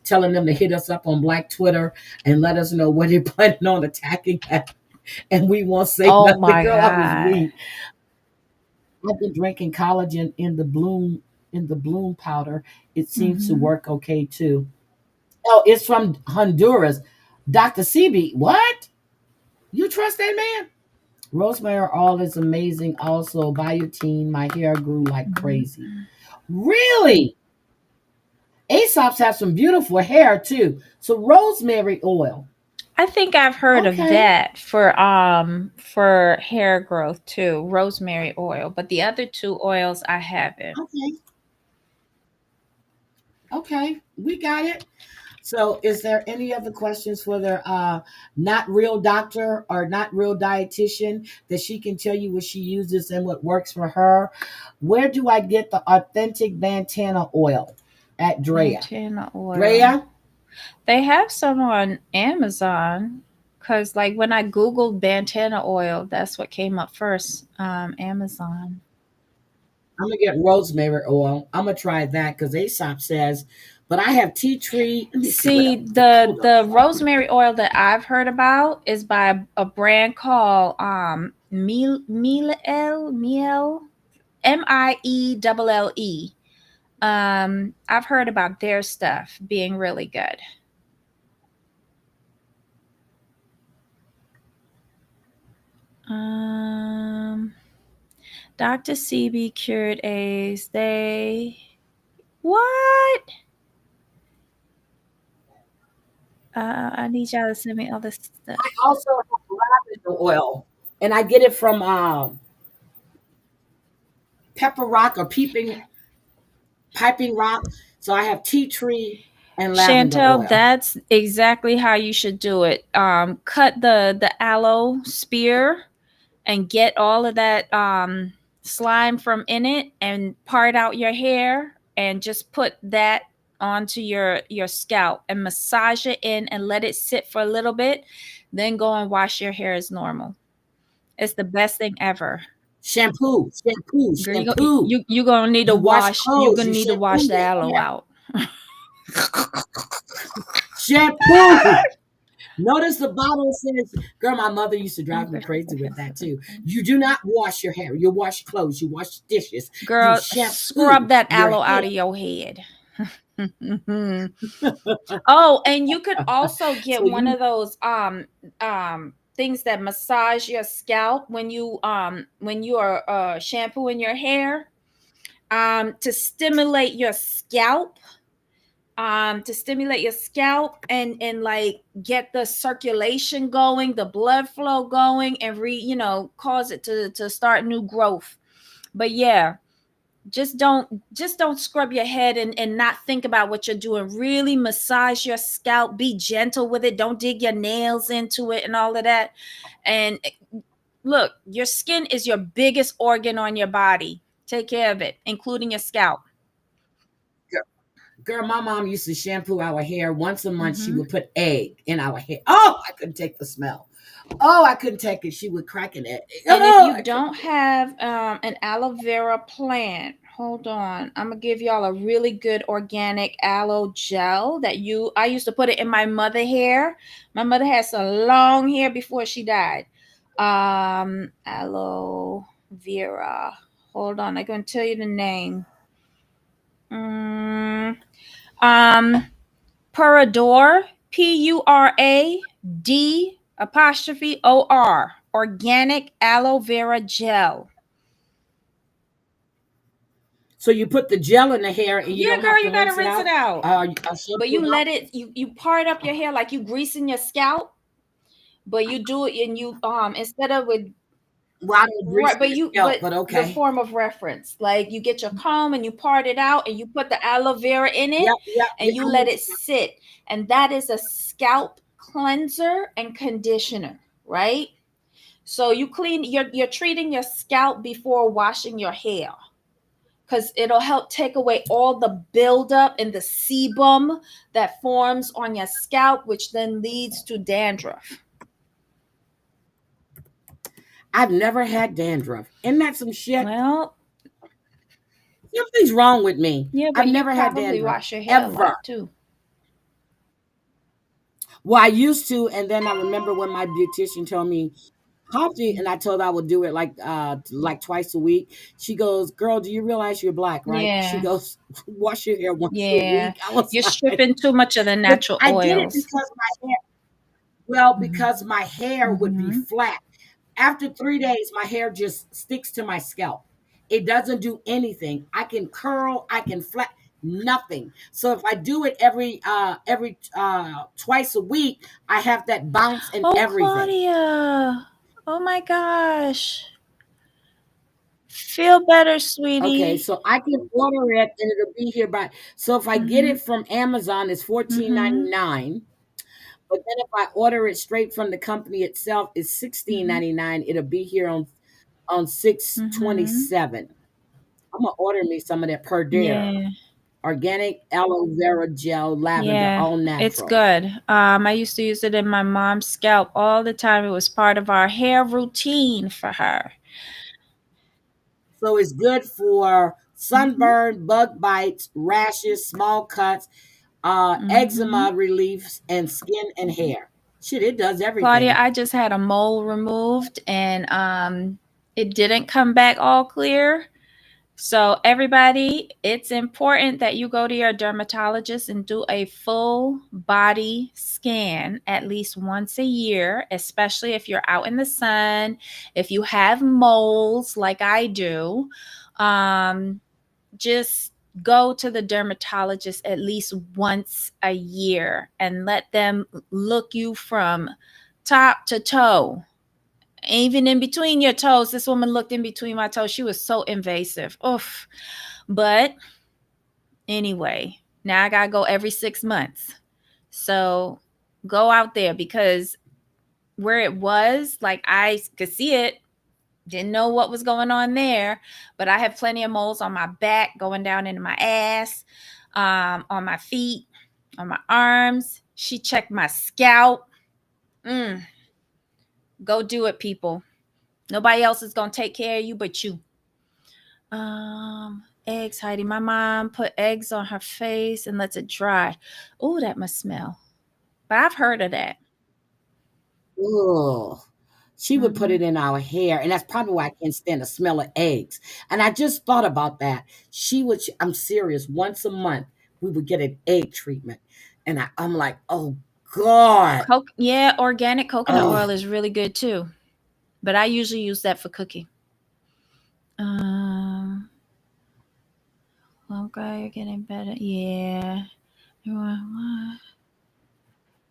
A: telling them to hit us up on Black Twitter and let us know where they're planning on attacking at. And we won't say
B: Oh
A: nothing.
B: my
A: Girl, I was
B: God.
A: weak. I've been drinking collagen in the bloom powder. It seems to
B: Mhm.
A: work okay too. Oh, it's from Honduras. Dr. CB. What? You trust that man? Rosemary oil is amazing. Also, biotin. My hair grew like
B: Mhm.
A: crazy. Really? Aesop's have some beautiful hair too. So rosemary oil.
B: I think I've heard of
A: Okay.
B: that for hair growth too, rosemary oil, but the other two oils I haven't.
A: Okay. Okay. We got it. So, is there any other questions for the not real doctor or not real dietitian that she can tell you what she uses and what works for her? Where do I get the authentic Bantana oil? At Drea.
B: Lantana oil.
A: Drea?
B: They have some on Amazon because, like, when I Googled Bantana oil, that's what came up first. Amazon.
A: I'm gonna get rosemary oil. I'm gonna try that because Aesop says, but I have tea tree. Let me see what
B: See,
A: else.
B: the
A: Hold on.
B: the rosemary oil that I've heard about is by a brand called Miel Mielle. I've heard about their stuff being really good. Um, Dr. CB cured AIDS. They what? I need y'all to send me all this stuff.
A: I also have lavender oil, and I get it from Pepper Rock or Piping Rock. So I have tea tree and lavender
B: Chantel,
A: oil.
B: that's exactly how you should do it. Cut the aloe spear and get all of that slime from in it and part out your hair and just put that onto your scalp and massage it in and let it sit for a little bit. Then go and wash your hair as normal. It's the best thing ever. Girl,
A: shampoo.
B: you gonna need to
A: You wash
B: wash. You
A: clothes,
B: gonna
A: you
B: need to wash
A: shampoo
B: the
A: your
B: aloe
A: hair.
B: out.
A: Shampoo. Notice the bottle says, girl, my mother used to drive me
B: Okay,
A: crazy with that too. You do not wash your hair. You wash clothes, you wash dishes, you
B: girl,
A: shampoo
B: scrub that
A: your
B: aloe
A: hair.
B: out of your head. Oh, and you could also get
A: So
B: one
A: you
B: of those things that massage your scalp when you are shampooing your hair to stimulate your scalp and like get the circulation going, the blood flow going, and cause it to start new growth. But yeah, just don't scrub your head and not think about what you're doing. Really massage your scalp, be gentle with it, don't dig your nails into it and all of that. And look, your skin is your biggest organ on your body. Take care of it, including your scalp.
A: girl, my mom used to shampoo our hair once a month. She
B: Hmm.
A: would put egg in our hair. Oh, I couldn't take the smell. Oh, I couldn't take it. She would crack an egg.
B: And if
A: Oh,
B: you
A: I couldn't
B: don't
A: do it.
B: have an aloe vera plant, hold on. I'm gonna give y'all a really good organic aloe gel that I used to put it in my mother hair. My mother had some long hair before she died. Aloe vera. Hold on, I'm gonna tell you the name. Mm, um, Purador, Purador, organic aloe vera gel.
A: So you put the gel in the hair and you
B: Yeah,
A: don't
B: girl,
A: have
B: you
A: to
B: gotta
A: rinse it
B: rinse it
A: out.
B: out. But
A: Shampoo
B: you
A: it out.
B: let it you part up your hair like you greasing your scalp, but you do it and you instead of with
A: Well, I don't grease
B: right,
A: my scalp,
B: but
A: but
B: the
A: okay.
B: form of reference. Like you get your comb and you part it out and you put the aloe vera in it
A: Yep, yep,
B: and
A: yep.
B: you
A: I know
B: let
A: what
B: it sit. And that is a scalp cleanser and conditioner, right? So you're treating your scalp before washing your hair, because it'll help take away all the buildup and the sebum that forms on your scalp, which then leads to dandruff.
A: I've never had dandruff. Isn't that some shit?
B: Well,
A: Something's wrong with me.
B: yeah,
A: I've
B: but you
A: never had
B: probably
A: dandruff
B: wash your hair a
A: ever.
B: lot too.
A: Well, I used to, and then I remember when my beautician told me how to, and I told her I would do it like twice a week. She goes, "Girl, do you realize you're black, right?" She
B: Yeah,
A: goes, "Wash your hair once a
B: yeah.
A: week." I was
B: You're
A: like,
B: stripping too much of the
A: but
B: natural
A: I did it
B: oils.
A: because my hair. Well,
B: Hmm.
A: because my hair would be
B: Hmm.
A: flat. After 3 days, my hair just sticks to my scalp. It doesn't do anything. I can curl, I can flat, nothing. So if I do it every twice a week, I have that bounce and
B: Oh,
A: everything.
B: Claudia. Oh my gosh. Feel better,
A: Okay,
B: sweetie.
A: so I can order it and it'll be here by. So if I get
B: Hmm.
A: it from Amazon, it's 14.99.
B: Hmm.
A: But then if I order it straight from the company itself, it's sixteen
B: Hmm.
A: ninety nine. It'll be here on six twenty
B: Hmm.
A: seven. I'm gonna order me some of that per dare
B: Yeah.
A: organic aloe vera gel lavender,
B: Yeah,
A: all
B: it's
A: natural.
B: good. I used to use it in my mom's scalp all the time. It was part of our hair routine for her.
A: So it's good for
B: Hmm.
A: sunburn, bug bites, rashes, small cuts,
B: Hmm.
A: eczema reliefs, and skin and hair. Shit, it does
B: Claudia,
A: everything.
B: I just had a mole removed and it didn't come back all clear. So, everybody, it's important that you go to your dermatologist and do a full body scan at least once a year, especially if you're out in the sun, if you have moles like I do. Um, just go to the dermatologist at least once a year and let them look you from top to toe, even in between your toes. This woman looked in between my toes. She was so invasive. Oof. But anyway, now I gotta go every 6 months. So go out there, because where it was, like I could see it, didn't know what was going on there, but I have plenty of moles on my back, going down into my ass, on my feet, on my arms. She checked my scalp. Mm, go do it, people. Nobody else is gonna take care of you but you. Eggs, Heidi. My mom put eggs on her face and lets it dry. Oh, that must smell. But I've heard of that.
A: Ugh. She would put
B: Mm-hmm.
A: it in our hair, and that's probably why I can't stand the smell of eggs. And I just thought about that. She would, I'm serious, once a month, we would get an egg treatment. And I'm like, oh God.
B: Yeah, organic coconut
A: Oh,
B: oil is really good too. But I usually use that for cooking. Um, okay, you're getting better. Yeah.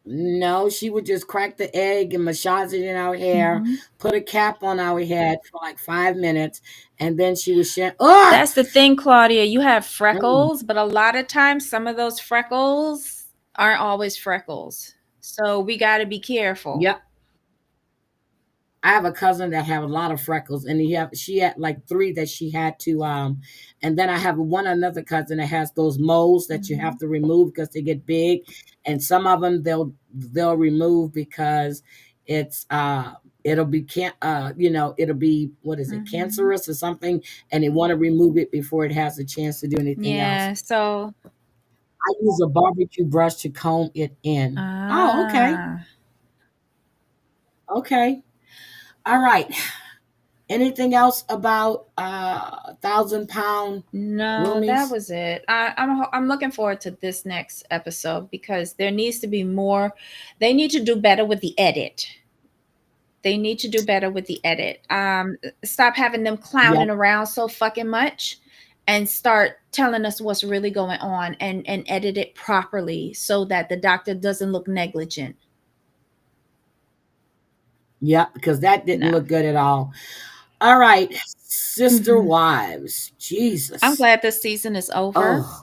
A: no, she would just crack the egg and massage it in our hair,
B: Mm-hmm.
A: put a cap on our head for like 5 minutes, and then she would share. Oh,
B: That's the thing, Claudia. You have freckles, but a lot of times some of those freckles aren't always freckles. So we got to be careful.
A: yep. I have a cousin that have a lot of freckles, and she had like three that she had to and then I have another cousin that has those moles that you have
B: Mm-hmm.
A: to remove because they get big, and some of them they'll remove because it's it'll be it'll be, what is it,
B: Mm-hmm.
A: cancerous or something, and they want to remove it before it has a chance to do anything else.
B: Yeah. So,
A: I use a barbecue brush to comb it in. Oh, okay.
B: ah,
A: Okay. All right. Anything else about 1,000 pound
B: no, that
A: roomies?
B: was it. I'm looking forward to this next episode because there needs to be more. They need to do better with the edit. They need to do better with the edit. Stop having them
A: Yep.
B: clowning around so fucking much and start telling us what's really going on and edit it properly so that the doctor doesn't look negligent.
A: Yep, because that didn't
B: No.
A: look good at all. All right. Sister
B: Hmm.
A: Wives.
B: I'm
A: Jesus.
B: glad this season is over.
A: Oh,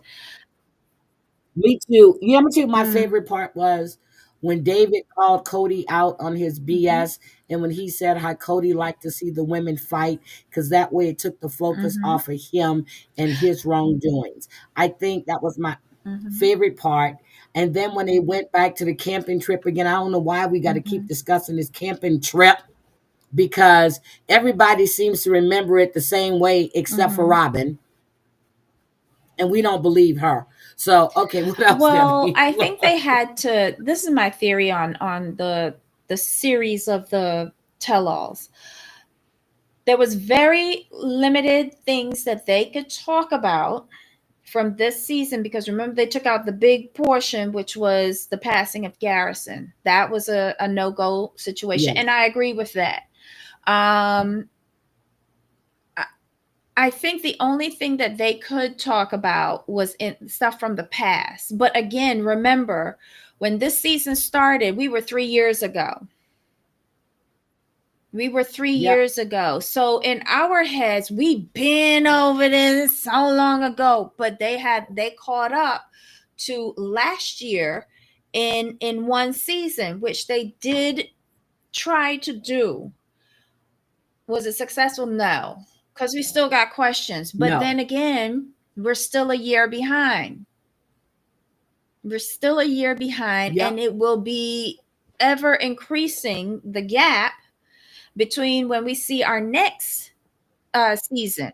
A: me too. Yeah, me too. My
B: Mm.
A: favorite part was when David called Cody out on his
B: Hmm.
A: BS, and when he said how Cody liked to see the women fight because that way it took the focus
B: Hmm.
A: off of him and his wrongdoings. I think that was my
B: Hmm.
A: favorite part. And then when they went back to the camping trip again, I don't know why we got to keep
B: Hmm.
A: discussing this camping trip because everybody seems to remember it the same way except for
B: Hmm.
A: Robin, and we don't believe her. So, okay, what else,
B: Well,
A: Debbie?
B: I think they had to. This is my theory on the series of the tell-alls. There was very limited things that they could talk about from this season because remember they took out the big portion, which was the passing of Garrison. That was a no-go situation, and
A: Yes.
B: I agree with that. um I, I think the only thing that they could talk about was in stuff from the past, but again, remember when this season started, we were 3 years ago. We were three
A: Yep.
B: years ago. So in our heads, we've been over this so long ago, but they caught up to last year in one season, which they did try to do. Was it successful? No. Because we still got questions. But
A: No.
B: then again, we're still a year behind. We're still a year behind, and
A: Yep.
B: it will be ever increasing the gap between when we see our next season.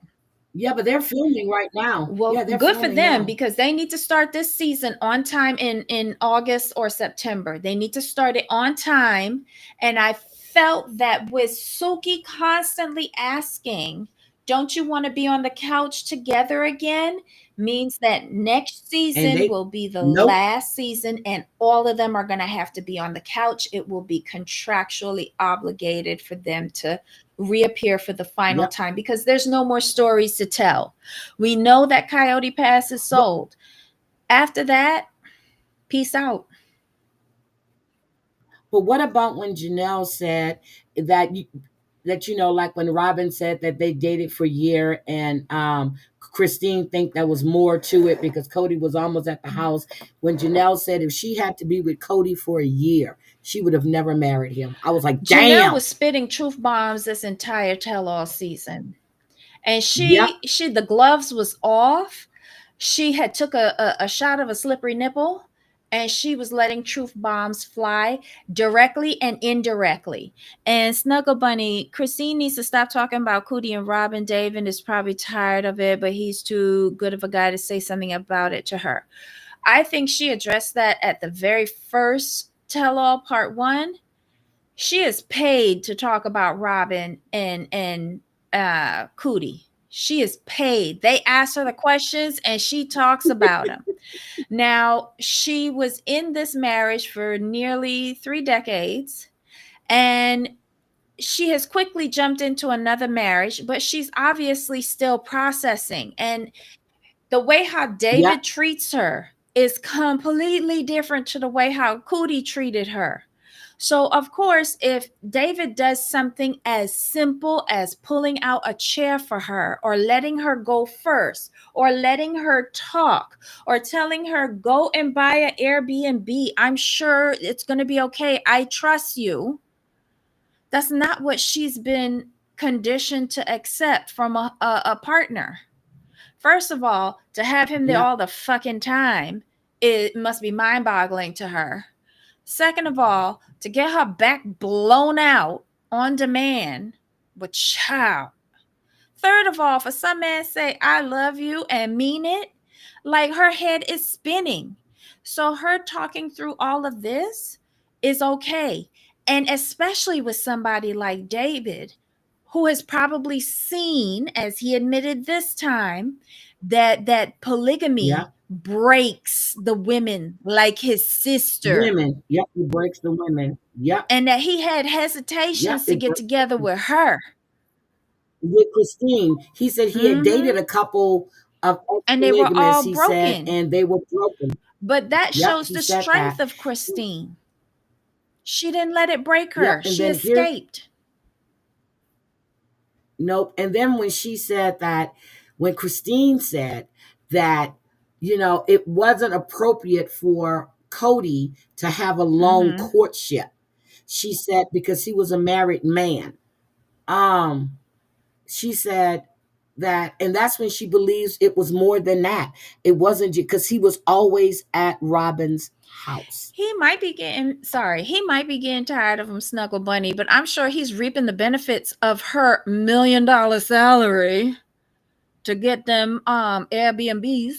A: Yeah, but they're filming right now.
B: Well,
A: Yeah, they're
B: good for
A: filming
B: them
A: now.
B: because they need to start this season on time in August or September. They need to start it on time. And I felt that with Suki constantly asking, "Don't you want to be on the couch together again?" means that next
A: And
B: season
A: they,
B: will be the
A: nope.
B: last season and all of them are going to have to be on the couch. It will be contractually obligated for them to reappear for the final
A: Yep.
B: time because there's no more stories to tell. We know that Coyote Pass is
A: But,
B: sold. After that, peace out.
A: but what about when Janelle said that like when Robin said that they dated for a year, and Christine think there was more to it because Cody was almost at the house. When Janelle said if she had to be with Cody for a year, she would have never married him. I was like,
B: Janelle
A: damn.
B: was spitting truth bombs this entire tell-all season. And
A: Yep.
B: she the gloves was off. She had took a shot of a slippery nipple and she was letting truth bombs fly directly and indirectly. And Snuggle Bunny, Christine needs to stop talking about Cootie and Robin. David is probably tired of it, but he's too good of a guy to say something about it to her. I think she addressed that at the very first tell all part one. She is paid to talk about Robin and Cootie. She is paid. They ask her the questions and she talks about them. Now, she was in this marriage for nearly 3 decades, and she has quickly jumped into another marriage, but she's obviously still processing. And the way how
A: Yep.
B: David treats her is completely different to the way how Cootie treated her. So, of course, if David does something as simple as pulling out a chair for her, or letting her go first, or letting her talk, or telling her, go and buy an Airbnb, I'm sure it's going to be okay. I trust you. That's not what she's been conditioned to accept from a partner. First of all, to have him there
A: Yep.
B: all the fucking time, it must be mind boggling to her. Second of all, to get her back blown out on demand with child. Third of all, for some man say I love you and mean it, like her head is spinning. So her talking through all of this is okay. And especially with somebody like David, who has probably seen, as he admitted this time, that polygamy
A: Yep.
B: breaks the women like his sister,
A: Women. Yep. It breaks the women. Yep.
B: and that he had
A: Yep.
B: hesitations to get together with her.
A: With Christine, he said he had dated
B: Hmm.
A: a couple of
B: And they were all
A: ex-polygamists, he said,
B: broken.
A: and they were broken.
B: But that
A: Yep,
B: shows
A: he
B: the
A: said
B: strength
A: that.
B: of Christine. She didn't let it break
A: Yep,
B: her.
A: and
B: She
A: then here's
B: escaped.
A: nope. And then when she said that, when Christine said that, it wasn't appropriate for Cody to have a long
B: Hmm.
A: courtship. She said because he was a married man. Um, she said that, and that's when she believes it was more than that. It wasn't because he was always at Robin's house.
B: He might be getting tired of him, Snuggle Bunny, but I'm sure he's reaping the benefits of her $1 million salary to get them Airbnbs.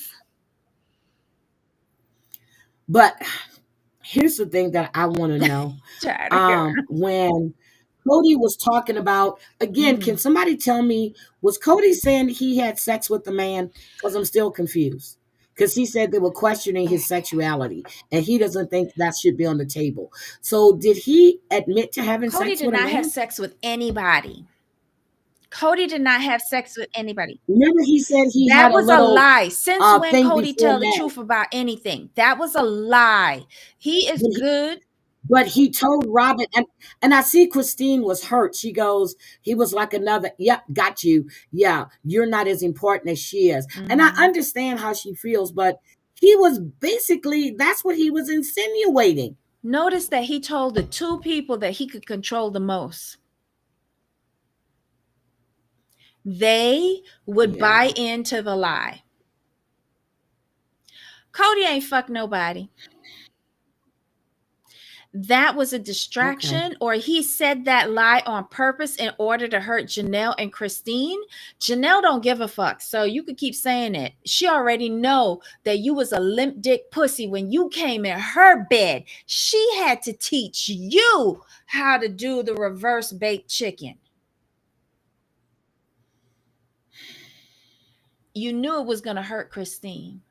A: But here's the thing that I want to know.
B: Tired of her.
A: When Cody was talking about, again, can
B: Hmm.
A: somebody tell me, was Cody saying he had sex with the man? Because I'm still confused. Because he said they were questioning his sexuality and he doesn't think that should be on the table. So did he admit to having
B: Cody
A: sex
B: did
A: with a
B: not have
A: man?
B: sex with anybody. Cody did not have sex with anybody.
A: Remember, he said he
B: That
A: had a
B: was a
A: little
B: lie. Since when
A: thing
B: Cody
A: before
B: tell the
A: marriage.
B: truth about anything? That was a lie. He is
A: But he,
B: good.
A: but he told Robin, and I see Christine was hurt. She goes, he was like another, yep, got you. Yeah, you're not as important as she is. And I
B: Hmm.
A: understand how she feels, but he was basically, that's what he was insinuating.
B: Notice that he told the two people that he could control the most. They would buy
A: Yeah.
B: into the lie. Cody ain't fuck nobody. That was a
A: Okay.
B: distraction, or he said that lie on purpose in order to hurt Janelle and Christine. Janelle don't give a fuck, so you could keep saying it. She already know that you was a limp dick pussy when you came in her bed. She had to teach you how to do the reverse baked chicken. You knew it was going to hurt Christine.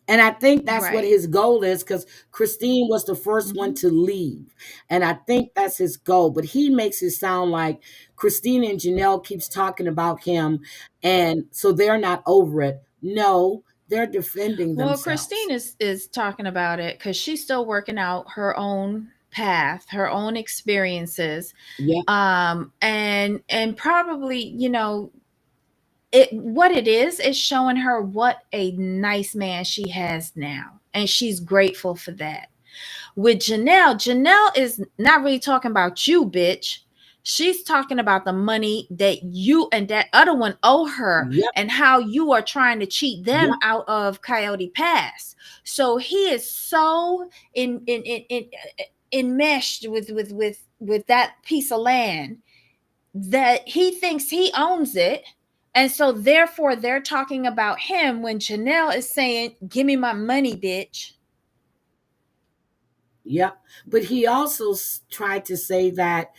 A: And I think that's what
B: Right.
A: his goal is because Christine was the first one
B: Hmm.
A: to leave. And I think that's his goal. But he makes it sound like Christine and Janelle keeps talking about him. And so they're not over it. No, they're defending
B: Well, Christine
A: themselves.
B: is talking about it because she's still working out her own path, her own experiences,
A: Yeah.
B: and probably, it what it is showing her what a nice man she has now, and she's grateful for that. With Janelle is not really talking about you, bitch. She's talking about the money that you and that other one owe her,
A: Yep.
B: and how you are trying to cheat them
A: Yep.
B: out of Coyote Pass. So he is so in enmeshed with that piece of land that he thinks he owns it. And so therefore they're talking about him when Janelle is saying, "Give me my money, bitch."
A: Yep. But he also tried to say that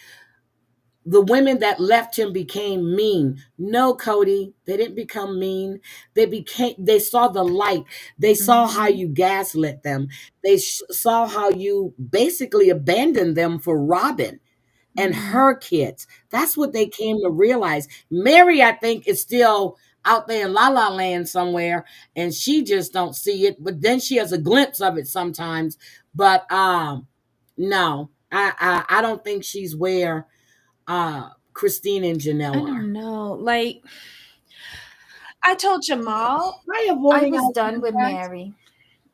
A: the women that left him became mean. No, Cody, they didn't become mean. They saw the light. They saw how
B: Mm-hmm.
A: you gaslit them. They saw how you basically abandoned them for Robin and
B: Mm-hmm.
A: her kids. That's what they came to realize. Mary, I think, is still out there in La La Land somewhere, and she just don't see it. But then she has a glimpse of it sometimes. But no, I don't think she's where Christine and
B: I
A: Janelle are.
B: don't know. Like I told Jamal,
A: Am I
B: I
A: avoiding
B: was
A: eye
B: done with
A: contact?
B: Mary.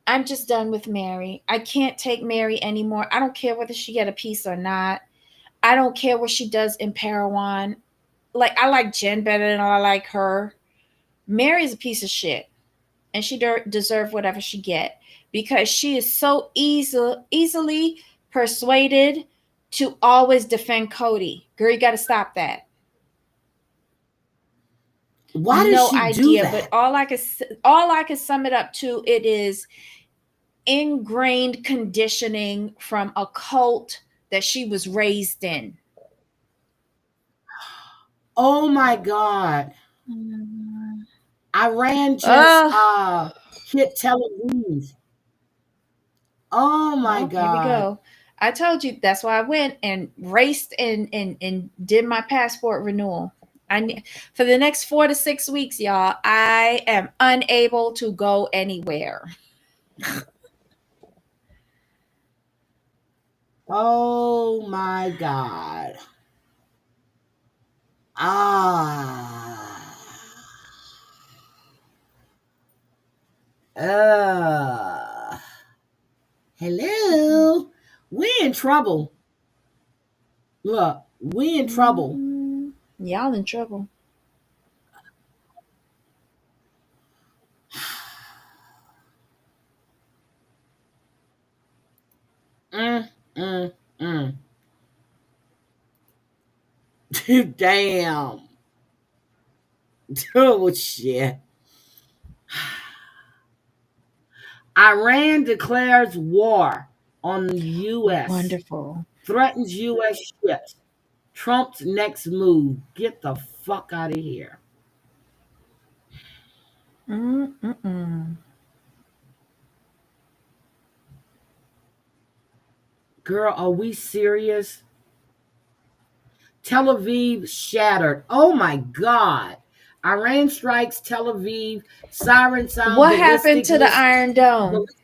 B: I'm just done with Mary. I can't take Mary anymore. I don't care whether she get a piece or not. I don't care what she does in Parowan. Like I like Jen better than I like her. Mary's a piece of shit, and she deserve whatever she get because she is so easily persuaded to always defend Cody. Girl, you got to stop that.
A: Why does
B: No
A: she do
B: idea, but
A: that?
B: all I can sum it up to, it is ingrained conditioning from a cult that she was raised in.
A: Oh my God. Iran just
B: Oh,
A: hit Tel Aviv. Oh my
B: well, here we
A: God.
B: go. I told you that's why I went and raced and did my passport renewal. For the next 4 to 6 weeks, y'all, I am unable to go anywhere.
A: Oh my God. Ah. Uh. Hello. We in trouble. Look, we in trouble.
B: Mm, y'all in trouble.
A: Mm, mm, mm. Damn. Oh shit. Iran declares war on the U.S.
B: Wonderful.
A: Threatens U.S. ships. Trump's next move. Get the fuck out of here.
B: Mm-mm-mm.
A: Girl, are we serious? Tel Aviv shattered. Oh my God. Iran strikes Tel Aviv. Siren sound.
B: What happened to the Iron Dome?
A: Ballistic.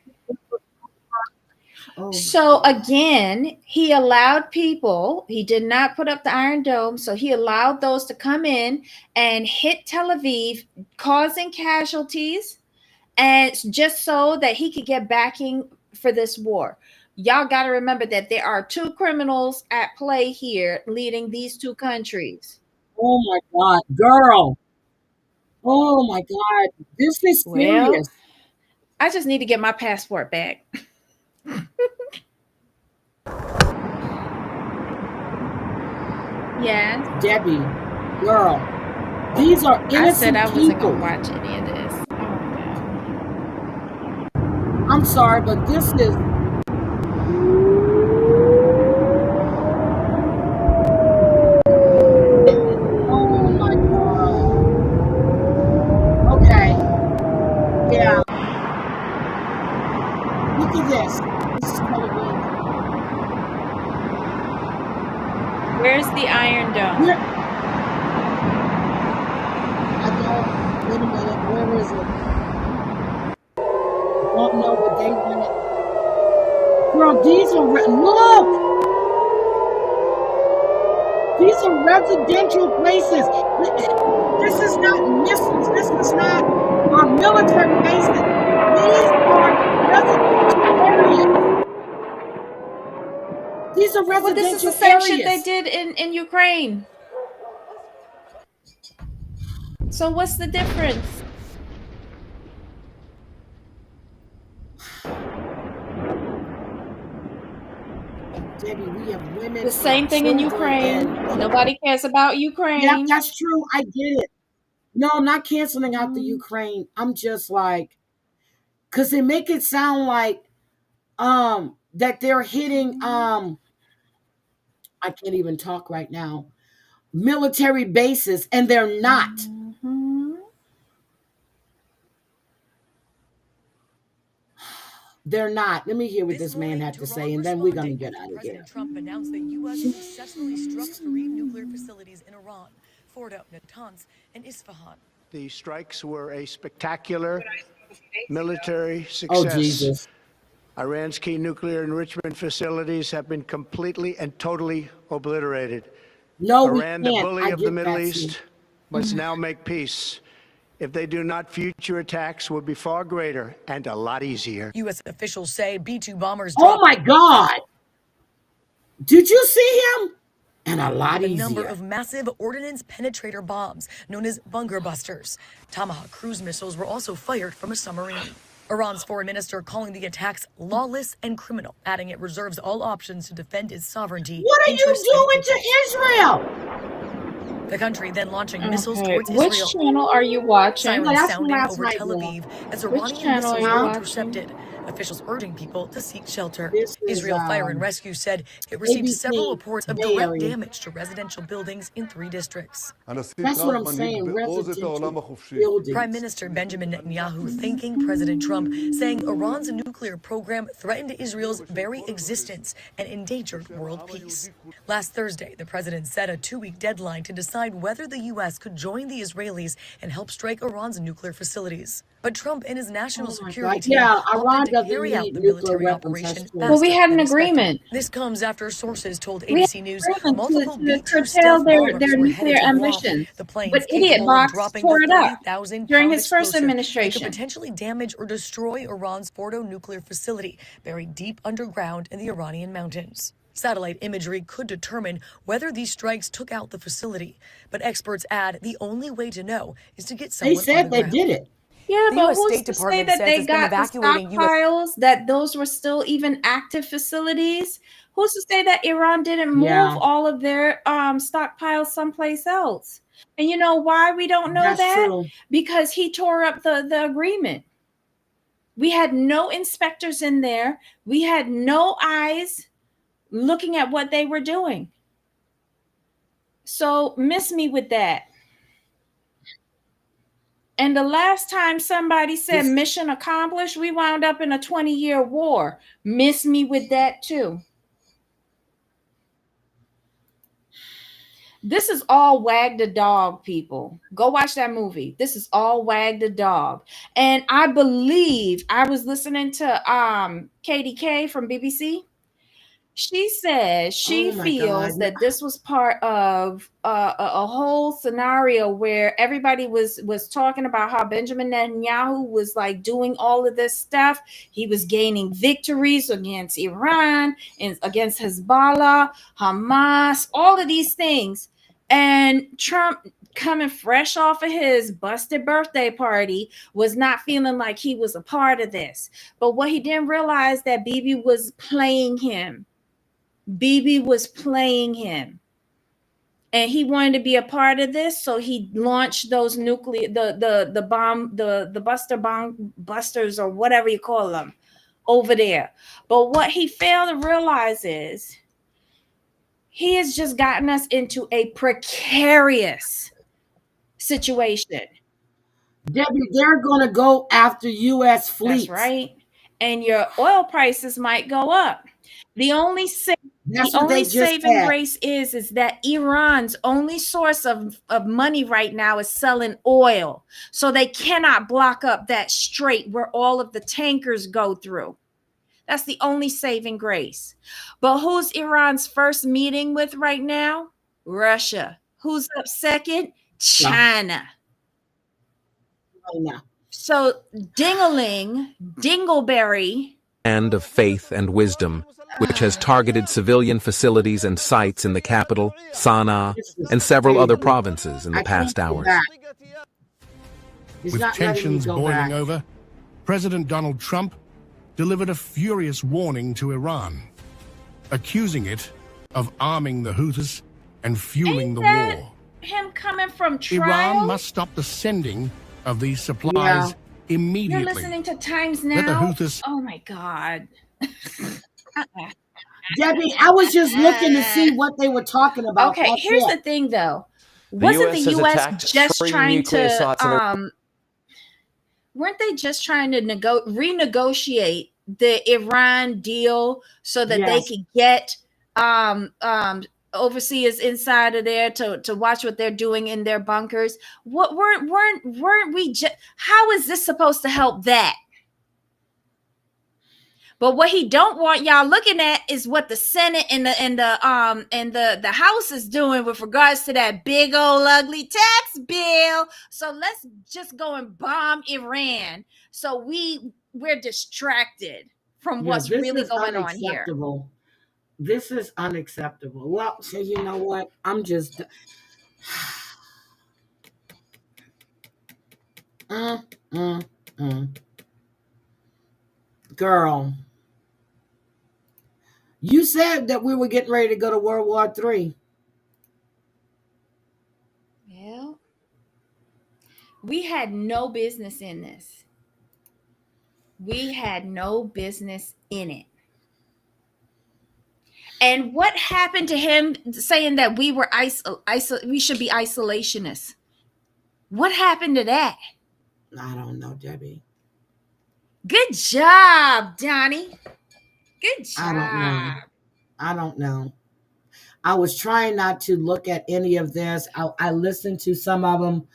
A: Oh my
B: So
A: God.
B: again, he allowed people, he did not put up the Iron Dome, so he allowed those to come in and hit Tel Aviv, causing casualties, and just so that he could get backing for this war. Y'all got to remember that there are two criminals at play here leading these two countries.
A: Oh my God. Girl. Oh my God. This is
B: Well,
A: serious.
B: I just need to get my passport back. Yes.
A: Debbie. Girl. These are
B: I said
A: innocent
B: I wasn't going to
A: people.
B: watch any of this. Oh,
A: I'm sorry, but this is. Oh my God. Okay. Yeah. Look at this. This is Tel Aviv.
B: no. Where's the Iron
A: Where?
B: Dome?
A: I don't. Wait a minute. Where is it? Don't know, but they went. Girl, these are. Look! These are residential places. This is not missiles. This is not military bases. These are residential areas. These are
B: Well, this is the
A: residential
B: same shit they
A: areas.
B: did in Ukraine. So what's the difference?
A: Debbie, we have women
B: The
A: and
B: same thing in
A: children, and
B: Ukraine. Nobody cares about
A: yeah,
B: Ukraine.
A: that's true. I get it. No, I'm not canceling out the
B: Mm,
A: Ukraine. I'm just like, because they make it sound like that they're hitting I can't even talk right now, military bases, and they're not.
B: mhm.
A: They're not. Let me hear what
C: This
A: this man
C: morning,
A: had to say,
C: Tehran
A: and then we're gonna
C: responded
A: get
C: after
A: out of here.
C: President Trump announced that U.S. successfully struck 3 nuclear facilities in Iran: Fordo, Natanz, and Isfahan.
D: The strikes were a spectacular military
A: Oh
D: success.
A: Jesus.
D: Iran's key nuclear enrichment facilities have been completely and totally obliterated.
A: No, we
D: Iran, the
A: can't.
D: bully
A: I
D: of the
A: get
D: Middle
A: that, too.
D: East, must now make peace. If they do not, future attacks will be far greater and a lot easier.
C: U.S. officials say B-2 bombers
A: Oh
C: dropped
A: my God. Did you see him? And a lot
C: a number
A: easier.
C: of massive ordnance penetrator bombs known as bunker busters. Tomahawk cruise missiles were also fired from a submarine. Iran's foreign minister calling the attacks lawless and criminal, adding it reserves all options to defend its sovereignty,
A: What are you
C: interests, and
A: doing to
C: peoples.
A: Israel?
C: The country then launching missiles
B: Okay.
C: towards
B: Which
C: Israel.
B: channel are you watching?
A: No,
C: Sirens
A: that's from
C: sounding
A: last
C: over
A: night,
C: Tel
A: girl.
C: Aviv as
B: Which
C: Iranian
B: channel are
C: missiles
B: you
C: were
A: Huh?
B: watching?
C: intercepted. Officials urging people to seek shelter.
A: This is
C: Israel Fire and Rescue said it received several
A: ABC
C: reports of
A: Bay
C: direct
A: Area.
C: damage to residential buildings in 3 districts.
E: הנשיא
A: That's what
E: טראמפ
A: I'm
E: מנהיג
A: saying.
E: בעוז את
A: Residential
E: העולם החופשי.
C: Prime
A: buildings.
C: Minister Benjamin Netanyahu thanking President Trump, saying Iran's nuclear program threatened Israel's very existence and endangered world peace. Last Thursday, the president set a 2-week deadline to decide whether the U.S. could join the Israelis and help strike Iran's nuclear facilities. But Trump and his national
A: Oh my
C: security
A: God.
C: team
A: Yeah,
C: opted
A: Iran
C: to
A: doesn't
C: carry out
A: need
C: the
A: nuclear
C: military
A: weapons. That's
C: operation
A: true.
B: Well, we
C: faster
B: had
C: than
B: an
C: expected.
B: agreement.
C: This comes after sources told
B: We had
C: ABC News
B: an agreement
C: multiple
B: to
C: B-2
B: curtail
C: stealth bombers
B: their
C: were headed
B: nuclear
C: to Guam.
B: ambitions.
C: The
B: But
C: planes
B: idiot
C: capable of
B: box
C: dropping the
B: tore it up
C: 30,000
B: during
C: pound
B: his first
C: explosive that could
B: administration.
C: potentially damage or destroy Iran's Fordo nuclear facility, buried deep underground in the Iranian mountains. Satellite imagery could determine whether these strikes took out the facility, but experts add the only way to know is to get
A: They
C: someone on the
A: said they did
C: ground.
A: it.
B: Yeah,
C: The
B: but
C: U.S.
B: who's
C: State
B: to say
C: Department
B: that
C: says
B: they
C: it's been
B: got the
C: evacuating U.S.
B: stockpiles, that those were still even active facilities? Who's to say that Iran didn't move
A: Yeah,
B: all of their stockpiles someplace else? And you know why we don't know
A: that's
B: that?
A: true.
B: Because he tore up the agreement. We had no inspectors in there. We had no eyes looking at what they were doing. So miss me with that. And the last time somebody said
A: This
B: mission accomplished, we wound up in a 20-year war. Miss me with that too. This is all Wag the Dog, people. Go watch that movie. This is all Wag the Dog. And I believe I was listening to KDK from BBC. She says
A: oh
B: she
A: my God.
B: feels that this was part of a whole scenario where everybody was talking about how Benjamin Netanyahu was like doing all of this stuff. He was gaining victories against Iran and against Hezbollah, Hamas, all of these things. And Trump, coming fresh off of his busted birthday party, was not feeling like he was a part of this. But what he didn't realize, that Bibi was playing him. Bibi was playing him, and he wanted to be a part of this, so he launched those nuclear the bomb the buster bomb busters, or whatever you call them, over there. But what he failed to realize is he has just gotten us into a precarious situation.
A: Debbie, they're going to go after U.S.
B: That's
A: fleets.
B: right. And your oil prices might go up. The only
A: That's what they just
B: saving
A: said.
B: grace is that Iran's only source of money right now is selling oil. So they cannot block up that strait where all of the tankers go through. That's the only saving grace. But who's Iran's first meeting with right now? Russia. Who's up second?
A: Yeah,
B: China.
A: right now.
B: So Dingling, Dingleberry
E: Land of faith and wisdom, which has targeted civilian facilities and sites in the capital, Sana'a,
A: This is
E: and several other
A: crazy.
E: provinces in the
A: I can't
E: past
A: go
E: hours.
A: back. He's
F: With
A: not letting me
F: tensions
A: go
F: boiling
A: back.
F: over, President Donald Trump delivered a furious warning to Iran, accusing it of arming the Houthis and fueling
B: Ain't
F: the
B: that
F: war.
B: him coming from
F: Iran
B: trial?
F: must stop the sending of these
A: Yeah.
F: supplies
B: You're
F: immediately.
B: listening to Times
F: Let the
B: Now?
F: Houthis
B: Oh my God.
A: Debbie, I was just looking to see what they were talking about.
B: Okay,
A: That's
B: here's
A: it.
B: the thing though.
G: The
B: Wasn't the
G: U.S. has
B: US
G: attacked
B: just
G: 3
B: trying
G: nuclear
B: to
G: sites in Iran.
B: weren't they just trying to renegotiate the Iran deal so that they
A: Yes.
B: could get overseers inside of there to watch what they're doing in their bunkers? What weren't we just, how is this supposed to help that? But what he don't want y'all looking at is what the Senate and the House is doing with regards to that big old ugly tax bill. So let's just go and bomb Iran. So we're distracted from
A: Yeah,
B: what's
A: this
B: really
A: is
B: going on here.
A: unacceptable. This is unacceptable. Well, so you know what? I'm just mm, mm, mm. Girl, you said that we were getting ready to go to World War III.
B: Well, we had no business in this. We had no business in it. And what happened to him saying that we were we should be isolationists? What happened to that?
A: I don't know, Debbie.
B: Good job, Donnie. Good
A: I don't know.
B: job.
A: I don't know. I was trying not to look at any of this. I listened to some of them.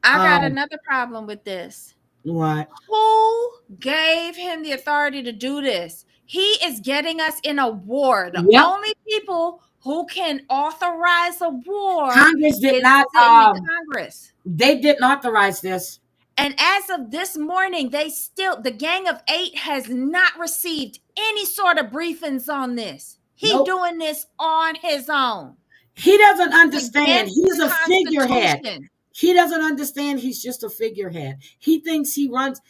B: I got another problem with this.
A: What?
B: Who gave him the authority to do this? He is getting us in a war. The
A: Yep.
B: only people who can authorize a war
A: Congress did
B: is
A: not.
B: sitting in Congress.
A: They didn't authorize this.
B: And as of this morning, the Gang of Eight has not received any sort of briefings on this. He's
A: Nope.
B: doing this on his own.
A: He doesn't understand.
B: Against
A: He's
B: the
A: a figurehead.
B: Constitution.
A: He doesn't understand. He's just a figurehead. He thinks he runs.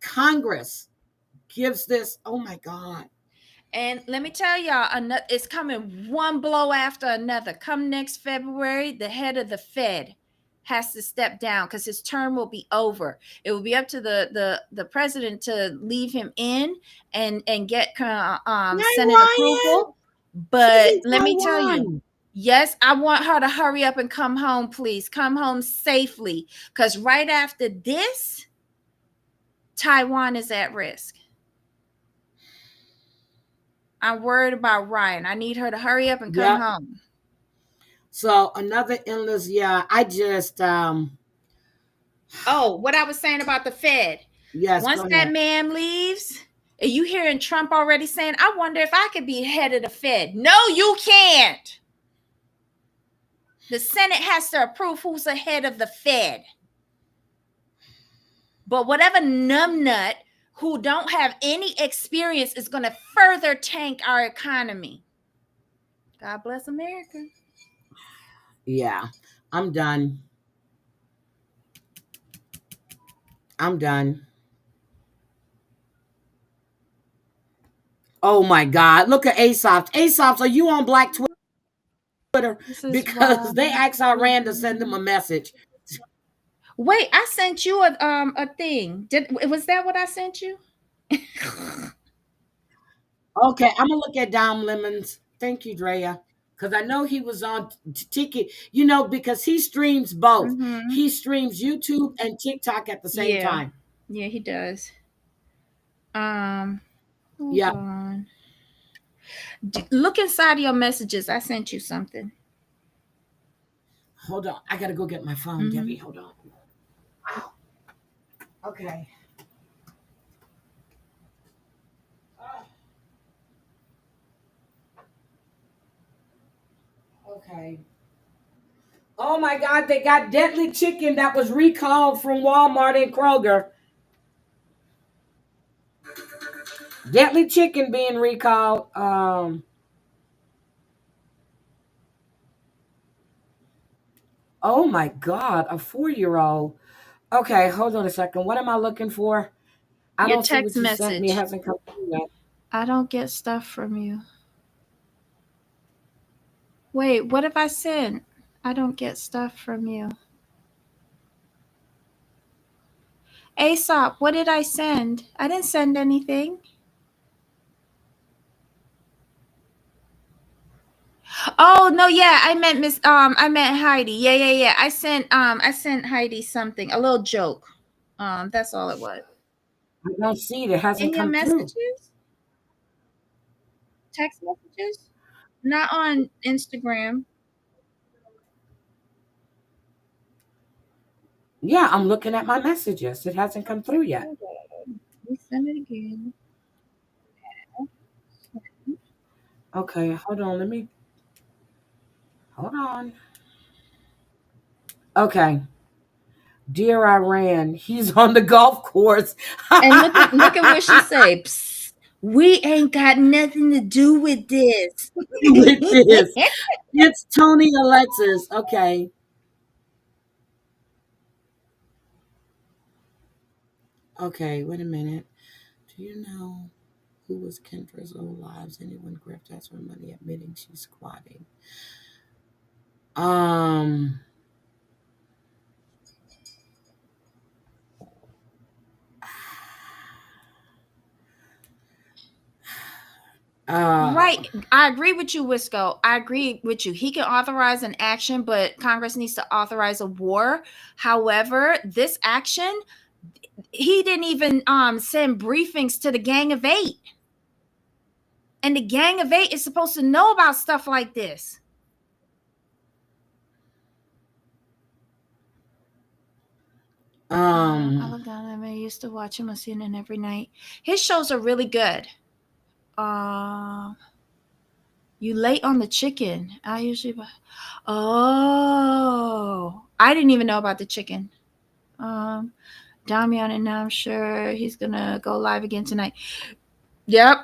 A: Congress gives this. Oh my God.
B: And let me tell y'all, it's coming one blow after another. Come next February, the head of the Fed has to step down because his term will be over. It will be up to the president to leave him in and get Senate approval. But let me tell you, yes, I want her to hurry up and come home, please. Come home safely. Because right after this, Taiwan is at risk. I'm worried about Ryan. I need her to hurry up and come home.
A: So another endless, I just
B: Oh, what I was saying about the Fed.
A: Yes.
B: Once that man leaves, are you hearing Trump already saying, I wonder if I could be head of the Fed? No, you can't. The Senate has to approve who's the head of the Fed. But whatever numbnut who don't have any experience is going to further tank our economy. God bless America.
A: Yeah, I'm done. I'm done. Oh my God. Look at Aesop's. Aesop's, are you on Black Twitter? Because they asked Iran to send them a message.
B: Wait, I sent you a thing. Was that what I sent you?
A: Okay, I'm gonna look at Dom Lemons. Thank you, Drea. Because I know he was on Tiki, because he streams both.
B: Mm-hmm.
A: He streams YouTube and TikTok at the same time.
B: Yeah, he does. Hold on. Look inside your messages. I sent you something.
A: Hold on. I gotta go get my phone, Debbie. Hold on. Wow. Okay. Okay. Oh my God, they got deadly chicken that was recalled from Walmart and Kroger. Deadly chicken being recalled. Oh my God, a 4-year-old. Okay, hold on a second. What am I looking for? I
B: Your
A: don't see
B: text
A: what you sent me. It
B: message.
A: hasn't come through yet.
B: I don't get stuff from you. Wait, what have I sent? I don't get stuff from you. Aesop, what did I send? I didn't send anything. Oh no, yeah, I meant I meant Heidi. Yeah. I sent Heidi something, a little joke. That's all it was.
A: I don't see it. It hasn't
B: In your
A: come through.
B: messages? Text messages? Not on Instagram.
A: Yeah, I'm looking at my messages. It hasn't come through yet.
B: Hold on. Let me send it again.
A: Okay, hold on. Hold on. Okay. Dear Iran, he's on the golf course.
B: And look at what she say. Psst, we ain't got nothing to do with this.
A: With this. It's Tony Alexis. Okay. Okay, wait a minute. Do you know who was Kendra's old lives? Anyone gripped us for money admitting she's squatting? Um uh
B: Right. I agree with you, Wisco. I agree with you. He can authorize an action, but Congress needs to authorize a war. However, this action, he didn't even send briefings to the Gang of Eight. And the Gang of Eight is supposed to know about stuff like this. I love that. I used to watch him on CNN every night. His shows are really good. You late on the chicken. I usually Oh, I didn't even know about the chicken. Damian, and now I'm sure he's gonna go live again tonight. Yep.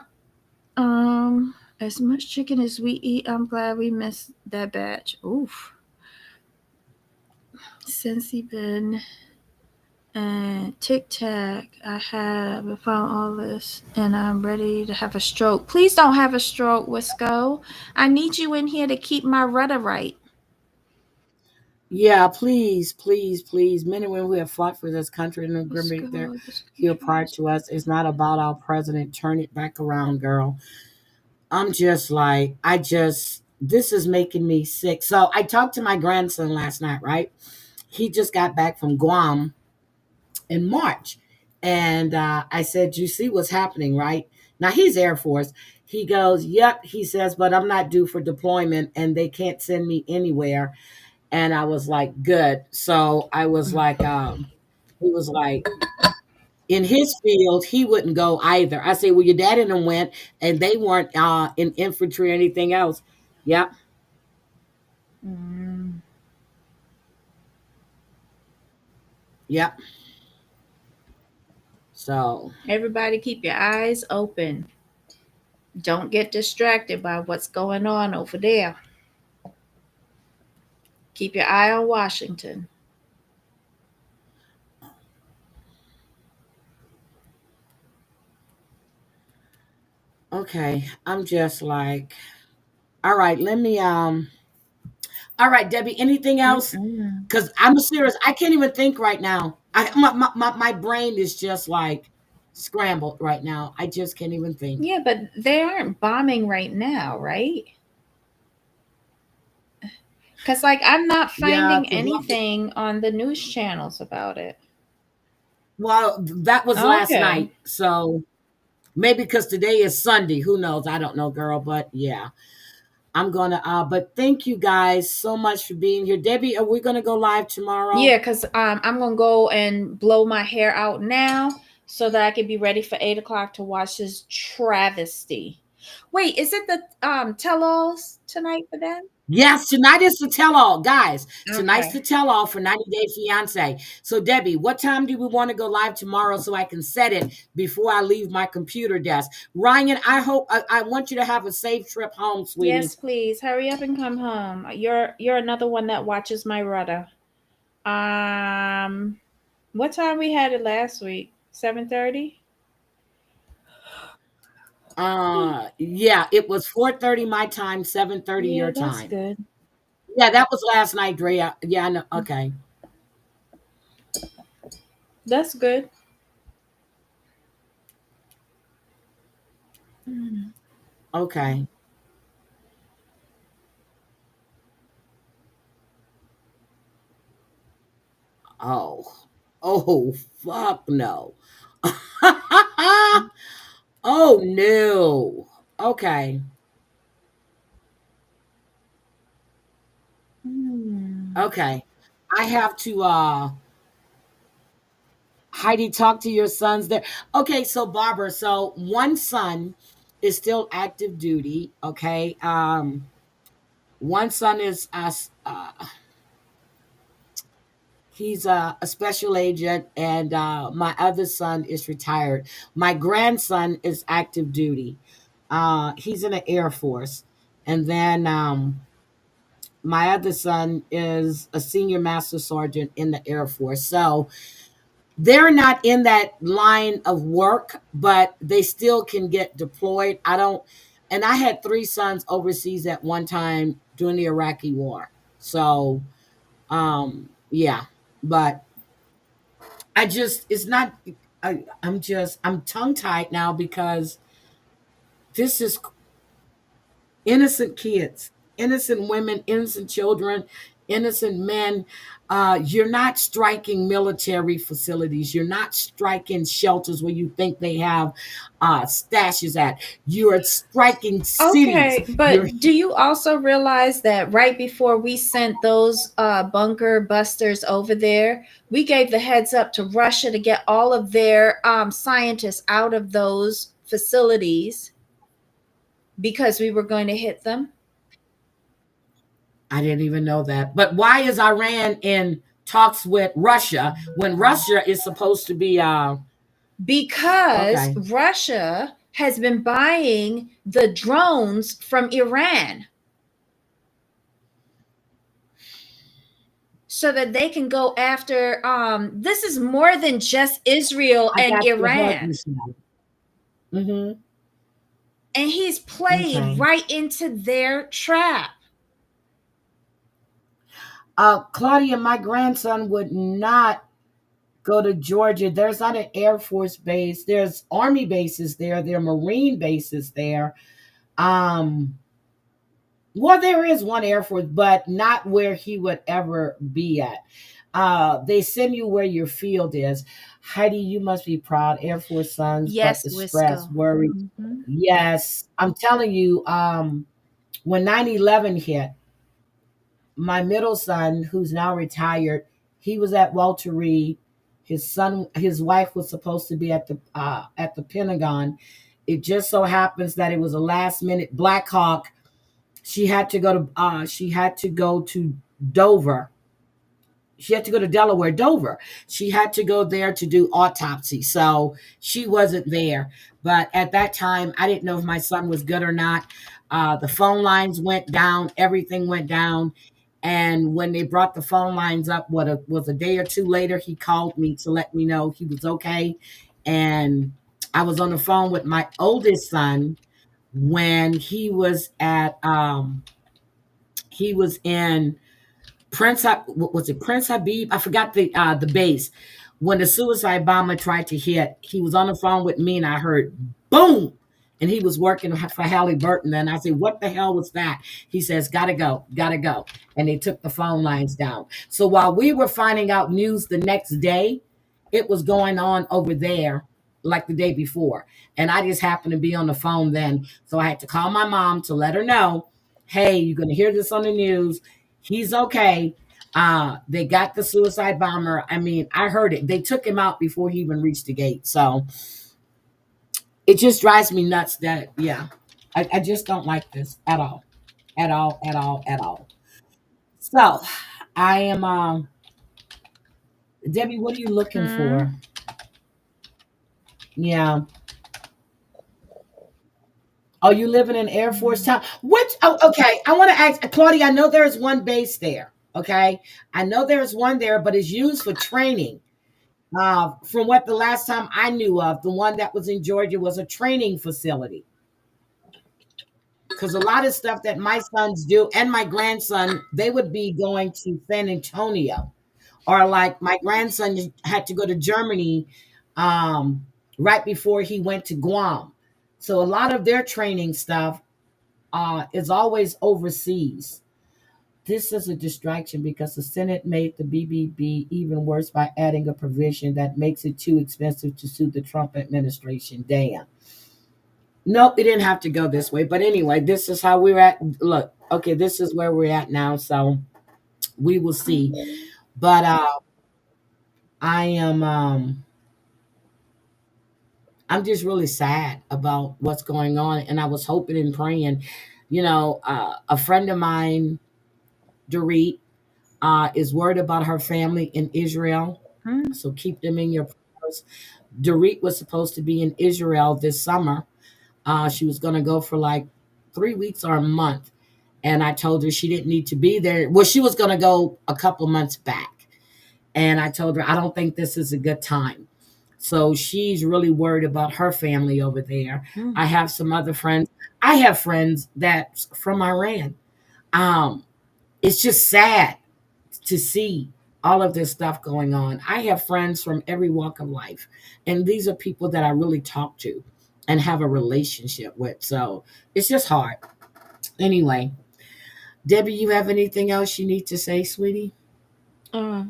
B: As much chicken as we eat, I'm glad we missed that batch. Oof. Since he been and Tic Tac, I have found all this, and I'm ready to have a stroke. Please don't have a stroke, Wisco. I need you in here to keep my rudder right.
A: yeah, please, please, please. Men and women who have fought for this country and agreement their
B: Wisco, this
A: here
B: country
A: prior
B: is
A: to us. It's not about our president. Turn it back around, girl. I'm just like, this is making me sick. So I talked to my grandson last night, right? He just got back from Guam in March. And I said, you see what's happening, right? Now he's Air Force. He goes, yep. He says, but I'm not due for deployment and they can't send me anywhere. And I was like, good. So I was like, he was like, in his field, he wouldn't go either. I say, well, your dad and them went, and they weren't in infantry or anything else. Yep,
B: Mm.
A: yep. So,
B: Everybody, keep your eyes open. Don't get distracted by what's going on over there. Keep your eye on Washington.
A: okay, I'm just like, all right, all right, Debbie, anything else?
B: Mm-mm.
A: Because I'm serious. I can't even think right now. My brain is just like scrambled right now. I just can't even think.
B: Yeah, but they aren't bombing right now, right? Because, like, I'm not
A: Yeah,
B: finding anything on the news channels about it.
A: well, that was last
B: Okay.
A: night. So maybe because today is Sunday. Who knows? I don't know, girl. But yeah. I'm gonna but thank you guys so much for being here. Debbie, are we gonna go live tomorrow?
B: Yeah, because I'm going to go and blow my hair out now so that I can be ready for 8 o'clock to watch this travesty. Wait, is it the tell-alls tonight for them?
A: Yes, tonight is the tell all, guys. Tonight's
B: Okay.
A: the tell all for 90 Day Fiance. So, Debbie, what time do we want to go live tomorrow so I can set it before I leave my computer desk? Ryan, I want you to have a safe trip home, sweetie.
B: Yes, please. Hurry up and come home. You're another one that watches my rudder. Um what time we had it last week? 7:30?
A: Yeah, it was 4:30 my time, 7:30
B: Yeah,
A: your
B: that's
A: time.
B: good.
A: Yeah, that was last night, Drea. Yeah, I know. Okay.
B: That's good. Mm.
A: Okay. Oh. Oh, fuck no. Oh no. Okay.
B: Mm.
A: Okay. I have to Heidi talk to your sons there. Okay, so Barbara, so one son is still active duty, okay? One son is he's a special agent, and my other son is retired. My grandson is active duty. He's in the Air Force. And then my other son is a senior master sergeant in the Air Force. So they're not in that line of work, but they still can get deployed. I don't, and I had three sons overseas at one time during the Iraqi war. So, yeah, but it's not, I'm tongue tied now because this is innocent kids, innocent women, innocent children, innocent men. You're not striking military facilities. You're not striking shelters where you think they have stashes at. You're striking cities.
B: Okay, but do you also realize that right before we sent those bunker busters over there, we gave the heads up to Russia to get all of their scientists out of those facilities because we were going to hit them?
A: I didn't even know that. But why is Iran in talks with Russia when Russia is supposed to be?
B: Because
A: Okay.
B: Russia has been buying the drones from Iran so that they can go after this is more than just Israel
A: I
B: and
A: got your hug,
B: Iran.
A: Michelle. Mm-hmm.
B: And he's played
A: Okay.
B: right into their trap.
A: Claudia, my grandson would not go to Georgia. There's not an Air Force base. There's Army bases there. There are Marine bases there. Um, well, there is one Air Force, but not where he would ever be at. They send you where your field is. Heidi, you must be proud. Air Force sons, but
B: Yes,
A: the stress,
B: Wisco.
A: worry. Yes, I'm telling you, when 9/11 hit, my middle son, who's now retired, he was at Walter Reed. His wife was supposed to be at the Pentagon. It just so happens that it was a last minute Black Hawk. She had to go to Dover. She had to go to Delaware, Dover. She had to go there to do autopsy. So she wasn't there. But at that time, I didn't know if my son was good or not. The phone lines went down, everything went down. And when they brought the phone lines up, was a day or two later, he called me to let me know he was okay. And I was on the phone with my oldest son when he was in was it Prince Habib? I forgot the base. When the suicide bomber tried to hit, he was on the phone with me, and I heard boom, and he was working for Halliburton. And I said, "What the hell was that?" He says, "Gotta go, gotta go," and they took the phone lines down. So while we were finding out news the next day, it was going on over there like the day before, and I just happened to be on the phone then, so I had to call my mom to let her know, "Hey, you're gonna hear this on the news. He's okay." They got the suicide bomber. I mean, I heard it. They took him out before he even reached the gate. So it just drives me nuts that, yeah. I just don't like this at all. At all, at all, at all. So I am Debbie, what are you looking
B: Hmm.
A: for? Yeah. Oh, you live in an Air Force town? Which, oh, okay. I want to ask Claudia, I know there's one base there. Okay. I know there's one there, but it's used for training. From what the last time I knew of, the one that was in Georgia was a training facility. Because a lot of stuff that my sons do and my grandson, they would be going to San Antonio. Or like my grandson had to go to Germany right before he went to Guam. So a lot of their training stuff is always overseas. This is a distraction because the Senate made the BBB even worse by adding a provision that makes it too expensive to sue the Trump administration. Damn. Nope, it didn't have to go this way. But anyway, this is how we're at. Look, okay, this is where we're at now. So we will see. But I am I'm just really sad about what's going on. And I was hoping and praying, a friend of mine, Dorit, is worried about her family in Israel. So keep them in your prayers. Dorit was supposed to be in Israel this summer. She was going to go for like 3 weeks or a month. And I told her she didn't need to be there. Well, she was going to go a couple months back. And I told her, I don't think this is a good time. So she's really worried about her family over there. I have some other friends. I have friends that's from Iran. Um, it's just sad to see all of this stuff going on. I have friends from every walk of life, and these are people that I really talk to and have a relationship with. So it's just hard. Anyway, Debbie, you have anything else you need to say, sweetie?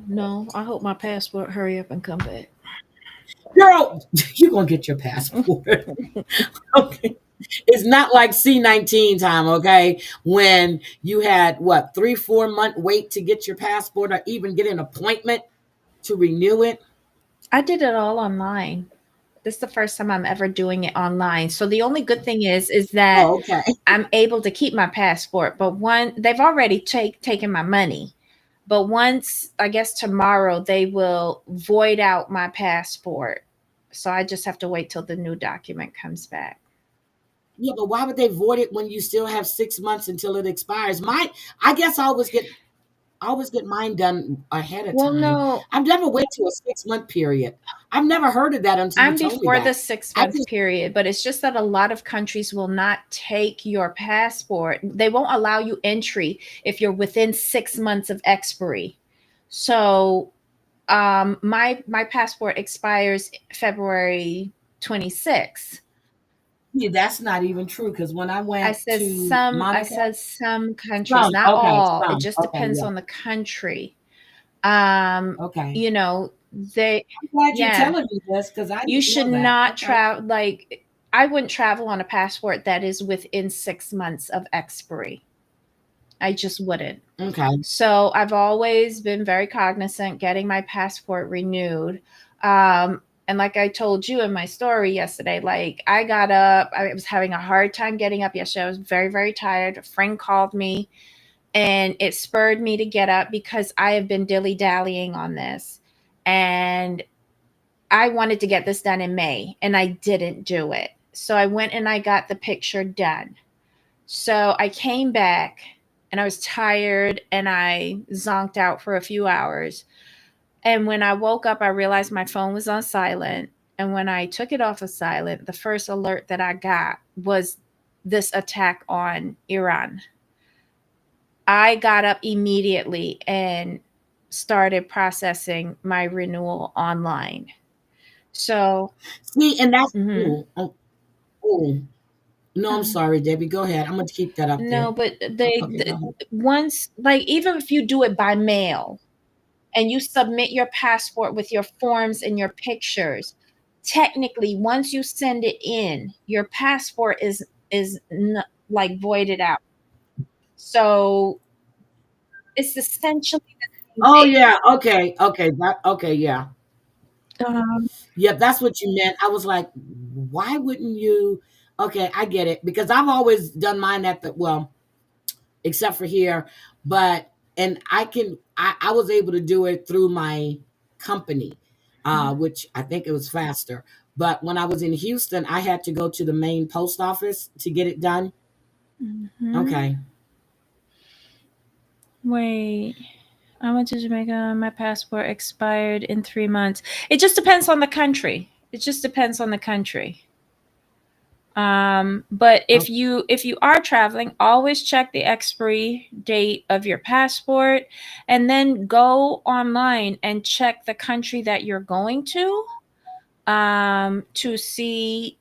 B: No. I hope my passport hurry up and come back.
A: Girl, you're going to get your passport. Okay. It's not like C-19 time, okay? When you had what, 3-4 month wait to get your passport or even get an appointment to renew it.
B: I did it all online. This is the first time I'm ever doing it online. So the only good thing is that
A: Oh, okay.
B: I'm able to keep my passport. But they've already taken my money. But once, I guess tomorrow, they will void out my passport. So I just have to wait till the new document comes back.
A: Yeah, but why would they void it when you still have 6 months until it expires? I guess I always get mine done ahead of
B: Well,
A: time.
B: no,
A: I've never went to a 6 month period. I've never heard of that until you
B: I'm
A: told me
B: before the
A: that.
B: six
A: I
B: month
A: just
B: period, but it's just that a lot of countries will not take your passport. They won't allow you entry if you're within 6 months of expiry. So my passport expires February 26th.
A: see that's not even true because when I
B: I
A: went
B: said
A: to
B: some I
A: Monaco,
B: said some countries,
A: some
B: not
A: okay,
B: all. It
A: some
B: just
A: okay,
B: depends
A: yeah,
B: on the country. Um,
A: okay.
B: you know, they
A: I'm glad you're
B: yeah,
A: telling me this because I
B: you
A: didn't
B: should
A: know that.
B: not
A: Okay,
B: travel like I wouldn't travel on a passport that is within 6 months of expiry. I just wouldn't.
A: okay.
B: So I've always been very cognizant getting my passport renewed. And like I told you in my story yesterday, like I got up, I was having a hard time getting up yesterday. I was very, very tired. A friend called me and it spurred me to get up because I have been dilly dallying on this. And I wanted to get this done in May and I didn't do it. So I went and I got the picture done. So I came back and I was tired and I zonked out for a few hours. And when I woke up, I realized my phone was on silent. And when I took it off of silent, the first alert that I got was this attack on Iran. I got up immediately and started processing my renewal online. So,
A: See, and that's
B: mhm.
A: oh, no, I'm
B: Uh,
A: sorry, Debbie. Go ahead. I'm going to keep that up
B: no,
A: there.
B: but
A: Okay, go ahead.
B: once, like, even if you do it by mail, and you submit your passport with your forms and your pictures, technically once you send it in, your passport like voided out. So it's essentially the same
A: Oh
B: thing.
A: yeah, okay, okay, okay, yeah,
B: Um,
A: yeah. That's what you meant. I was like, why wouldn't you? Okay, I get it because I've always done mine at the well, except for here, but and I was able to do it through my company, which I think it was faster. But when I was in Houston, I had to go to the main post office to get it done.
B: Hmm.
A: Okay.
B: Wait, I went to Jamaica. My passport expired in 3 months. It just depends on the country. It just depends on the country. But
A: Oh,
B: if you are traveling, always check the expiry date of your passport, and then go online and check the country that you're going to see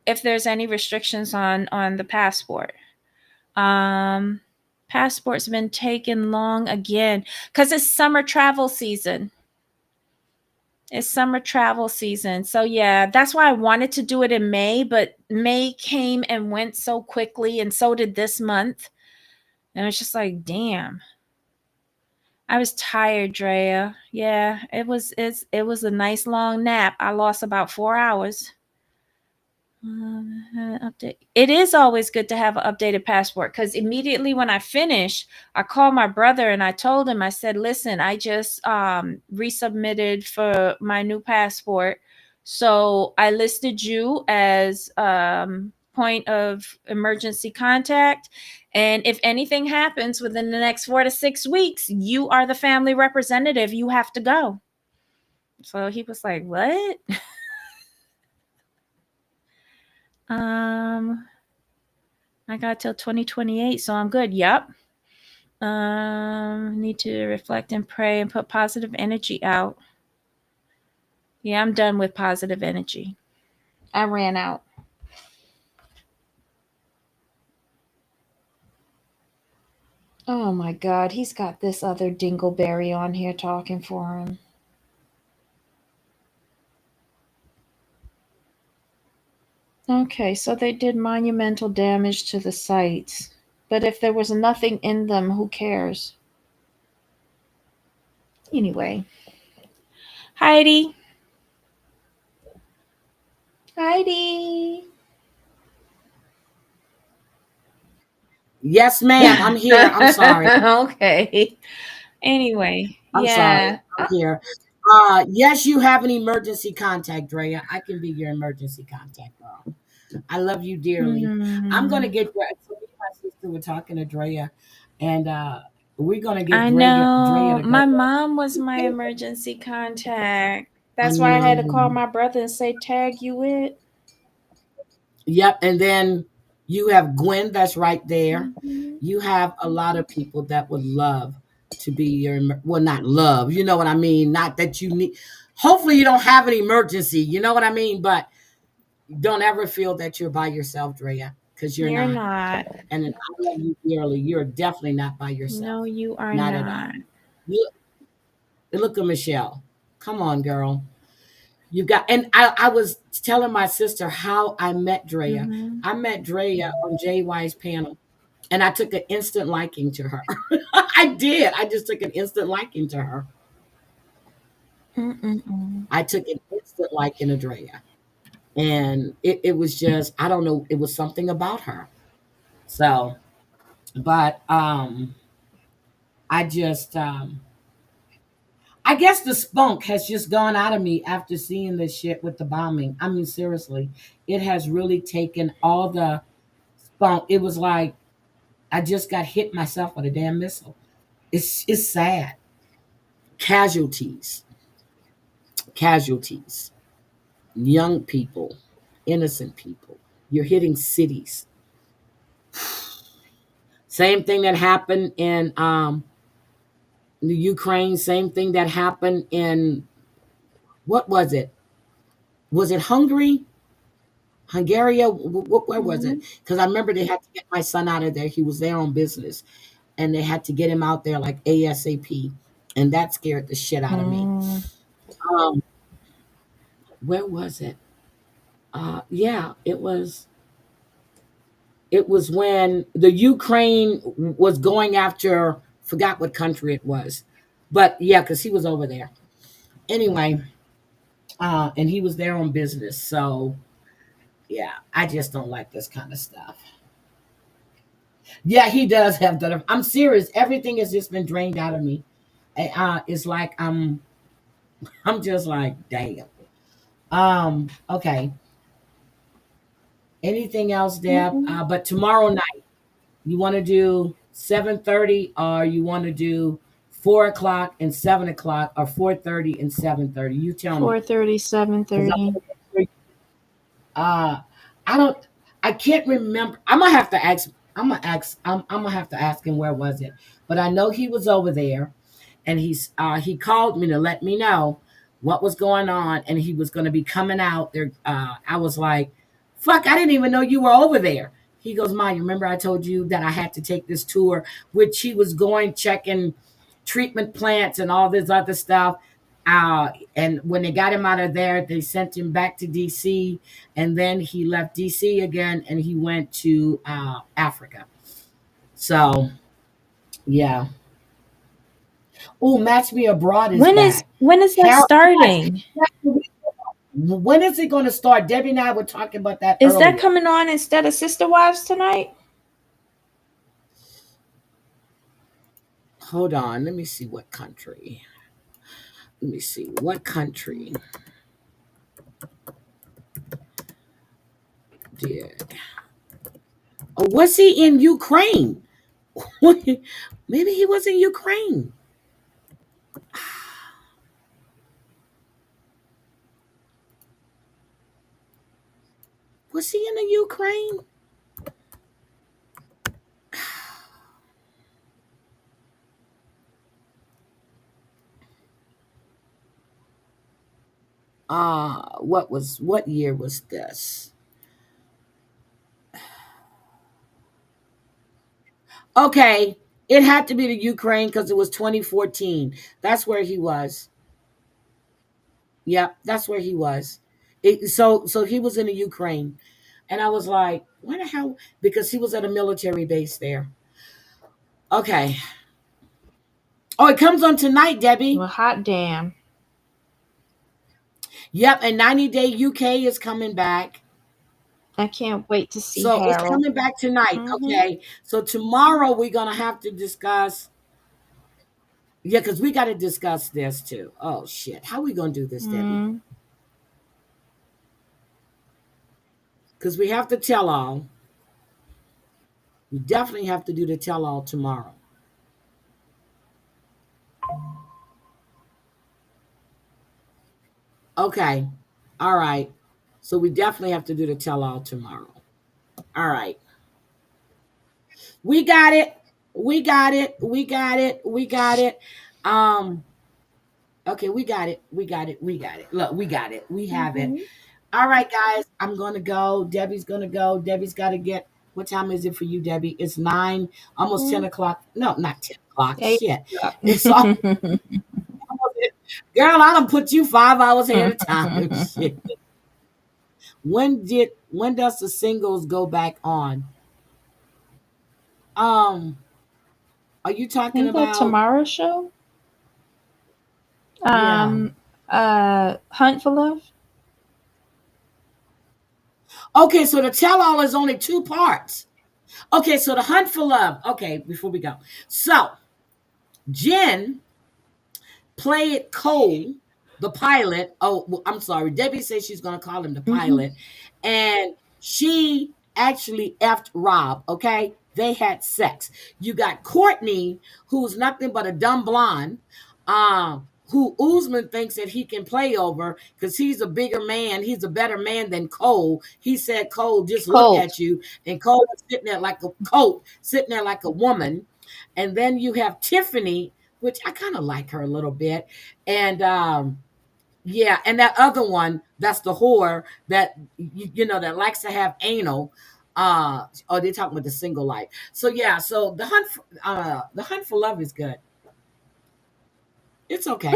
B: if there's any restrictions on the passport. Um, Passport's been taken long again because it's summer travel season. It's summer travel season. So yeah, that's why I wanted to do it in May, but May came and went so quickly, and so did this month. And it's just like, damn. I was tired, Drea. Yeah, it was a nice long nap. I lost about 4 hours. Update. It is always good to have an updated passport because immediately when I finish, I called my brother and I told him, I said, listen, I just resubmitted for my new passport. So I listed you as point of emergency contact. And if anything happens within the next 4 to 6 weeks, you are the family representative. You have to go. So he was like, what? um, I got till 2028, so I'm good. Yep. Need to reflect and pray and put positive energy out. Yeah, I'm done with positive energy. I ran out. Oh my God, he's got this other dingleberry on here talking for him. Okay, so they did monumental damage to the sites. But if there was nothing in them, who cares? Anyway, Heidi. Heidi.
A: yes, ma'am. I'm here. I'm sorry.
B: Okay. Anyway,
A: I'm sorry.
B: yeah.
A: I'm here. Yes, you have an emergency contact, Drea. I can be your emergency contact, girl. I love you dearly. I'm gonna
B: Hmm.
A: get so me and my sister were talking to Drea, and we're gonna get
B: I
A: Drea
B: know.
A: to go.
B: My mom was my emergency contact.
A: I
B: That's why I had to call
A: know.
B: my brother and say, tag you it.
A: Yep, and then you have Gwen that's right there.
B: Hmm.
A: You have a lot of people that would love to be your well, not love, you know what I mean? Not that you need hopefully you don't have an emergency, you know what I mean? But don't ever feel that you're by yourself, Drea, because you're
B: You're
A: not.
B: not.
A: And I love you dearly. You're definitely not by
B: No,
A: yourself.
B: you are
A: Not at
B: not.
A: all. You look at Michelle. Come on, girl. You got and I was telling my sister how I met Drea.
B: Hmm.
A: I met Drea on JY's panel and I took an instant liking to her. I did. I just took an instant liking to her.
B: Mm-mm-mm.
A: I took an instant liking to Drea. And it was just, I don't know, it was something about her. So, but I just I guess the spunk has just gone out of me after seeing this shit with the bombing. I mean, seriously, it has really taken all the spunk. It was like I just got hit myself with a damn missile. It's sad. Casualties, casualties, young people, innocent people. You're hitting cities. Same thing that happened in the Ukraine. Same thing that happened in what was it? Was it Hungary? Hungary? Where was it?
B: Hmm.
A: Because I remember they had to get my son out of there. He was there on business, and they had to get him out there like ASAP, and that scared the shit out of me.
B: Mm.
A: Um, where was it? Yeah, it was. It was when the Ukraine was going after. Forgot what country it was, but yeah, because he was over there. Anyway, and he was there on business, so Yeah, I just don't like this kind of stuff. Yeah, he does have that. I'm serious. Everything has just been drained out of me. It's like I'm just like, damn. Okay. Anything else, Deb?
B: Mm-mm.
A: But tomorrow night, you want to do 7:30, or you want to do 4 o'clock and 7 o'clock, or 4:30 and 7:30? You tell me.
B: 4:30,
A: Because
B: 7:30.
A: uh, I don't. I can't remember. I'm gonna have to ask. I'm gonna have to ask him where was it. But I know he was over there, and he called me to let me know what was going on, and he was going to be coming out there. I was like, "Fuck! I didn't even know you were over there." He goes, "Ma, you remember I told you that I had to take this tour, which he was going checking treatment plants and all this other stuff." And when they got him out of there, they sent him back to DC, and then he left DC again, and he went to Africa. So yeah. Oh, Match Me Abroad is back.
B: When is that
A: Carol,
B: starting?
A: when is it going to start? Debbie and I were talking about that
B: Is that
A: earlier.
B: coming on instead of Sister Wives tonight?
A: Hold on. Let me see what country. Let me see what country did. Oh, was he in Ukraine? Maybe he was in Ukraine. Was he in the Ukraine? What year was this? Okay, it had to be the Ukraine because it was 2014. That's where he was. Yep, that's where he was. So he was in the Ukraine, and I was like, "Why the hell?" Because he was at a military base there. Okay. Oh, it comes on tonight, Debbie.
B: Well, hot damn.
A: Yep, and 90 Day UK is coming back.
B: I can't wait to see
A: So it's
B: Harold.
A: coming back tonight.
B: Mm-hmm.
A: Okay. So tomorrow we're gonna have to discuss. Yeah, because we got to discuss this too. Oh shit, how we gonna do this, Debbie?
B: Mm.
A: Because we have to tell all. We definitely have to do the tell all tomorrow. Okay. All right. So we definitely have to do the tell all tomorrow. All right. We got it. We got it. We got it. We got it. Um, okay, we got it. We got it. We got it. Look, we got it. We have it.
B: Mm-hmm.
A: All right, guys. I'm gonna go. Debbie's gonna go. Debbie's gotta get what time is it for you, Debbie? It's 9, almost 10 o'clock. No, not 10 o'clock.
B: Hey.
A: Shit. It's all girl, I done put you 5 hours ahead of time. Shit. When does the singles go back on? Um, are you talking
B: Ain't that
A: about
B: tomorrow's show?
A: yeah.
B: Hunt for Love.
A: Okay, so the tell all is only 2 parts. Okay, so the hunt for love. Okay, before we go. So Jen played Cole, the pilot. Oh, well, I'm sorry. Debbie says she's going to call him the
B: Mm-hmm.
A: pilot. And she actually effed Rob. Okay. They had sex. You got Courtney, who's nothing but a dumb blonde, who Usman thinks that he can play over because he's a bigger man. He's a better man than Cole. He said, Cole, just look
B: Cold.
A: at you. And Cole was sitting there like a coat, sitting there like a woman. And then you have Tiffany, which I kind of like her a little bit. And yeah, and that other one, that's the whore that that likes to have anal. Oh, they're talking about the single life. So yeah, so the hunt for love is good. It's okay.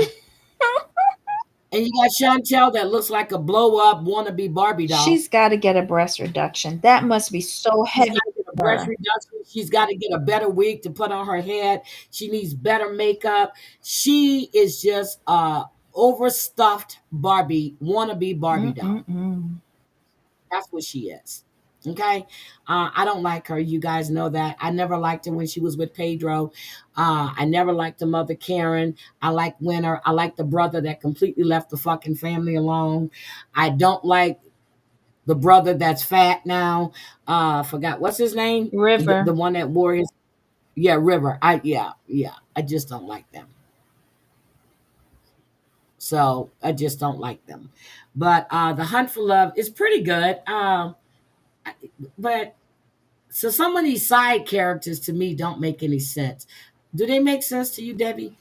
A: And you got Chantel that looks like a blow up wannabe Barbie doll.
B: She's got to get a breast reduction. That must be so
A: She's
B: heavy
A: got to get a
B: for
A: breast
B: her.
A: reduction. She's got to get a better wig to put on her head. She needs better makeup. She is just overstuffed Barbie, wannabe Barbie doll.
B: Mm-mm-mm.
A: That's what she is. Okay. I don't like her. You guys know that. I never liked her when she was with Pedro. I never liked the mother Karen. I like Winter. I like the brother that completely left the fucking family alone. I don't like the brother that's fat now. Forgot what's his name? The
B: River.
A: one that wore his, yeah, River. Yeah. I just don't like them. So I just don't like them. But the Hunt for Love is pretty good. But so some of these side characters to me don't make any sense. Do they make sense to you, Debbie?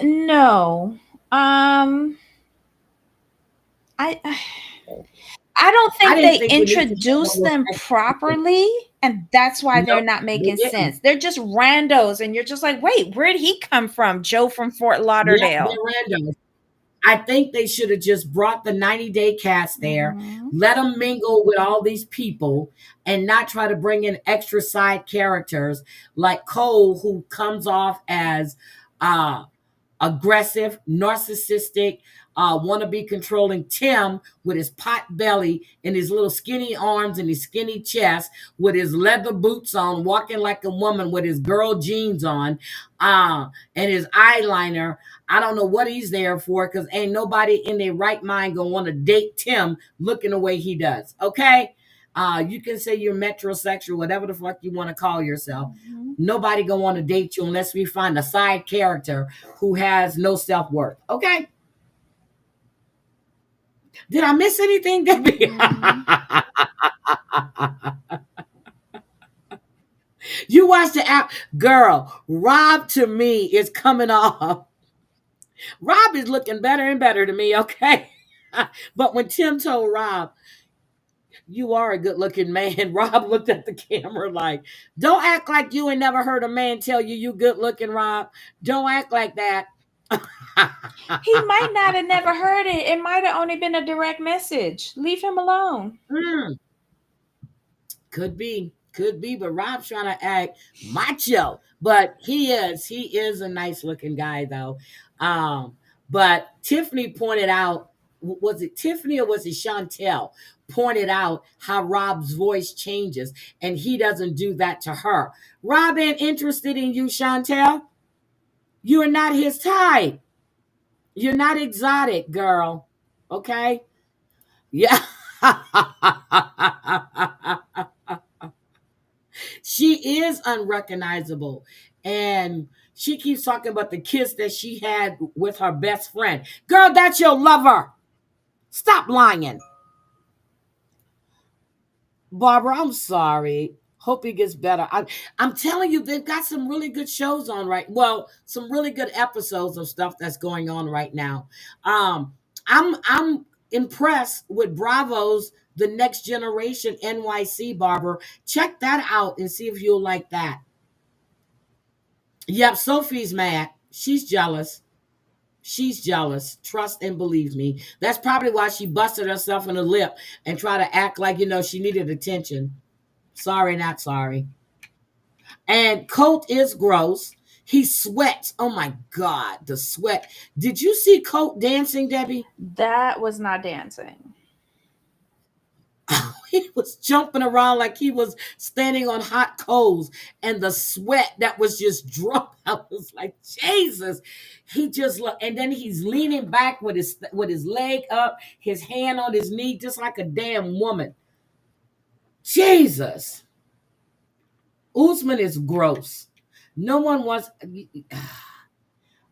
B: No. I I don't
A: I
B: think
A: didn't
B: they
A: think we needed to get no
B: introduced
A: more
B: them
A: sex people.
B: properly, and that's why they're
A: Nope,
B: not
A: they
B: making
A: didn't.
B: sense. They're just randos, and you're just like, wait, where'd he come from? Joe from Fort
A: Yep,
B: Lauderdale.
A: they're randos. I think they should have just brought the 90-day cast there,
B: Mhm.
A: let them mingle with all these people, and not try to bring in extra side characters like Cole, who comes off as uh, aggressive, narcissistic, want to be controlling Tim with his pot belly and his little skinny arms and his skinny chest with his leather boots on, walking like a woman with his girl jeans on, and his eyeliner. I don't know what he's there for because ain't nobody in their right mind gonna want to date Tim looking the way he does. Okay. You can say you're metrosexual, whatever the fuck you want to call yourself.
B: Mhm.
A: Nobody gonna want to date you unless we find a side character who has no self-worth. Okay. Did I miss anything, Debbie?
B: Mm-mm.
A: You watched the app. Girl, Rob to me is coming off. Rob is looking better and better to me, okay? But when Tim told Rob, you are a good looking man, Rob looked at the camera like, don't act like you ain't never heard a man tell you good looking, Rob. Don't act like that.
B: He might not have never heard it. It might have only been a direct message. Leave him alone.
A: Mm. Could be, but Rob's trying to act macho, but he is a nice looking guy though. Um, but Tiffany pointed out, was it Tiffany or was it Chantel? Pointed out how Rob's voice changes, and he doesn't do that to her. Rob ain't interested in you, Chantel. You are not his type. You're not exotic, girl. Okay? Yeah. She is unrecognizable. And she keeps talking about the kiss that she had with her best friend. Girl, that's your lover. Stop lying. Barbara, I'm sorry. Hope he gets better. I'm telling you, they've got some really good shows on right. Well, some really good episodes of stuff that's going on right now. I'm impressed with Bravo's The Next Generation NYC. Barbara, check that out and see if you'll like that. Yep, Sophie's mad. She's jealous. She's jealous. Trust and believe me. That's probably why she busted herself in the lip and try to act like she needed attention. Sorry, not sorry. And Colt is gross. He sweats. Oh my God, the sweat. Did you see Colt dancing, Debbie?
B: That was not dancing.
A: He was jumping around like he was standing on hot coals, and the sweat that was just dropping. I was like, Jesus. He just look, and then he's leaning back with his leg up, his hand on his knee, just like a damn woman. Jesus. Usman is gross. No one wants.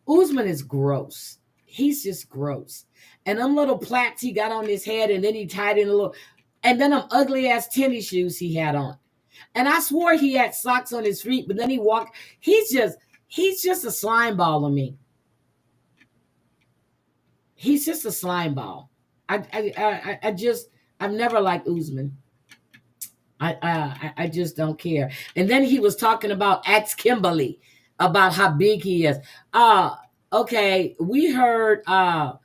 A: Usman is gross. He's just gross. And them little plaits he got on his head, and then he tied in a little, and then them ugly ass tennis shoes he had on. And I swore he had socks on his feet, but then he walked. He's just a slime ball to me. He's just a slime ball. I've never liked Usman. I just don't care. And then he was talking about Ax Kimberly, about how big he is. Okay, we heard a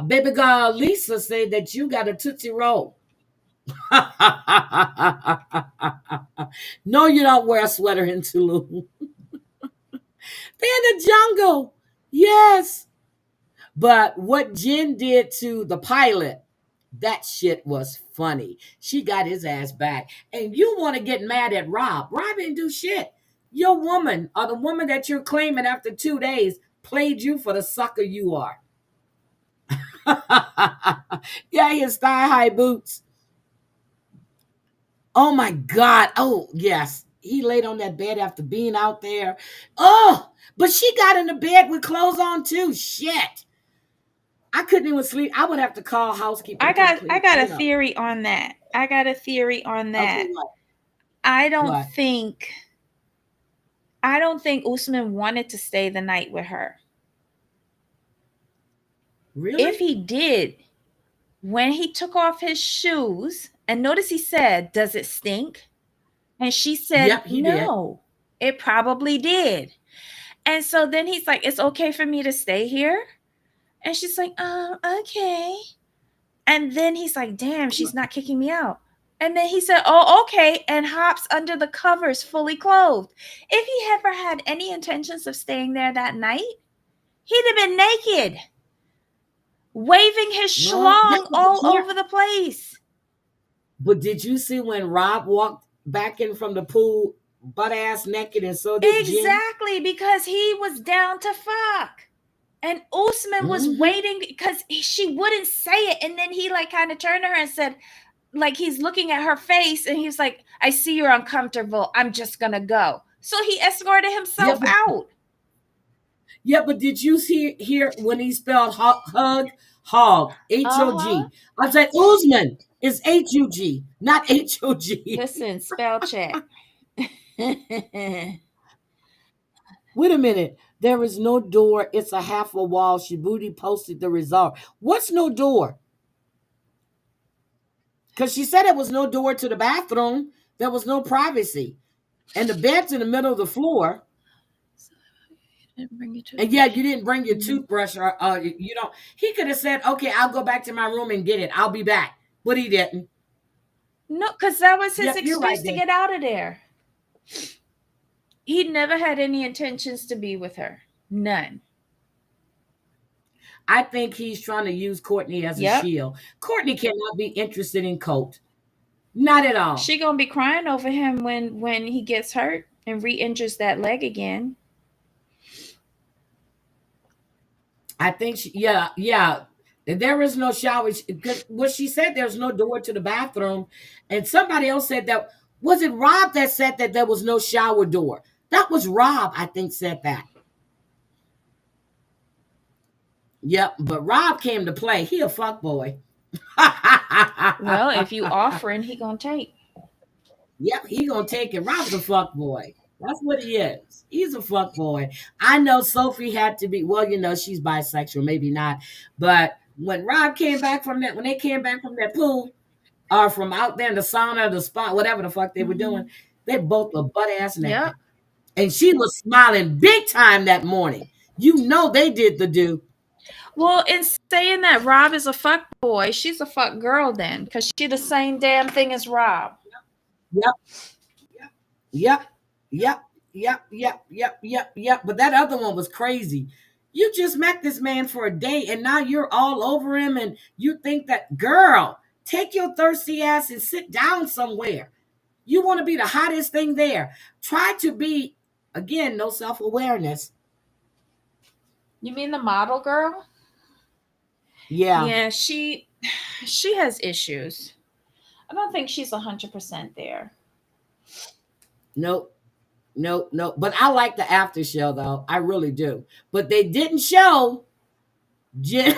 A: baby girl Lisa say that you got a Tootsie Roll. No, you don't wear a sweater in Tulum. They're in the jungle. Yes. But what Jen did to the pilot, That shit was funny. She got his ass back. And you want to get mad at Rob. Rob didn't do shit. Your woman, or the woman that you're claiming after 2 days, played you for the sucker you are. Yeah, his thigh high boots. Oh my God. Oh, yes. He laid on that bed after being out there. Oh, but she got in the bed with clothes on too. Shit. I couldn't even sleep. I would have to call housekeeping
B: I
A: to come
B: got I
A: clean,
B: got a
A: you know.
B: theory on that. I got a theory on
A: Okay,
B: that.
A: what?
B: I don't
A: What?
B: think I don't think Usman wanted to stay the night with her.
A: Really?
B: If he did, when he took off his shoes, and notice he said, "Does it stink?" And she said,
A: Yep, he did.
B: "No, it probably did." And so then he's like, "It's okay for me to stay here?" And she's like, okay." And then he's like, "Damn, she's not kicking me out." And then he said, "Oh, okay," and hops under the covers fully clothed. If he ever had any intentions of staying there that night, he'd have been naked, waving his
A: Well, yeah,
B: schlong all
A: here.
B: over the place.
A: But did you see when Rob walked back in from the pool, butt ass naked, and so did Jen?
B: Exactly, because he was down to fuck. And Usman was waiting because she wouldn't say it. And then he like kind of turned to her and said, like he's looking at her face, and he's like, "I see you're uncomfortable. I'm just gonna go." So he escorted himself out.
A: Yeah, but did you hear when he spelled hug, hog, H-O-G? I said Usman is H-U-G, not H-O-G.
B: Listen, spell check.
A: Wait a minute. There is no door. It's a half a wall. Shibuti posted the result. What's no door? Because she said there was no door to the bathroom. There was no privacy. And the bed's in the middle of the floor. And yeah, you didn't bring your toothbrush, or you don't. He could have said, "Okay, I'll go back to my room and get it. I'll be back," but he didn't.
B: No, because that was his
A: Yep, you're
B: excuse
A: right,
B: to
A: then.
B: get out of there. He never had any intentions to be with her. None.
A: I think he's trying to use Courtney as a shield. Courtney cannot be interested in Colt. Not at all.
B: She gonna be crying over him when he gets hurt and re-injures that leg again.
A: I think yeah. There is no shower. Because what she said, there's no door to the bathroom. And somebody else said that. Was it Rob that said that there was no shower door? That was Rob, I think, said that. Yep, but Rob came to play. He a fuck boy.
B: Well, if you offering, he gonna take.
A: Yep, he gonna take it. Rob's a fuck boy. That's what he is. He's a fuck boy. I know Sophie had to be. Well, you know she's bisexual, maybe not. But when Rob came back from that, when they came back from that pool, or from out there in the sauna, the spot, whatever the fuck they were doing, they both were butt ass naked.
B: Yep.
A: And she was smiling big time that morning. You know they did the do.
B: Well, in saying that Rob is a fuck boy, she's a fuck girl then, because she the same damn thing as Rob.
A: Yep. But that other one was crazy. You just met this man for a day and now you're all over him and you think that, girl, take your thirsty ass and sit down somewhere. You want to be the hottest thing there. Try to be, again, no self-awareness.
B: You mean the model girl?
A: Yeah.
B: Yeah, she has issues. I don't think she's 100% there.
A: Nope. But I like the after show, though. I really do. But they didn't show Jen.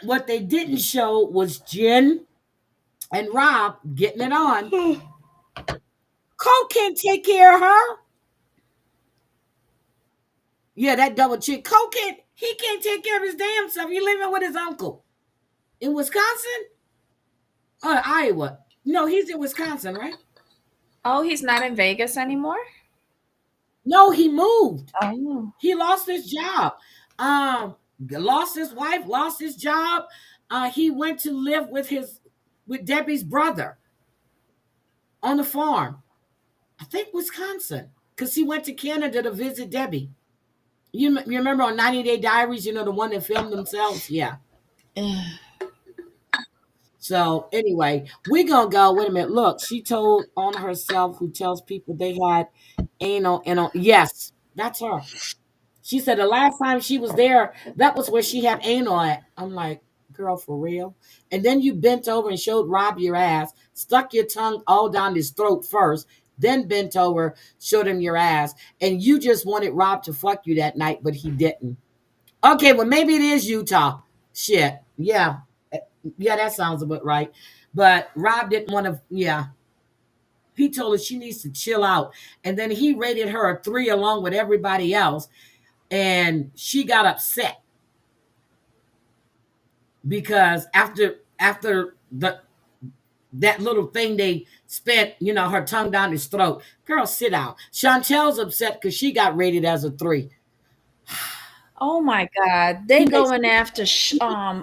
A: What they didn't show was Jen and Rob getting it on. Cole can't take care of her. Yeah, that double chick. Cole he can't take care of his damn self. He living with his uncle. In Wisconsin? Or Iowa. No, he's in Wisconsin, right?
B: Oh, he's not in Vegas anymore?
A: No, he moved.
B: Oh.
A: He lost his job. Lost his wife, lost his job. He went to live with Debbie's brother on the farm. I think Wisconsin. Because he went to Canada to visit Debbie. You remember on 90 Day Diaries, the one that filmed themselves? Yeah. So anyway, we gonna go. Wait a minute. Look, she told on herself who tells people they had anal and on. Yes, that's her. She said the last time she was there, that was where she had anal at. I'm like, girl, for real? And then you bent over and showed Rob your ass, stuck your tongue all down his throat first, then bent over, showed him your ass, and you just wanted Rob to fuck you that night, but he didn't. Okay, well maybe it is Utah. Shit, yeah, yeah, that sounds about right. But Rob didn't want to. Yeah, he told her she needs to chill out, and then he rated her a 3 along with everybody else, and she got upset because after the that little thing they spent, her tongue down his throat. Girl, sit down. Chantel's upset because she got rated as a 3.
B: Oh my God, they
A: He makes
B: going after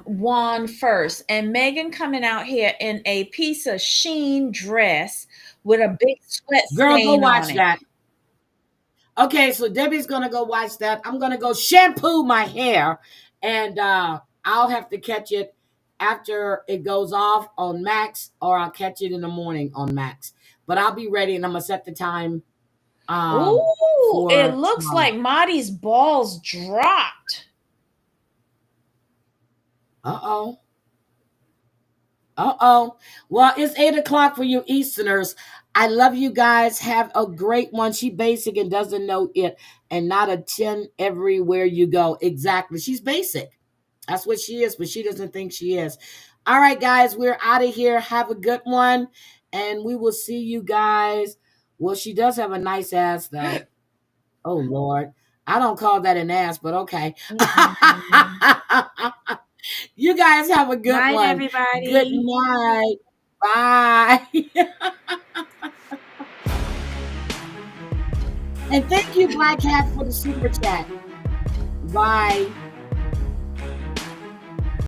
B: Juan first, and Megan coming out here in a piece of sheen dress with a big sweat
A: girl, go
B: stain on
A: watch
B: it.
A: that. Okay, so Debbie's gonna go watch that. I'm gonna go shampoo my hair, and I'll have to catch it after it goes off on Max, or I'll catch it in the morning on Max. But I'll be ready, and I'm gonna set the time
B: Ooh, it
A: for
B: looks
A: tomorrow.
B: like Marty's balls dropped.
A: Uh-oh. Uh-oh. Well, it's 8 o'clock for you Easterners. I love you guys. Have a great one. She basic and doesn't know it, and not a 10 everywhere you go. Exactly. She's basic. That's what she is, but she doesn't think she is. All right, guys, we're out of here. Have a good one, and we will see you guys. Well, she does have a nice ass, though. Oh, Lord. I don't call that an ass, but okay.
B: Mm-mm.
A: You guys have a good
B: Night,
A: one. Good
B: everybody.
A: night. Bye. And thank you, Black Hat, for the super chat. Bye.